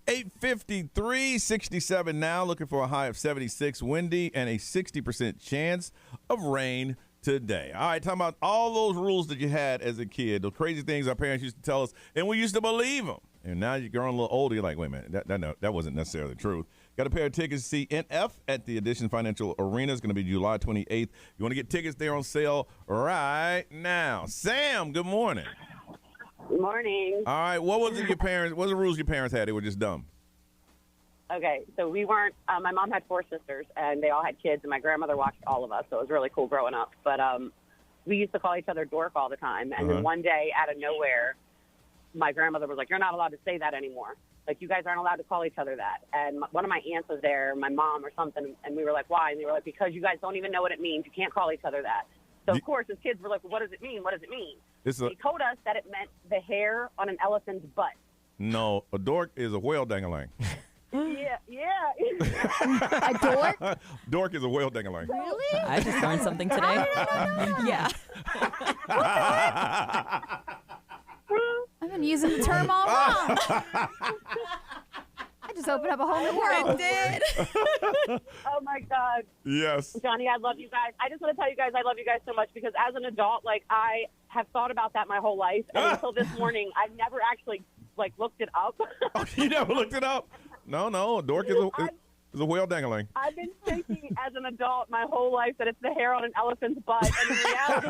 8:53, 67 now, looking for a high of 76, windy, and a 60% chance of rain today. All right, talking about all those rules that you had as a kid, those crazy things our parents used to tell us, and we used to believe them. And now you're growing a little older, you're like, wait a minute, that wasn't necessarily the truth. Got a pair of tickets to see NF at the Edition Financial Arena. It's going to be July 28th. You want to get tickets, they're on sale right now. Sam, good morning. Good morning. All right, what was the rules your parents had? They were just dumb. Okay, so we weren't, my mom had 4 sisters, and they all had kids, and my grandmother watched all of us, so it was really cool growing up. But we used to call each other dork all the time, and then one day, out of nowhere, my grandmother was like, you're not allowed to say that anymore. Like, you guys aren't allowed to call each other that. And one of my aunts was there, my mom or something, and we were like, why? And they were like, because you guys don't even know what it means. You can't call each other that. So, of course, as kids, we're like, well, what does it mean? What does it mean? They told us that it meant the hair on an elephant's butt. No, a dork is a whale dangling. Yeah. A dork? Dork is a whale dangling. Really? I just learned something today. Yeah. I've been using the term all wrong. I just opened up a whole new world. It did. Oh, my God. Yes. Johnny, I love you guys. I just want to tell you guys I love you guys so much because as an adult, like, I have thought about that my whole life. And until this morning, I've never actually, like, looked it up. Oh, you never looked it up? No, a dork is a whale dangling. I've been thinking as an adult my whole life that it's the hair on an elephant's butt. And in reality,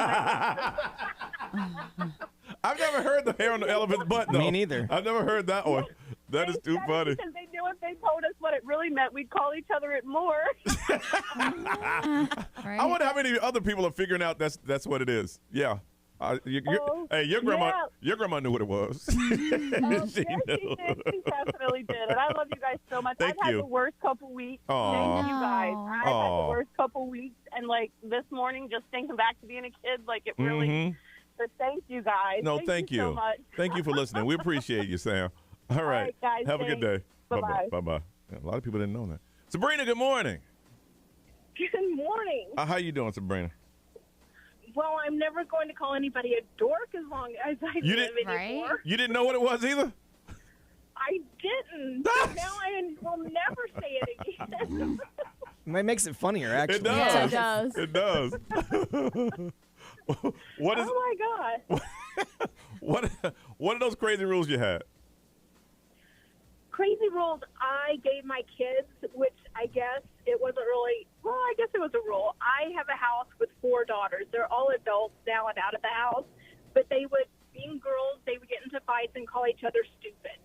I've never heard the hair on the elephant's butt, though. Me neither. I've never heard that one. That is too funny. Because they knew if they told us what it really meant, we'd call each other it more. Right. I wonder how many other people are figuring out that's what it is. Yeah. Hey, your grandma knew what it was. She did. She definitely did. And I love you guys so much. Thank I've you. had the worst couple weeks. Aw. Thank you guys. I've had the worst couple weeks. And, like, this morning, just thinking back to being a kid, like, it really... So thank you, guys. No, thank you. So much. Thank you for listening. We appreciate you, Sam. All right. Guys, have a good day. Bye-bye. Bye-bye. Yeah, a lot of people didn't know that. Sabrina, good morning. Good morning. How you doing, Sabrina? Well, I'm never going to call anybody a dork as long as I live anymore. You didn't know what it was either? I didn't. But now I will never say it again. That makes it funnier, actually. It does. Yeah, it does. It does. What is? Oh my God. What are those crazy rules you had? Crazy rules I gave my kids, which I guess it wasn't really, well, I guess it was a rule. I have a house with 4 daughters. They're all adults now and out of the house, but they would, being girls, they would get into fights and call each other stupid.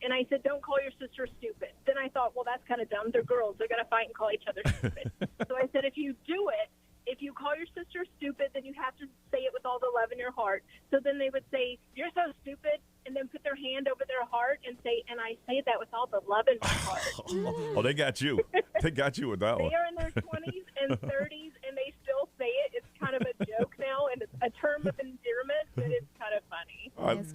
And I said, don't call your sister stupid. Then I thought, well, that's kind of dumb. They're girls. They're going to fight and call each other stupid. So I said, if you do it, if you call your sister stupid, then you have to say it with all the love in your heart. So then they would say, you're so stupid, and then put their hand over their heart and say, and I say that with all the love in my heart. Oh, they got you. They got you with that one. They are in their 20s and 30s, and they still say it. It's kind of a joke now, and it's a term of endearment, but it's kind of funny.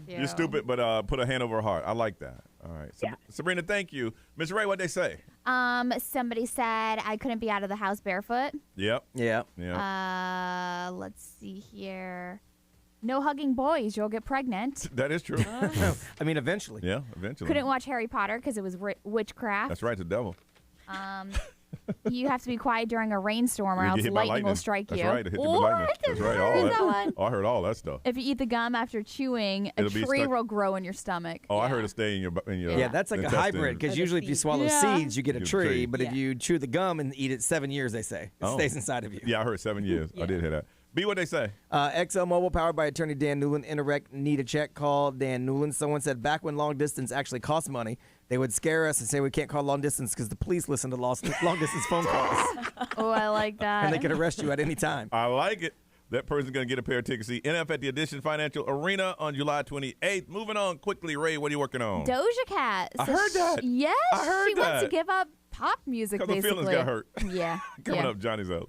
You're stupid, but put a hand over her heart. I like that. All right. Sabrina, thank you. Miss Ray, what'd they say? Somebody said I couldn't be out of the house barefoot. Yep. Yeah. Let's see here. No hugging boys, you'll get pregnant. That is true. I mean, eventually. Yeah, eventually. Couldn't watch Harry Potter because it was witchcraft. That's right, the devil. You have to be quiet during a rainstorm or else lightning will strike you. That's right, hit you with lightning. That's right. All that. One. Oh, I heard all that stuff. If you eat the gum after chewing, a tree will grow in your stomach. Oh, I heard it stay in your Yeah, that's like a hybrid because usually if you swallow seeds, you get a tree. But if you chew the gum and eat it 7 years, they say, it stays inside of you. Yeah, I heard 7 years. I did hear that. B, what they say? XL Mobile, powered by attorney Dan Newland. Interact, need a check, call Dan Newland. Someone said back when long distance actually cost money, they would scare us and say we can't call long distance because the police listen to long distance phone calls. Oh, I like that. And they can arrest you at any time. I like it. That person's going to get a pair of tickets to see NF at the Edition Financial Arena on July 28th. Moving on quickly, Ray, what are you working on? Doja Cat. I heard that. Yes, I heard she wants to give up pop music, because her feelings got hurt. Yeah. Coming up, Johnny's House.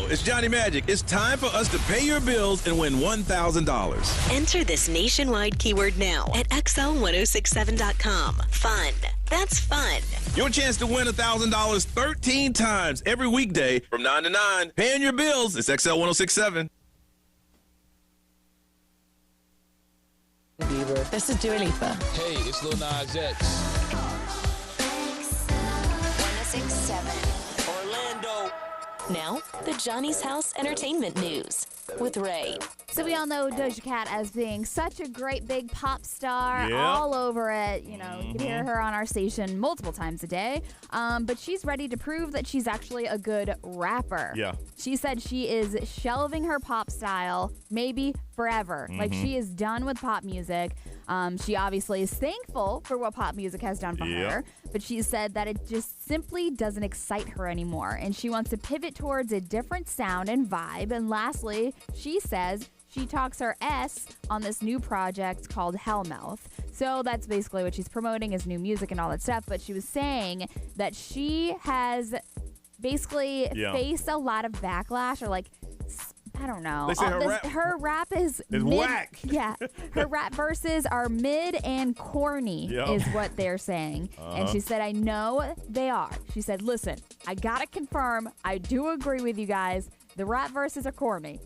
Hello, it's Johnny Magic. It's time for us to pay your bills and win $1,000. Enter this nationwide keyword now at xl1067.com. Fun. That's fun. Your chance to win $1,000 13 times every weekday from 9 to 9. Paying your bills. It's XL 1067. Bieber. This is Dua Lipa. Hey, it's Lil Nas X. 1067. Orlando. Now, the Johnny's House Entertainment News with Ray. So we all know Doja Cat as being such a great big pop star, Yep. all over it. You know, you can hear her on our station multiple times a day. But she's ready to prove that she's actually a good rapper. Yeah. She said she is shelving her pop style, maybe forever. Like, she is done with pop music. She obviously is thankful for what pop music has done for her, but she said that it just simply doesn't excite her anymore, and she wants to pivot towards a different sound and vibe. And lastly, she says she talks her S on this new project called Hellmouth. So that's basically what she's promoting, is new music and all that stuff. But she was saying that she has basically faced a lot of backlash, or like, I don't know. They say her rap is mid, whack. Yeah, her rap verses are mid and corny, is what they're saying. And she said, I know they are. She said, listen, I gotta confirm, I do agree with you guys. The rap verses are corny.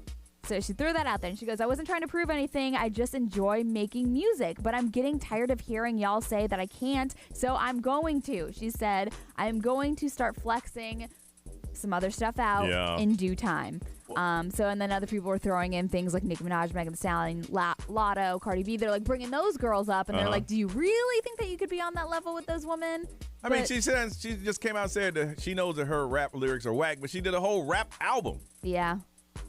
So she threw that out there, and she goes, I wasn't trying to prove anything. I just enjoy making music, but I'm getting tired of hearing y'all say that I can't, so I'm going to. She said, I'm going to start flexing some other stuff out in due time. And then other people were throwing in things like Nicki Minaj, Megan Thee Stallion, Lotto, Cardi B. They're like bringing those girls up, and they're like, do you really think that you could be on that level with those women? I mean, she just came out and said that she knows that her rap lyrics are whack, but she did a whole rap album. Yeah.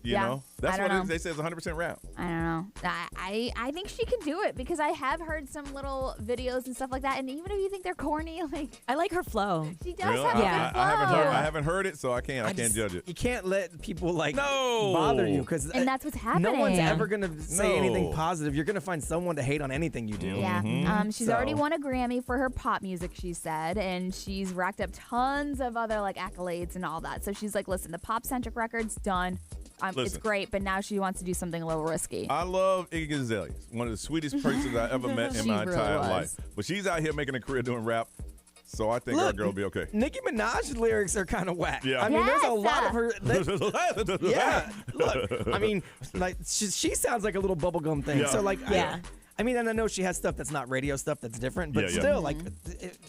You know? That's what it is. They say it's 100% rap. I don't know. I think she can do it, because I have heard some little videos and stuff like that, and even if you think they're corny, like, I like her flow. She does Really? have a good flow. I haven't heard it, so I can't judge it. You can't let people bother you, because and that's what's happening. No one's ever gonna say anything positive. You're gonna find someone to hate on anything you do. Yeah. She's already won a Grammy for her pop music, she said, and she's racked up tons of other like accolades and all that. So she's like, listen, the pop centric record's done. It's great, but now she wants to do something a little risky. I love Iggy Azalea, one of the sweetest persons I ever met in my entire life. But she's out here making a career doing rap, so I think our girl will be okay. Nicki Minaj's lyrics are kind of whack. Yeah. I mean, there's a lot of her. Yeah. Look, I mean, like she sounds like a little bubblegum thing. Yeah. So like, I mean, and I know she has stuff that's not radio stuff that's different, but still, like,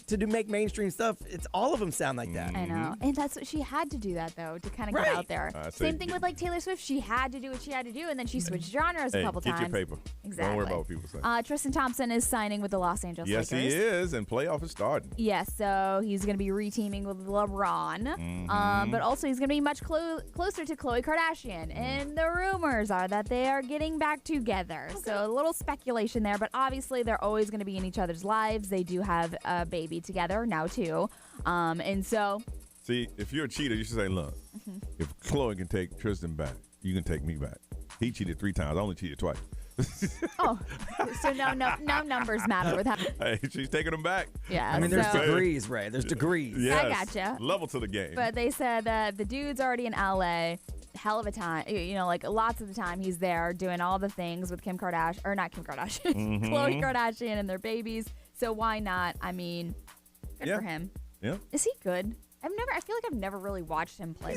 to make mainstream stuff, it's all of them sound like that. I know, and that's what she had to do that though, to kind of get out there. Same thing with like Taylor Swift, she had to do what she had to do, and then she switched genres a couple times. Get your paper. Exactly. Don't worry about what people say. Tristan Thompson is signing with the Los Angeles Lakers. Yes, he is, and playoff is starting. Yes, so he's going to be reteaming with LeBron, but also he's going to be much closer to Khloe Kardashian, and the rumors are that they are getting back together. So a little speculation there, but obviously they're always going to be in each other's lives. They do have a baby together now too, and so. See, if you're a cheater, you should say, look, if Khloe can take Tristan back, you can take me back. He cheated 3 times. I only cheated twice. So no numbers matter with that. Hey, she's taking him back. Yeah. I mean, there's degrees, Ray. There's degrees. Yes. I gotcha. Level to the game. But they said that the dude's already in LA. Hell of a time. You know, like lots of the time he's there doing all the things with Khloe Kardashian and their babies. So why not? I mean, good for him. Yeah. Is he good? I feel like I've never really watched him play.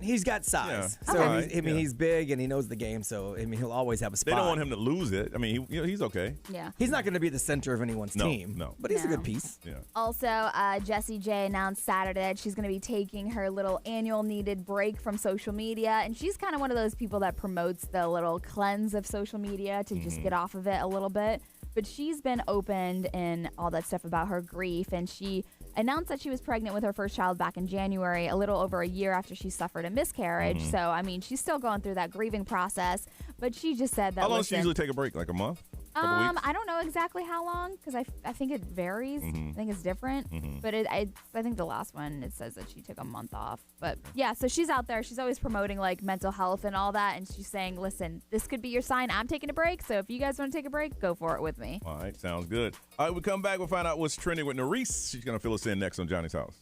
He's got size. Yeah. So he's big and he knows the game. So I mean, he'll always have a spot. They don't want him to lose it. I mean, he's okay. Yeah. He's not going to be the center of anyone's team. No. But he's a good piece. Yeah. Also, Jessie J announced Saturday that she's going to be taking her little annual needed break from social media, and she's kind of one of those people that promotes the little cleanse of social media to just get off of it a little bit. But she's been opened and all that stuff about her grief, and she announced that she was pregnant with her first child back in January, a little over a year after she suffered a miscarriage. So, I mean, she's still going through that grieving process, but she just said that. How long does she usually take a break? Like a month? I don't know exactly how long, because I think it varies. I think it's different. But I think the last one, it says that she took a month off. But yeah, so she's out there. She's always promoting like mental health and all that. And she's saying, listen, this could be your sign. I'm taking a break. So if you guys want to take a break, go for it with me. All right, sounds good. All right, we come back. We'll find out what's trending with Nerese. She's going to fill us in next on Johnny's House.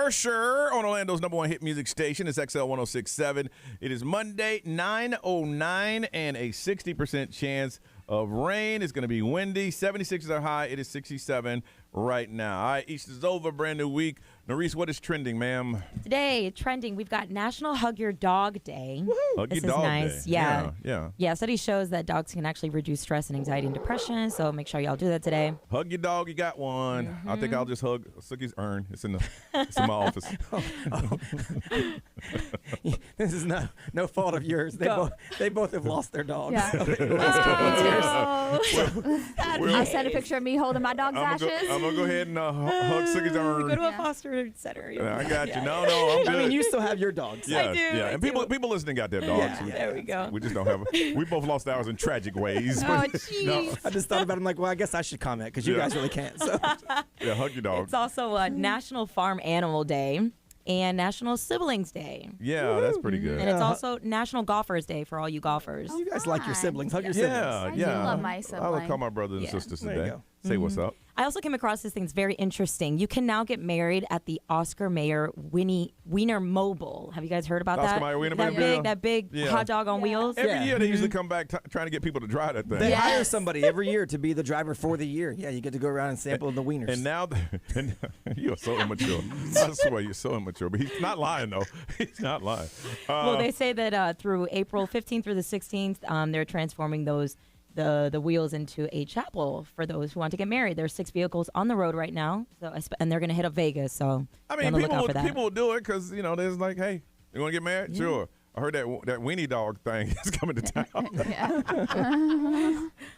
Ursher on Orlando's number one hit music station. It's XL 106.7. It is Monday, 9:09, and a 60% chance of rain. It's going to be windy. 76 is our high. It is 67 right now. All right, Easter's is over. Brand new week. Norris, what is trending, ma'am? Today, trending, we've got National Hug Your Dog Day. Hug This Your is Dog nice. Day. Yeah. Yeah. Study shows that dogs can actually reduce stress and anxiety and depression, so make sure y'all do that today. Hug your dog. You got one. I think I'll just hug Sookie's urn. It's in my office. This is no fault of yours. They both have lost their dogs. Yeah. I sent a picture of me holding my dog's ashes. I'm going to go ahead and hug Sookie's urn. Go to a foster center. I got you. No, I'm good. I mean, you still have your dogs. Yeah, I do. Yeah, and people listening got their dogs. Yeah. There we go. We just don't have. We both lost ours in tragic ways. Oh, but- jeez. no. I just thought about it. I'm like, well, I guess I should comment because you guys really can't. So. Yeah, hug your dog. It's also National Farm Animal Day and National Siblings Day. Yeah, that's pretty good. And it's also National Golfers Day for all you golfers. You guys like your siblings. Hug your siblings. I do love my I would call sibling. my brothers and sisters There you today. go. Say what's up. I also came across this thing that's very interesting. You can now get married at the Oscar Mayer Wiener Mobile. Have you guys heard about Oscar that? Mayer Wiener Mobile? That big Yeah. hot dog on wheels. Every year they usually come back trying to get people to drive that thing. They hire somebody every year to be the driver for the year. Yeah, you get to go around and sample the wieners. And now, you're so immature. I swear you're so immature. But he's not lying, though. He's not lying. Well, they say that through April 15th through the 16th, they're transforming the wheels into a chapel for those who want to get married. There's 6 vehicles on the road right now, and they're going to hit up Vegas. So I be mean, on the lookout for that. people will do it because, there's like, hey, you want to get married? Sure. I heard that weenie dog thing is coming to town.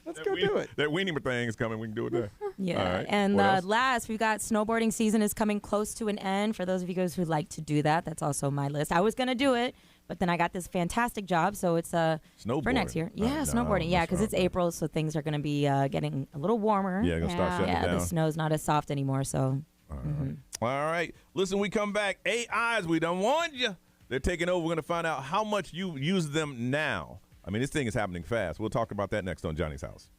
Let's go do it. That weenie thing is coming. We can do it there. Yeah. All right. And What else? last, we've got snowboarding season is coming close to an end. For those of you guys who like to do that, that's also my list. I was going to do it, but then I got this fantastic job, so it's for next year. Yeah, snowboarding. Yeah, because it's April, so things are going to be getting a little warmer. Yeah, going to start shutting down. The snow's not as soft anymore, so. All right. Listen, we come back. AIs, we done warned you. They're taking over. We're going to find out how much you use them now. I mean, this thing is happening fast. We'll talk about that next on Johnny's House.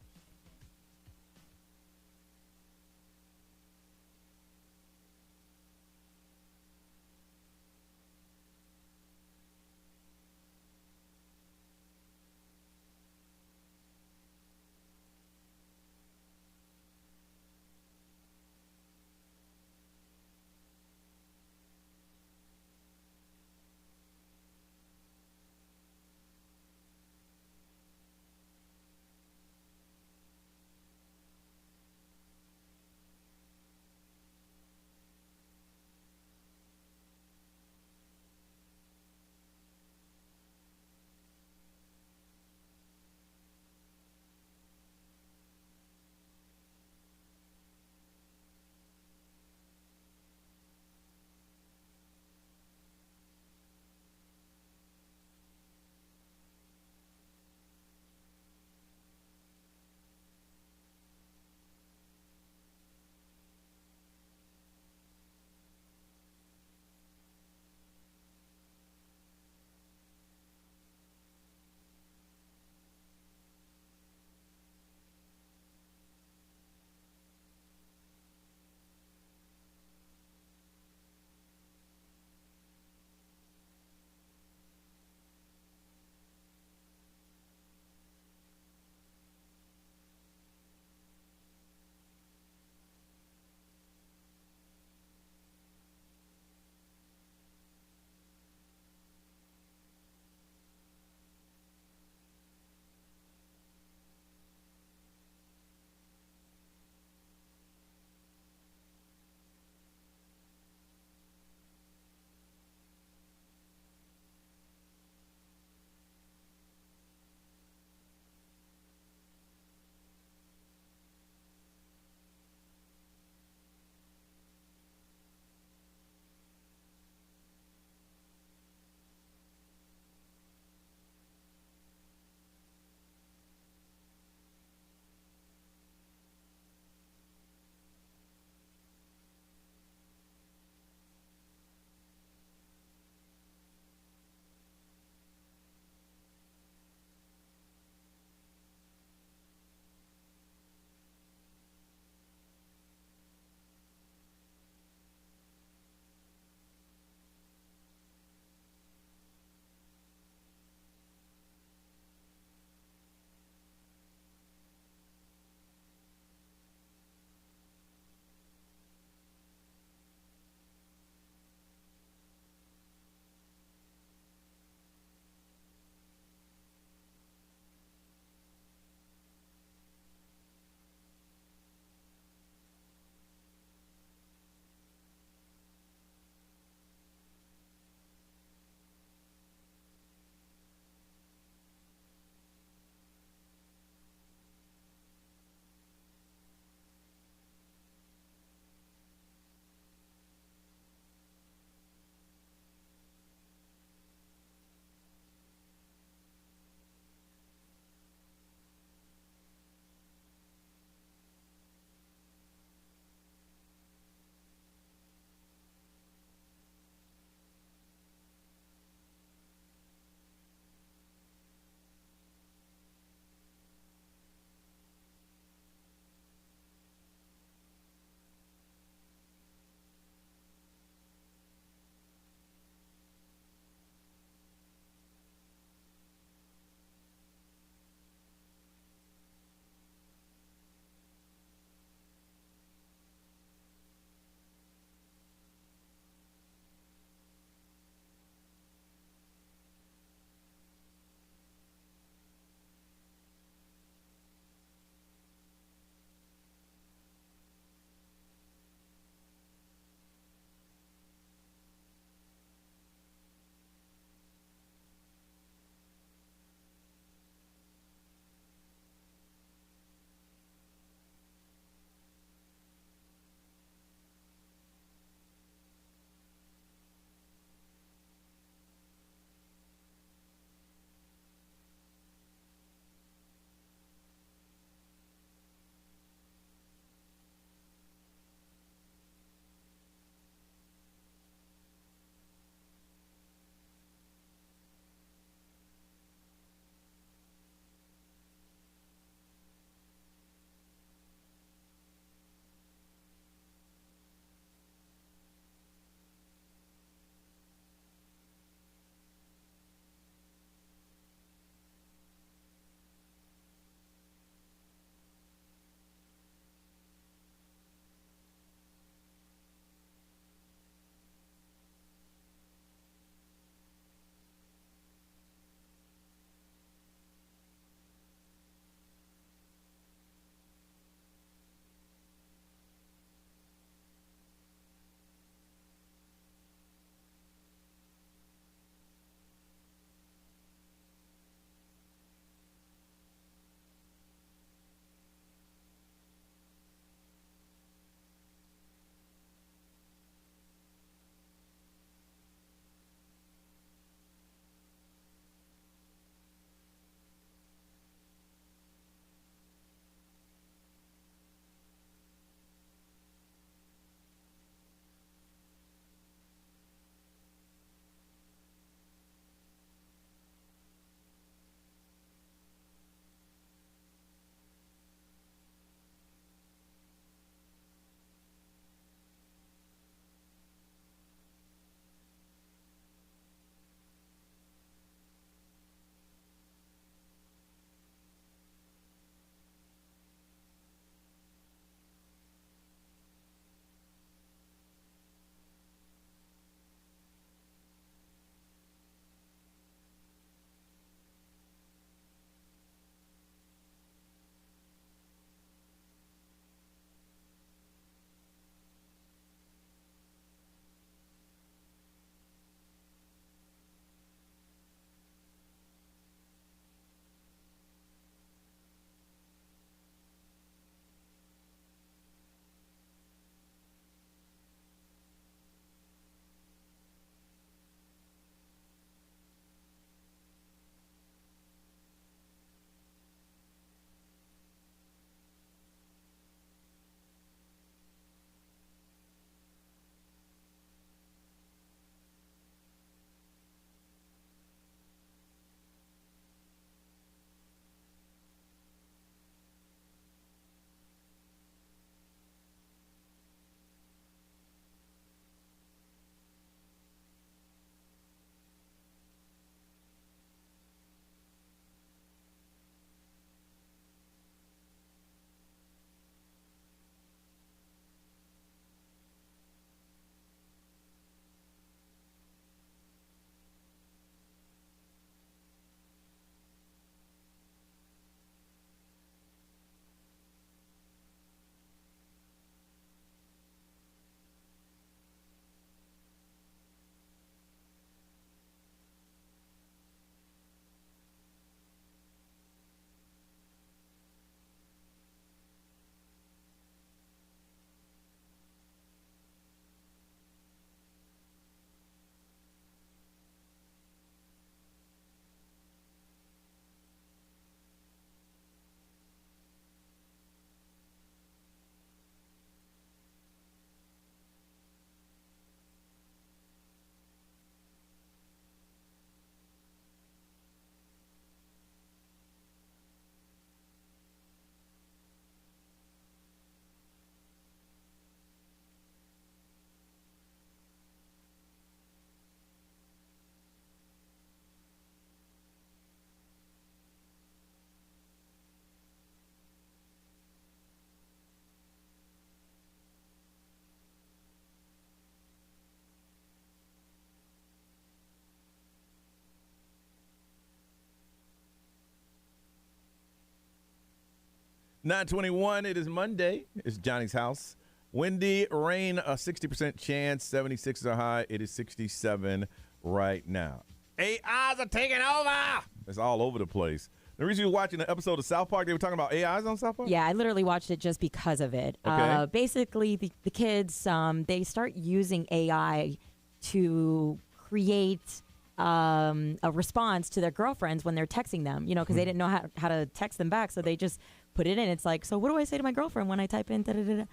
9:21. It is Monday. It's Johnny's house. Windy, rain, a 60% chance. 76 is a high. It is 67 right now. AIs are taking over. It's all over the place. The reason you're watching the episode of South Park, they were talking about AIs on South Park? Yeah, I literally watched it just because of it. Okay. Basically, the kids, they start using AI to create a response to their girlfriends when they're texting them, because they didn't know how to text them back. So they just put it in. It's like, so what do I say to my girlfriend when I type in da-da-da-da?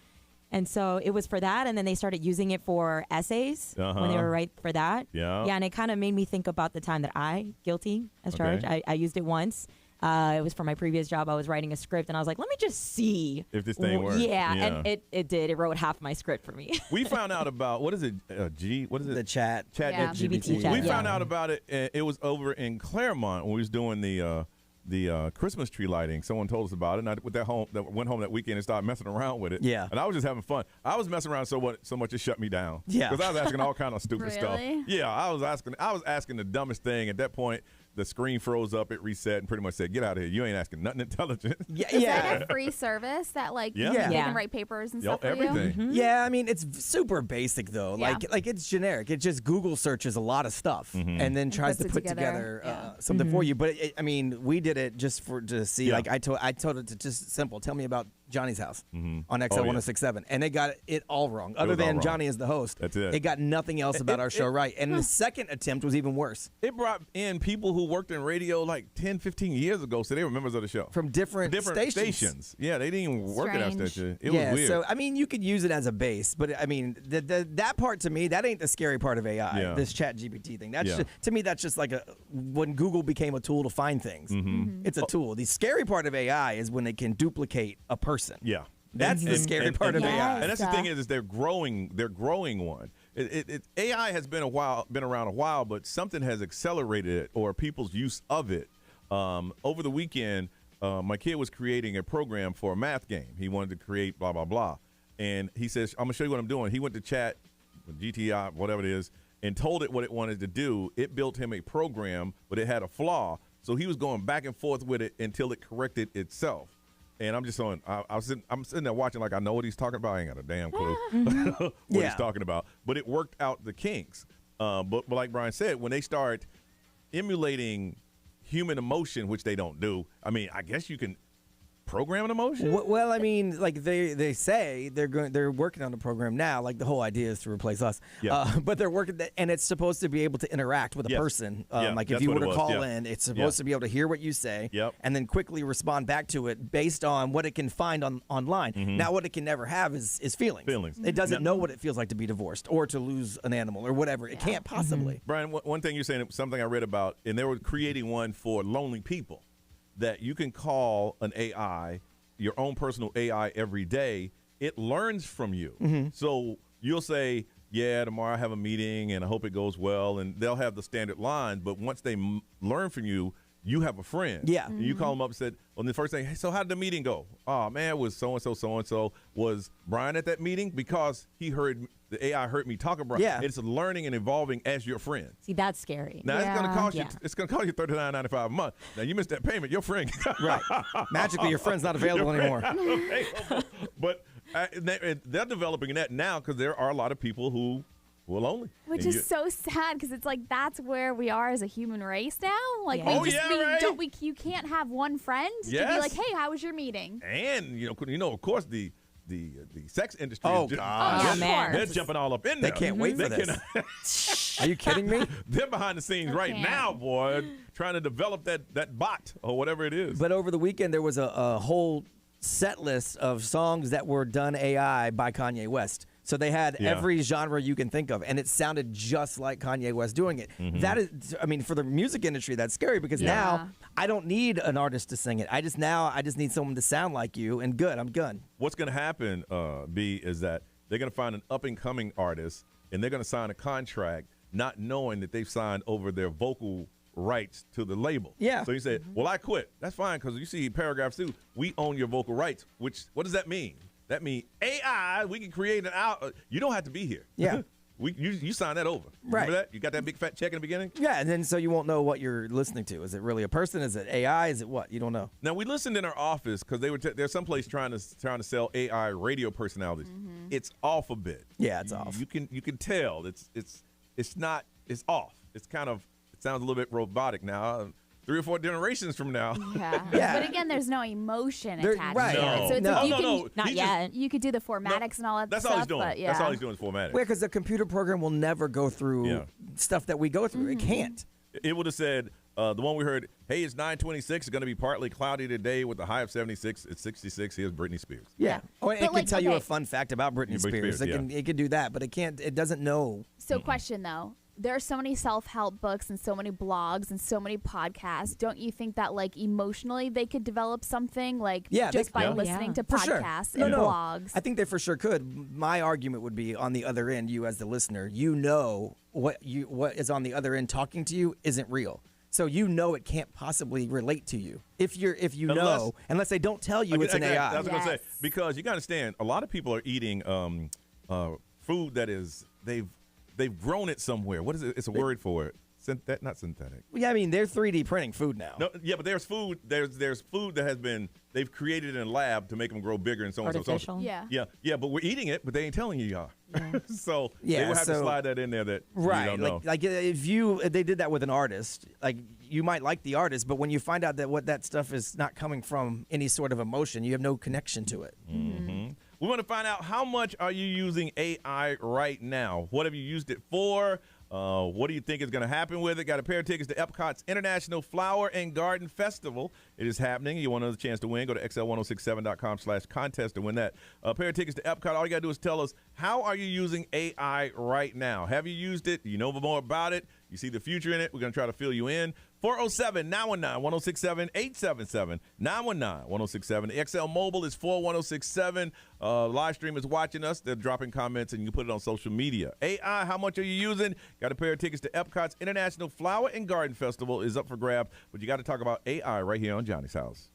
And so it was for that, and then they started using it for essays when they were right for that. Yeah. Yeah, and it kind of made me think about the time that guilty as charged. I used it once. It was for my previous job. I was writing a script, and I was like, let me just see if this thing works. Yeah, and it did. It wrote half my script for me. We found out about, what is it, what is it? The chat. GBT chat. We found out about it. It was over in Claremont when we was doing the Christmas tree lighting. Someone told us about it, and I went home that weekend and started messing around with it. Yeah. And I was just having fun. I was messing around so much it shut me down. Yeah. Because I was asking all kind of stupid stuff. Really? Yeah, I was asking the dumbest thing. At that point, the screen froze up, it reset, and pretty much said, "Get out of here! You ain't asking nothing intelligent." Is that a free service that they can write papers and stuff for everything. you? Yeah, I mean, it's super basic though. Yeah. Like it's generic. It just Google searches a lot of stuff and then tries to puts put it together. together something for you. But I mean, we did it just to see. Yeah. Like I told it to just simple. Tell me about Johnny's house on XL Oh, yeah. 1067, and they got it all wrong. Other was all than wrong. Johnny is the host, That's it. It got nothing else about our show right. And the second attempt was even worse. It brought in people who worked in radio like 10, 15 years ago, so they were members of the show. From different stations. Yeah, they didn't even work at our Strange. station. It was weird. So I mean, you could use it as a base, but I mean, that part to me, that ain't the scary part of AI. Yeah. This Chat GPT thing. That's to me, that's just like when Google became a tool to find things. It's a tool. The scary part of AI is when it can duplicate a person. Yeah. That's the scary part of AI. And that's the thing is they're growing one. AI has been around a while, but something has accelerated it or people's use of it. Over the weekend, my kid was creating a program for a math game. He wanted to create blah, blah, blah. And he says, I'm going to show you what I'm doing. He went to chat, GTI, whatever it is, and told it what it wanted to do. It built him a program, but it had a flaw. So he was going back and forth with it until it corrected itself. And I'm just on. I'm sitting there watching like I know what he's talking about. I ain't got a damn clue what he's talking about. But it worked out the kinks. But like Brian said, when they start emulating human emotion, which they don't do, I mean, I guess you can program an emotion. Well, I mean, like they say they're working on the program now. Like the whole idea is to replace us. Yeah. But they're working, and it's supposed to be able to interact with a person. Like if that's you what were it to was. call in, it's supposed to be able to hear what you say, and then quickly respond back to it based on what it can find online. Now, what it can never have is feelings. It doesn't know what it feels like to be divorced or to lose an animal or whatever. It can't possibly. Brian, one thing you're saying, something I read about, and they were creating one for lonely people that you can call an AI, your own personal AI every day. It learns from you. So you'll say, yeah, tomorrow I have a meeting and I hope it goes well. And they'll have the standard line. But once they learn from you, you have a friend. Yeah. And you call them up and said, well, the first thing, hey, so how did the meeting go? Oh, man, was so-and-so. Was Brian at that meeting? Because the AI heard me talk about it. Yeah. It's learning and evolving as your friend. See, that's scary. Now it's gonna cost you $39.95 a month. Now you missed that payment, your friend. Right. Magically, your friend's not available anymore. But they're developing that now because there are a lot of people who are lonely. Which is so sad because it's like that's where we are as a human race now. Like you can't have one friend to be like, hey, how was your meeting? And of course the sex industry. Oh, is God. They're jumping all up in there. They can't wait for this. Are you kidding me? They're behind the scenes right now, boy, trying to develop that bot or whatever it is. But over the weekend, there was a whole set list of songs that were done AI by Kanye West. So they had every genre you can think of, and it sounded just like Kanye West doing it. That is, I mean, for the music industry, that's scary because now I don't need an artist to sing it. I just need someone to sound like you, and good, I'm good. What's going to happen, B, is that they're going to find an up-and-coming artist, and they're going to sign a contract not knowing that they've signed over their vocal rights to the label. Yeah. So you say, well, I quit. That's fine because you see paragraph 2, we own your vocal rights, what does that mean? That means AI, we can create an out. You don't have to be here. Yeah. You signed that over. Right. Remember that? You got that big fat check in the beginning? Yeah, and then so you won't know what you're listening to. Is it really a person? Is it AI? Is it what? You don't know. Now we listened in our office because there's someplace trying to sell AI radio personalities. Mm-hmm. It's off a bit. Yeah, it's off. You can tell it's not. It's off. It sounds a little bit robotic now. 3 or 4 generations from now. Yeah. Yeah. But again, there's no emotion There- attached right. to it. No. So it's No. like you No, can, no, Not he yet. you could do the formatics and all that That's stuff. all he's doing. But yeah. That's all he's doing is formatting. Yeah, because the computer program will never go through Yeah. stuff that we go through. It can't. It would have said, the one we heard, hey, it's 9:26. It's going to be partly cloudy today with a high of 76. It's 66. Here's Britney Spears. Yeah. Oh, and But it can like, tell you a okay. fun fact about Britney Britney Spears. Spears, It can do that, but it can't. It doesn't know. So question though, there are so many self-help books and so many blogs and so many podcasts. Don't you think that like emotionally they could develop something like just by listening to For sure. podcasts No, and no. blogs? I think they for sure could. My argument would be on the other end, you as the listener, you know what is on the other end talking to you isn't real. So you know it can't possibly relate to you. If you know, unless they don't tell you it's an AI. That's what I'm going to say. Because you got to understand, a lot of people are eating food that is they've grown it somewhere. What is it? It's a word for it. Not synthetic. Yeah, I mean they're 3D printing food now. No, yeah, but there's food. There's food that has been they've created in a lab to make them grow bigger and so on and so Artificial. on. Yeah. Yeah. But we're eating it, but they ain't telling you are. So Yeah, they will have to so- slide that in there that Right, you don't know. like if they did that with an artist, like you might like the artist, but when you find out that what that stuff is not coming from any sort of emotion, you have no connection to it. Mm-hmm. We want to find out how much are you using AI right now? What have you used it for? What do you think is going to happen with it? Got a pair of tickets to Epcot's International Flower and Garden Festival. It is happening. You want another chance to win? Go to xl1067.com/contest to win that. A pair of tickets to Epcot. All you got to do is tell us, how are you using AI right now? Have you used it? You know more about it? You see the future in it? We're going to try to fill you in. 407-919-1067, 877-919-1067. The XL Mobile is 41067. Live stream is watching us. They're dropping comments, and you can put it on social media. AI, how much are you using? Got a pair of tickets to Epcot's International Flower and Garden Festival is up for grabs, but you got to talk about AI right here on Johnny's House.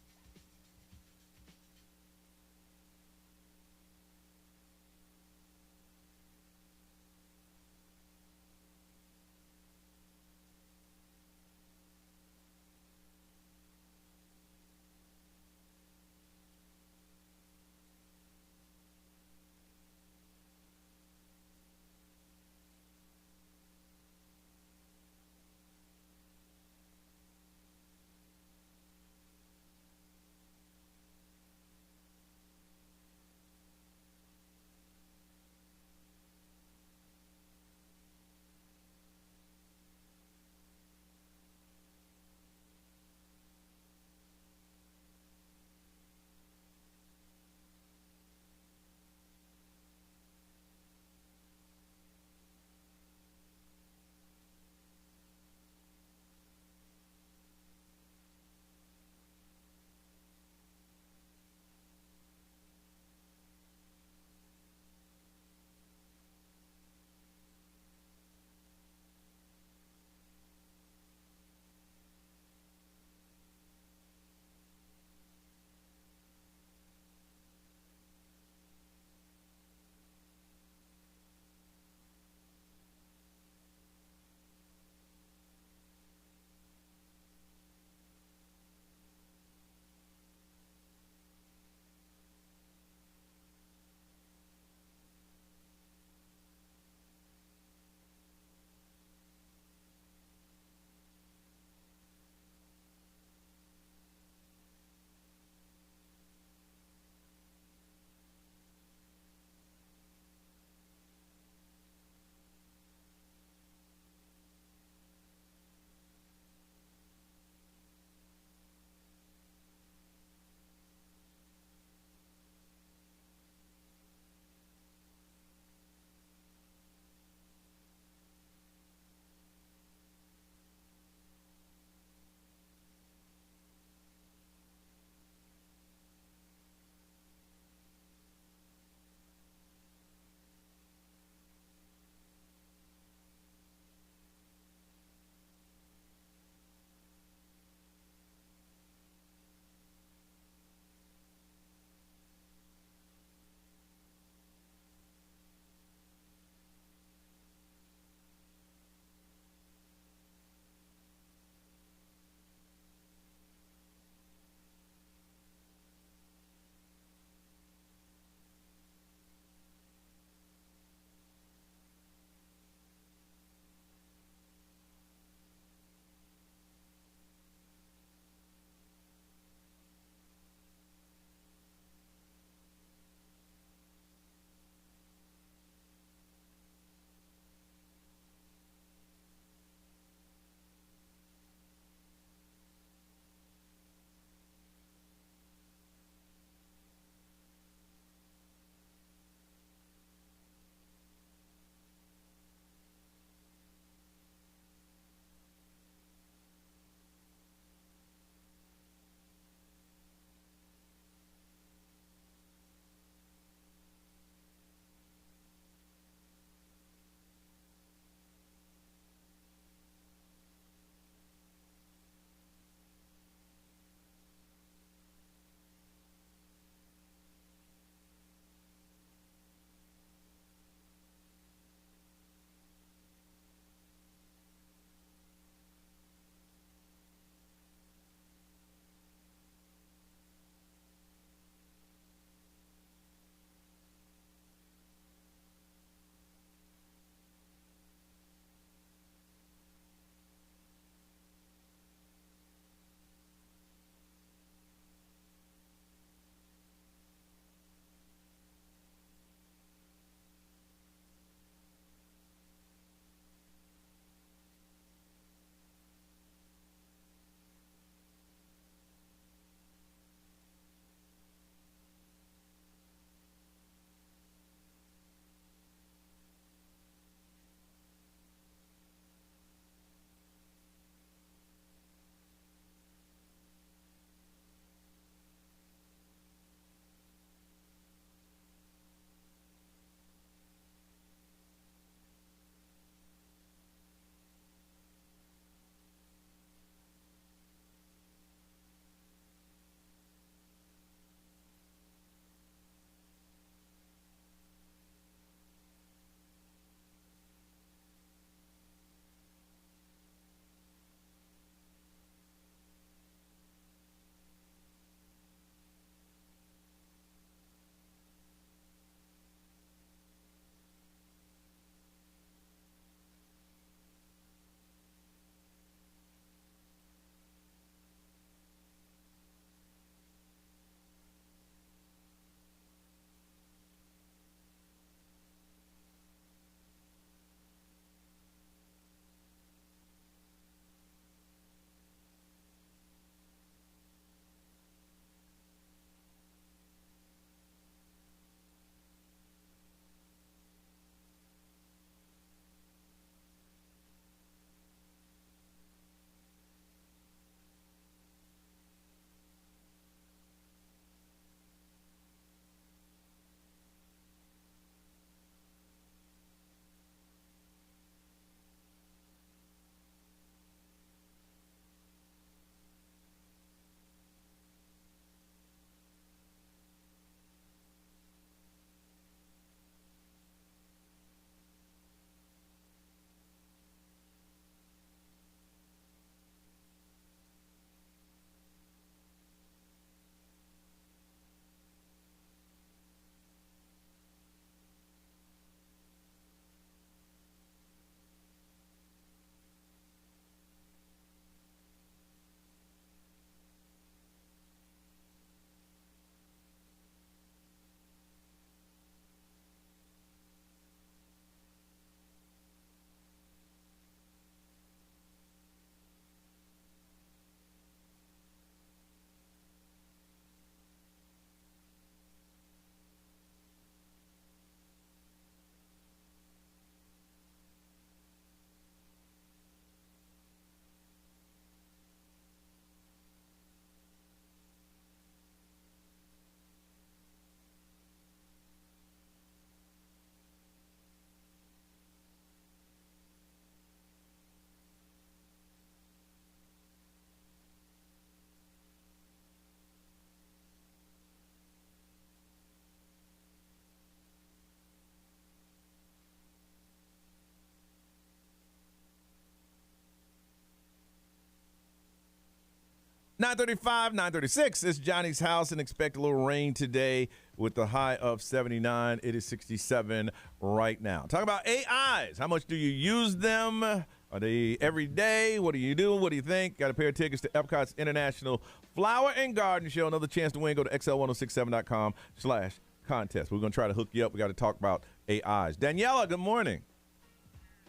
9:35, 9:36. It's Johnny's house, and expect a little rain today with the high of 79. It is 67 right now. Talk about AIs. How much do you use them? Are they every day? What do you do? What do you think? Got a pair of tickets to Epcot's International Flower and Garden Show. Another chance to win. Go to xl1067.com/contest. We're going to try to hook you up. We got to talk about AIs. Daniela, good morning.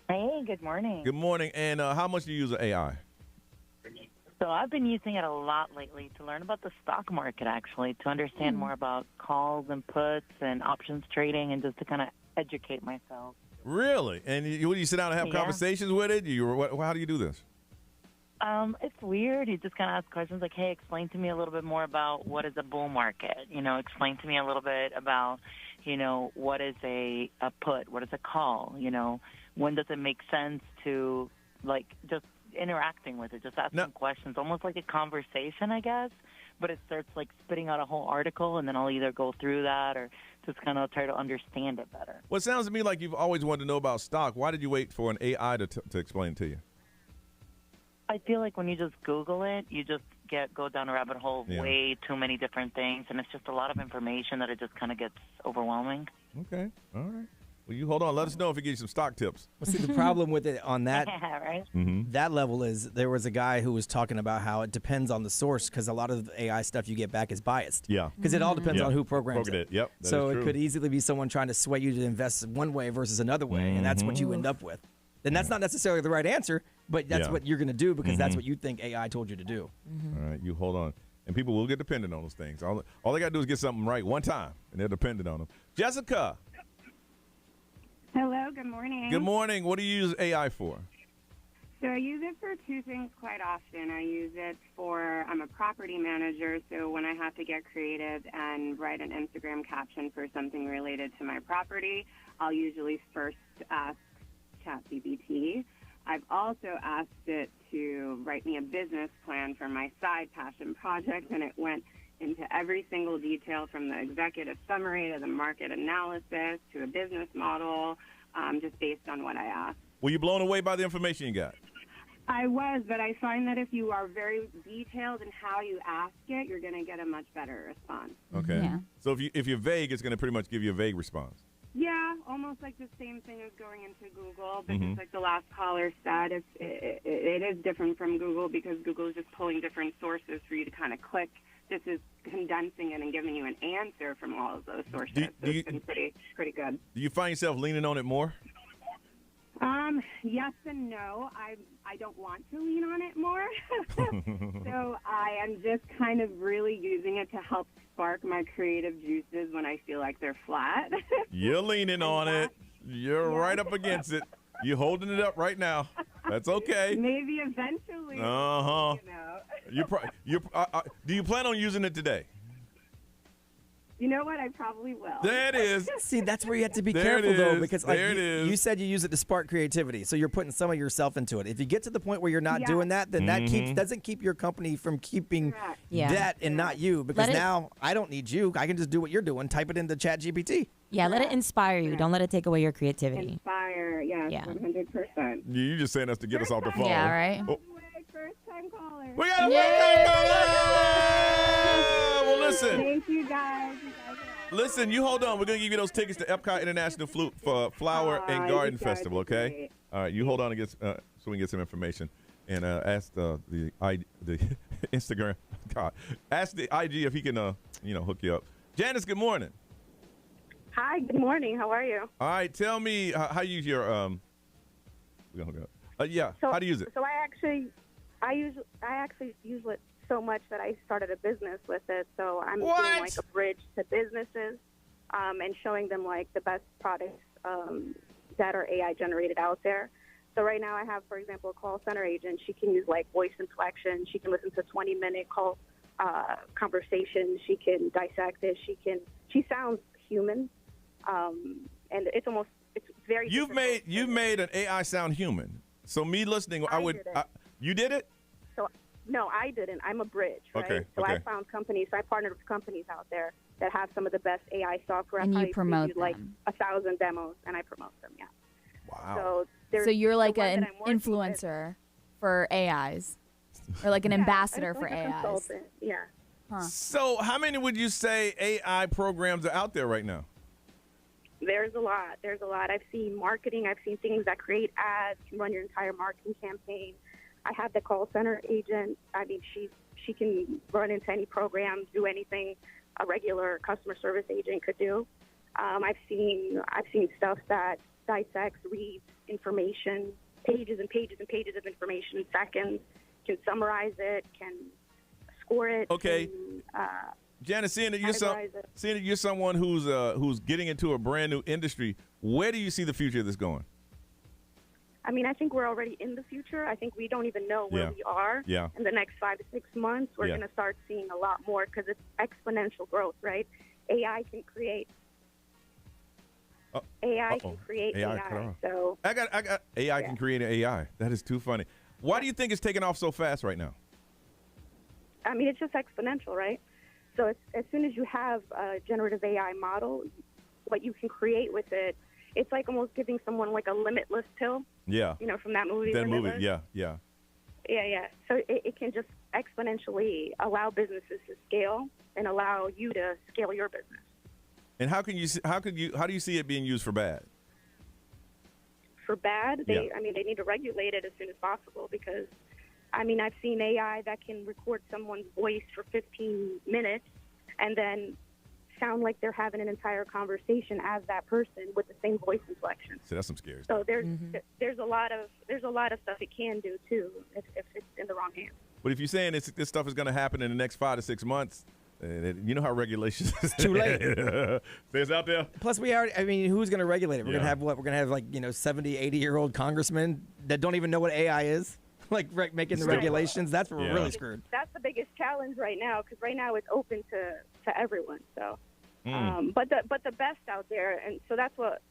Hey, good morning. Good morning. And how much do you use of AI? So I've been using it a lot lately to learn about the stock market, actually, to understand more about calls and puts and options trading, and just to kind of educate myself. Really? And you sit down and have conversations with it? How do you do this? It's weird. You just kind of ask questions like, hey, explain to me a little bit more about what is a bull market. Explain to me a little bit about, what is a put? What is a call? When does it make sense to, just interacting with it, just asking questions, almost like a conversation, I guess. But it starts spitting out a whole article, and then I'll either go through that or just kind of try to understand it better. Well, it sounds to me like you've always wanted to know about stock. Why did you wait for an AI to explain it to you? I feel like when you just Google it, you just go down a rabbit hole of way too many different things, and it's just a lot of information that it just kind of gets overwhelming. Okay, all right. Well, you hold on. Let us know if we give you some stock tips. Well, see, the problem with it on that right? that level is there was a guy who was talking about how it depends on the source, because a lot of the AI stuff you get back is biased. Yeah. Because it all depends on who programs it. Yep. So it could easily be someone trying to sway you to invest one way versus another way, and that's what you end up with. Then that's not necessarily the right answer, but that's what you're going to do because that's what you think AI told you to do. All right, you hold on. And people will get dependent on those things. All they got to do is get something right one time, and they're dependent on them. Jessica. Hello, good morning. Good morning. What do you use AI for? So I use it for two things quite often. I use it I'm a property manager, so when I have to get creative and write an Instagram caption for something related to my property, I'll usually first ask ChatGPT. I've also asked it to write me a business plan for my side passion project, and it went into every single detail from the executive summary to the market analysis to a business model, just based on what I asked. Were you blown away by the information you got? I was, but I find that if you are very detailed in how you ask it, you're going to get a much better response. Okay. Yeah. So if you're vague, it's going to pretty much give you a vague response. Yeah, almost like the same thing as going into Google, but just like the last caller said, it is different from Google because Google is just pulling different sources for you to kind of click. This is condensing it and giving you an answer from all of those sources. It's been pretty good. Do you find yourself leaning on it more? Yes and no. I don't want to lean on it more. So I am just kind of really using it to help spark my creative juices when I feel like they're flat. You're leaning on it. You're right up against it. You're holding it up right now. That's okay. Maybe eventually. Uh-huh. You know. Do you plan on using it today? You know what? I probably will. There it is. See, that's where you have to be There careful, it though, is. because There it is. you said you use it to spark creativity, so you're putting some of yourself into it. If you get to the point where you're not doing that, then that doesn't keep your company from keeping that and not you, because now I don't need you. I can just do what you're doing. Type it into ChatGPT. Yeah, let it inspire you. Don't let it take away your creativity. Inspire, yes, 100%. You're just saying us to get us off the phone. Yeah, right. Oh. First-time caller. We got a first-time caller! Well, listen. Thank you, guys. Listen, you hold on. We're going to give you those tickets to Epcot International Flower and Garden Festival, okay? All right, you hold on so we can get some information. And ask the Instagram, God, ask the IG if he can, hook you up. Janice, good morning. Hi, good morning. How are you? All right, tell me how you use your, we're going to hook up. How do you use it? So I actually use it so much that I started a business with it. So I'm doing like a bridge to businesses and showing them like the best products that are AI generated out there. So right now I have, for example, a call center agent. She can use like voice inflection. She can listen to 20-minute call conversation. She can dissect it. She sounds human. And it's very. You've made an AI sound human. So me listening, you did it? So no, I didn't. I'm a bridge, right? Okay. So I found companies. So I partnered with companies out there that have some of the best AI software. And I you promote them. like 1,000 demos, and I promote them. Yeah. Wow. So you're like an influencer for AIs. or like an ambassador it's for like a AIs. consultant. Yeah. So how many would you say AI programs are out there right now? There's a lot. There's a lot. I've seen marketing. I've seen things that create ads, can run your entire marketing campaign. I have the call center agent. I mean, she can run into any program, do anything a regular customer service agent could do. I've seen stuff that dissects, reads information, pages and pages and pages of information in seconds, can summarize it, can score it. Okay. Can, Janice, seeing that categorize it. you're someone who's getting into a brand new industry, where do you see the future of this going? I mean, I think we're already in the future. I think we don't even know where we are. Yeah. In the next 5 to 6 months, we're going to start seeing a lot more because it's exponential growth, right? AI can create. AI can create AI. So I got AI can create an AI. That is too funny. Why do you think it's taking off so fast right now? I mean, it's just exponential, right? So as soon as you have a generative AI model, what you can create with it, it's like almost giving someone like a limitless pill. Yeah. You know, from that movie. That movie, Limitless. yeah. Yeah. So it can just exponentially allow businesses to scale and allow you to scale your business. And how do you see it being used for bad? For bad, they need to regulate it as soon as possible because, I mean, I've seen AI that can record someone's voice for 15 minutes and then sound like they're having an entire conversation as that person with the same voice inflection. So that's some scary So there's a lot of stuff it can do too if it's in the wrong hands. But if you're saying this stuff is going to happen in the next 5 to 6 months, you know how regulations. It's too late. It's out there. Plus, who's going to regulate it? We're going to have what? We're going to have 70, 80-year-old congressmen that don't even know what AI is, making the regulations. That's where we're really screwed. That's the biggest challenge right now because right now it's open to everyone. So, but the best out there, and so that's what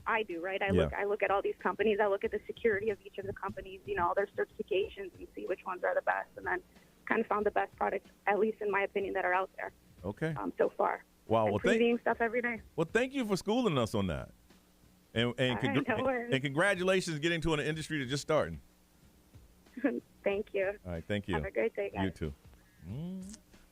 I do, right? I look at all these companies. I look at the security of each of the companies, all their certifications, and see which ones are the best, and then kind of found the best products, at least in my opinion, that are out there. Okay. So far. Wow. And previewing stuff every day. Well, thank you for schooling us on that. And No worries. and congratulations getting to an industry that's just starting. Thank you. All right, thank you. Have a great day, guys. You too.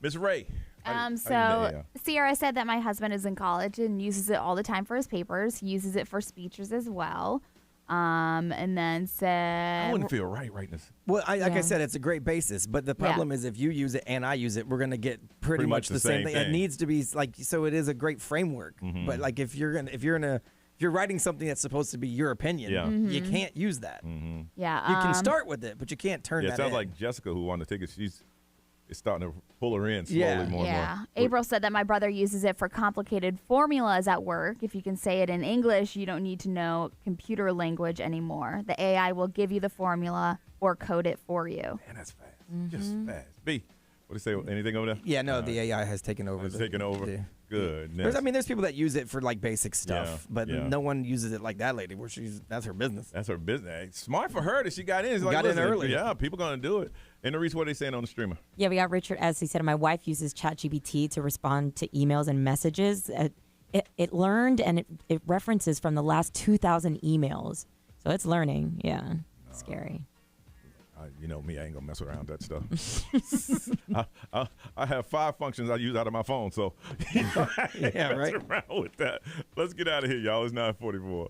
Ms. Ray. So Sierra said that my husband is in college and uses it all the time for his papers. He uses it for speeches as well. And then said, I wouldn't feel right this. Well, like I said, it's a great basis, but the problem is if you use it and I use it, we're going to get pretty much the same thing. It needs to be so it is a great framework. But if you're writing something that's supposed to be your opinion, you can't use that. Yeah. You can start with it, but you can't turn that it sounds in. like Jessica who wanted to take it. It's starting to pull her in slowly more and more. April said that my brother uses it for complicated formulas at work. If you can say it in English, you don't need to know computer language anymore. The AI will give you the formula or code it for you. Man, that's fast. Just fast. B, what do you say? Anything over there? Yeah, no, the AI has taken over. Good. There's people that use it for basic stuff, but no one uses it like that lady. That's her business. That's her business. Smart for her that she got in. It's Got in early. Yeah, people gonna do it. And Reese, what are they saying on the streamer? Yeah, we got Richard S. He said, my wife uses ChatGPT to respond to emails and messages. It learned and it references from the last 2,000 emails. So it's learning. Yeah, scary. You know me, I ain't gonna mess around with that stuff. I have 5 functions I use out of my phone, so I ain't messing around with that. Let's get out of here, y'all. It's 9:44.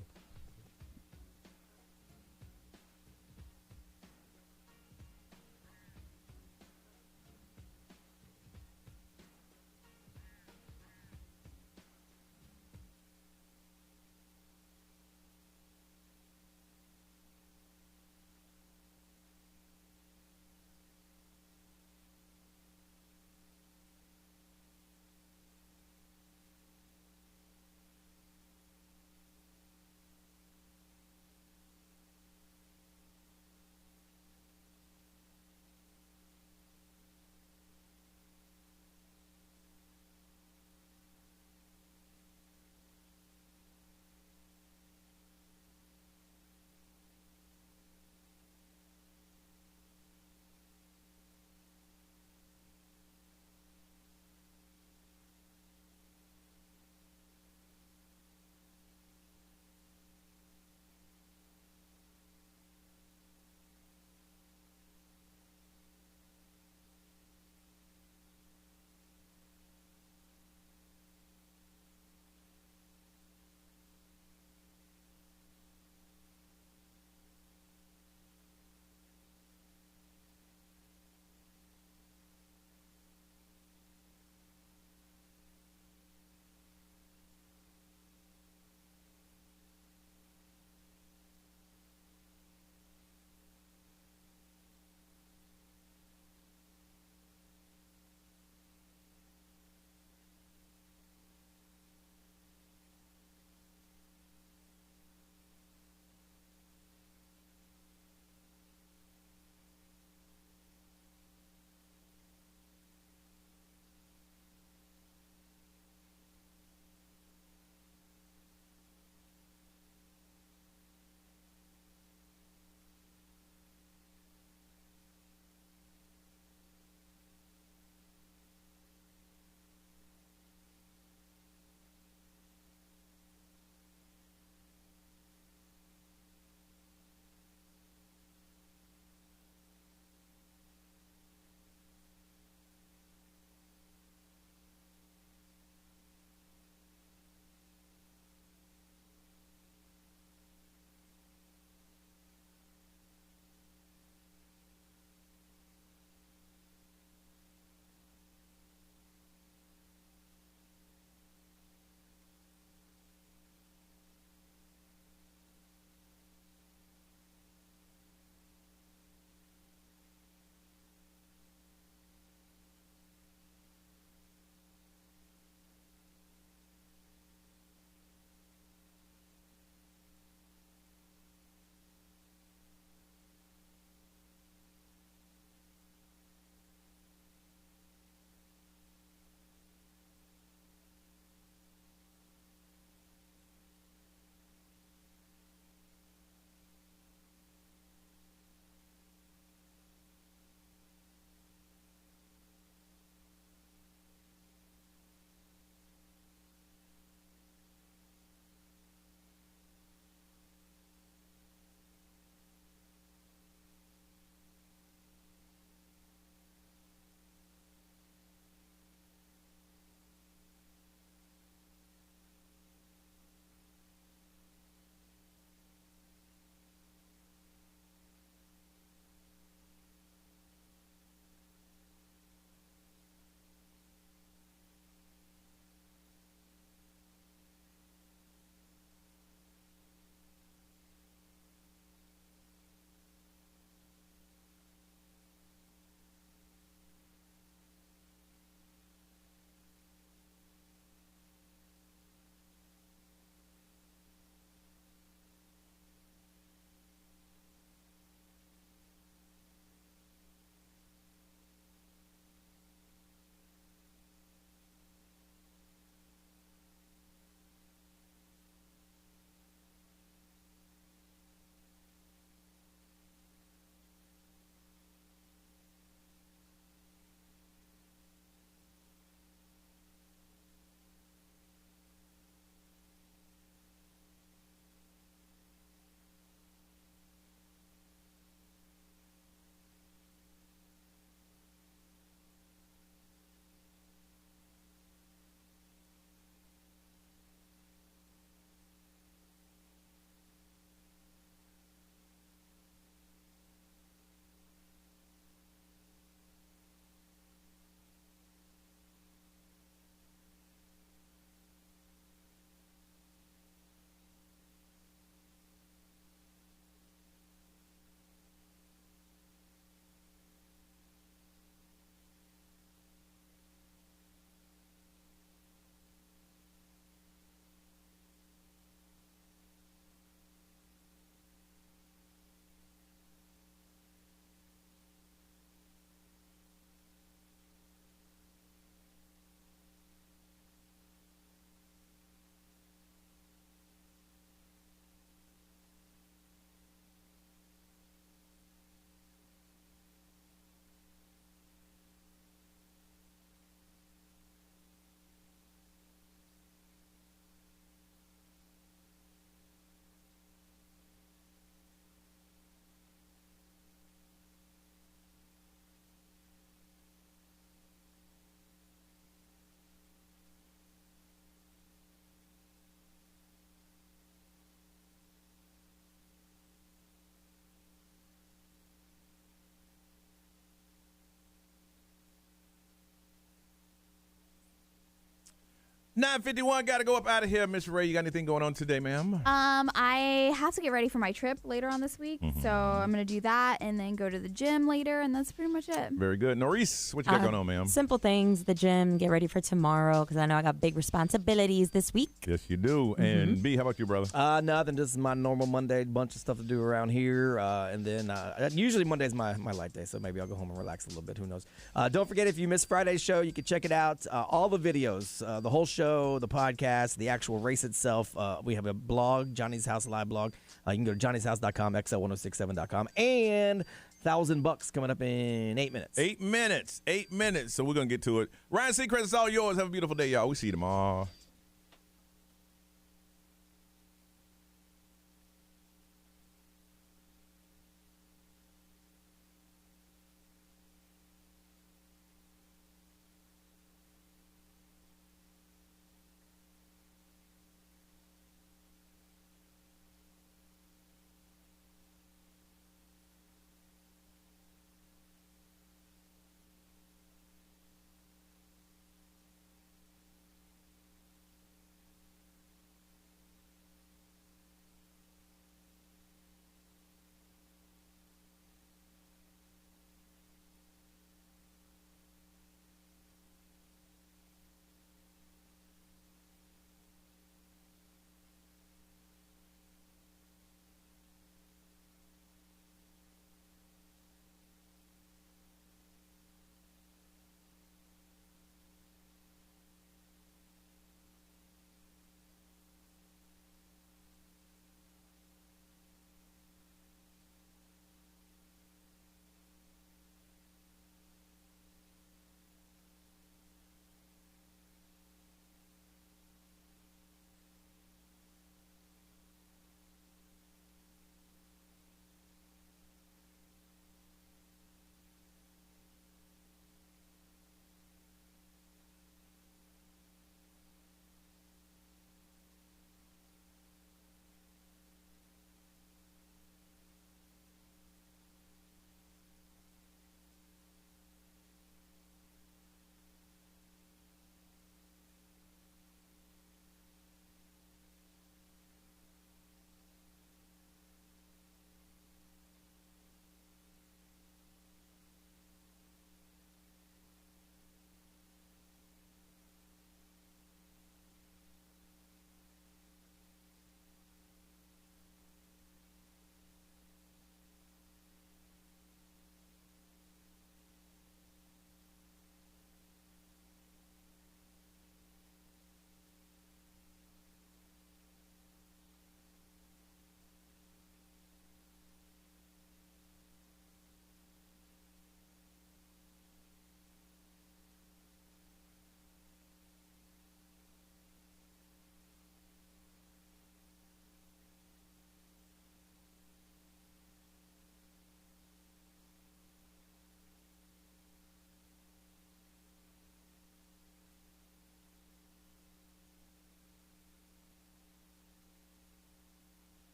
9:51, got to go up out of here. Miss Ray, you got anything going on today, ma'am? I have to get ready for my trip later on this week, so I'm going to do that and then go to the gym later, and that's pretty much it. Very good. Norris, what you got going on, ma'am? Simple things, the gym, get ready for tomorrow because I know I got big responsibilities this week. Yes, you do. And B, how about you, brother? Nothing. Just my normal Monday, bunch of stuff to do around here. And then usually Monday's my light day, so maybe I'll go home and relax a little bit. Who knows? Don't forget, if you missed Friday's show, you can check it out. All the videos, the whole show, the podcast, the actual race itself. We have a blog, Johnny's House Live blog. You can go to johnny'shouse.com, xl1067.com, and $1,000 coming up in 8 minutes. 8 minutes. 8 minutes. So we're going to get to it. Ryan Seacrest, it's all yours. Have a beautiful day, y'all. We'll see you tomorrow.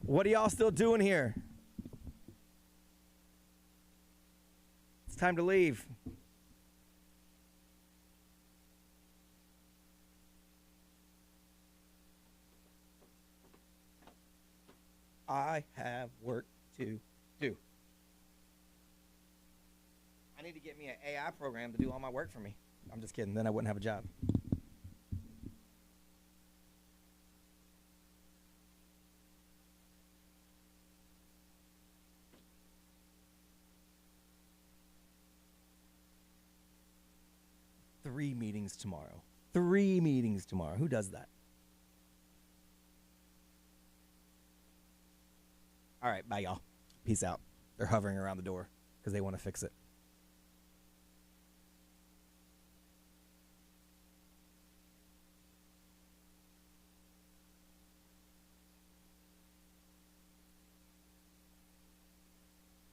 What are y'all still doing here? It's time to leave. I have work to do. I need to get me an AI program to do all my work for me. I'm just kidding. Then I wouldn't have a job. Three meetings tomorrow. 3 meetings tomorrow. Who does that? All right, bye, y'all. Peace out. They're hovering around the door because they want to fix it.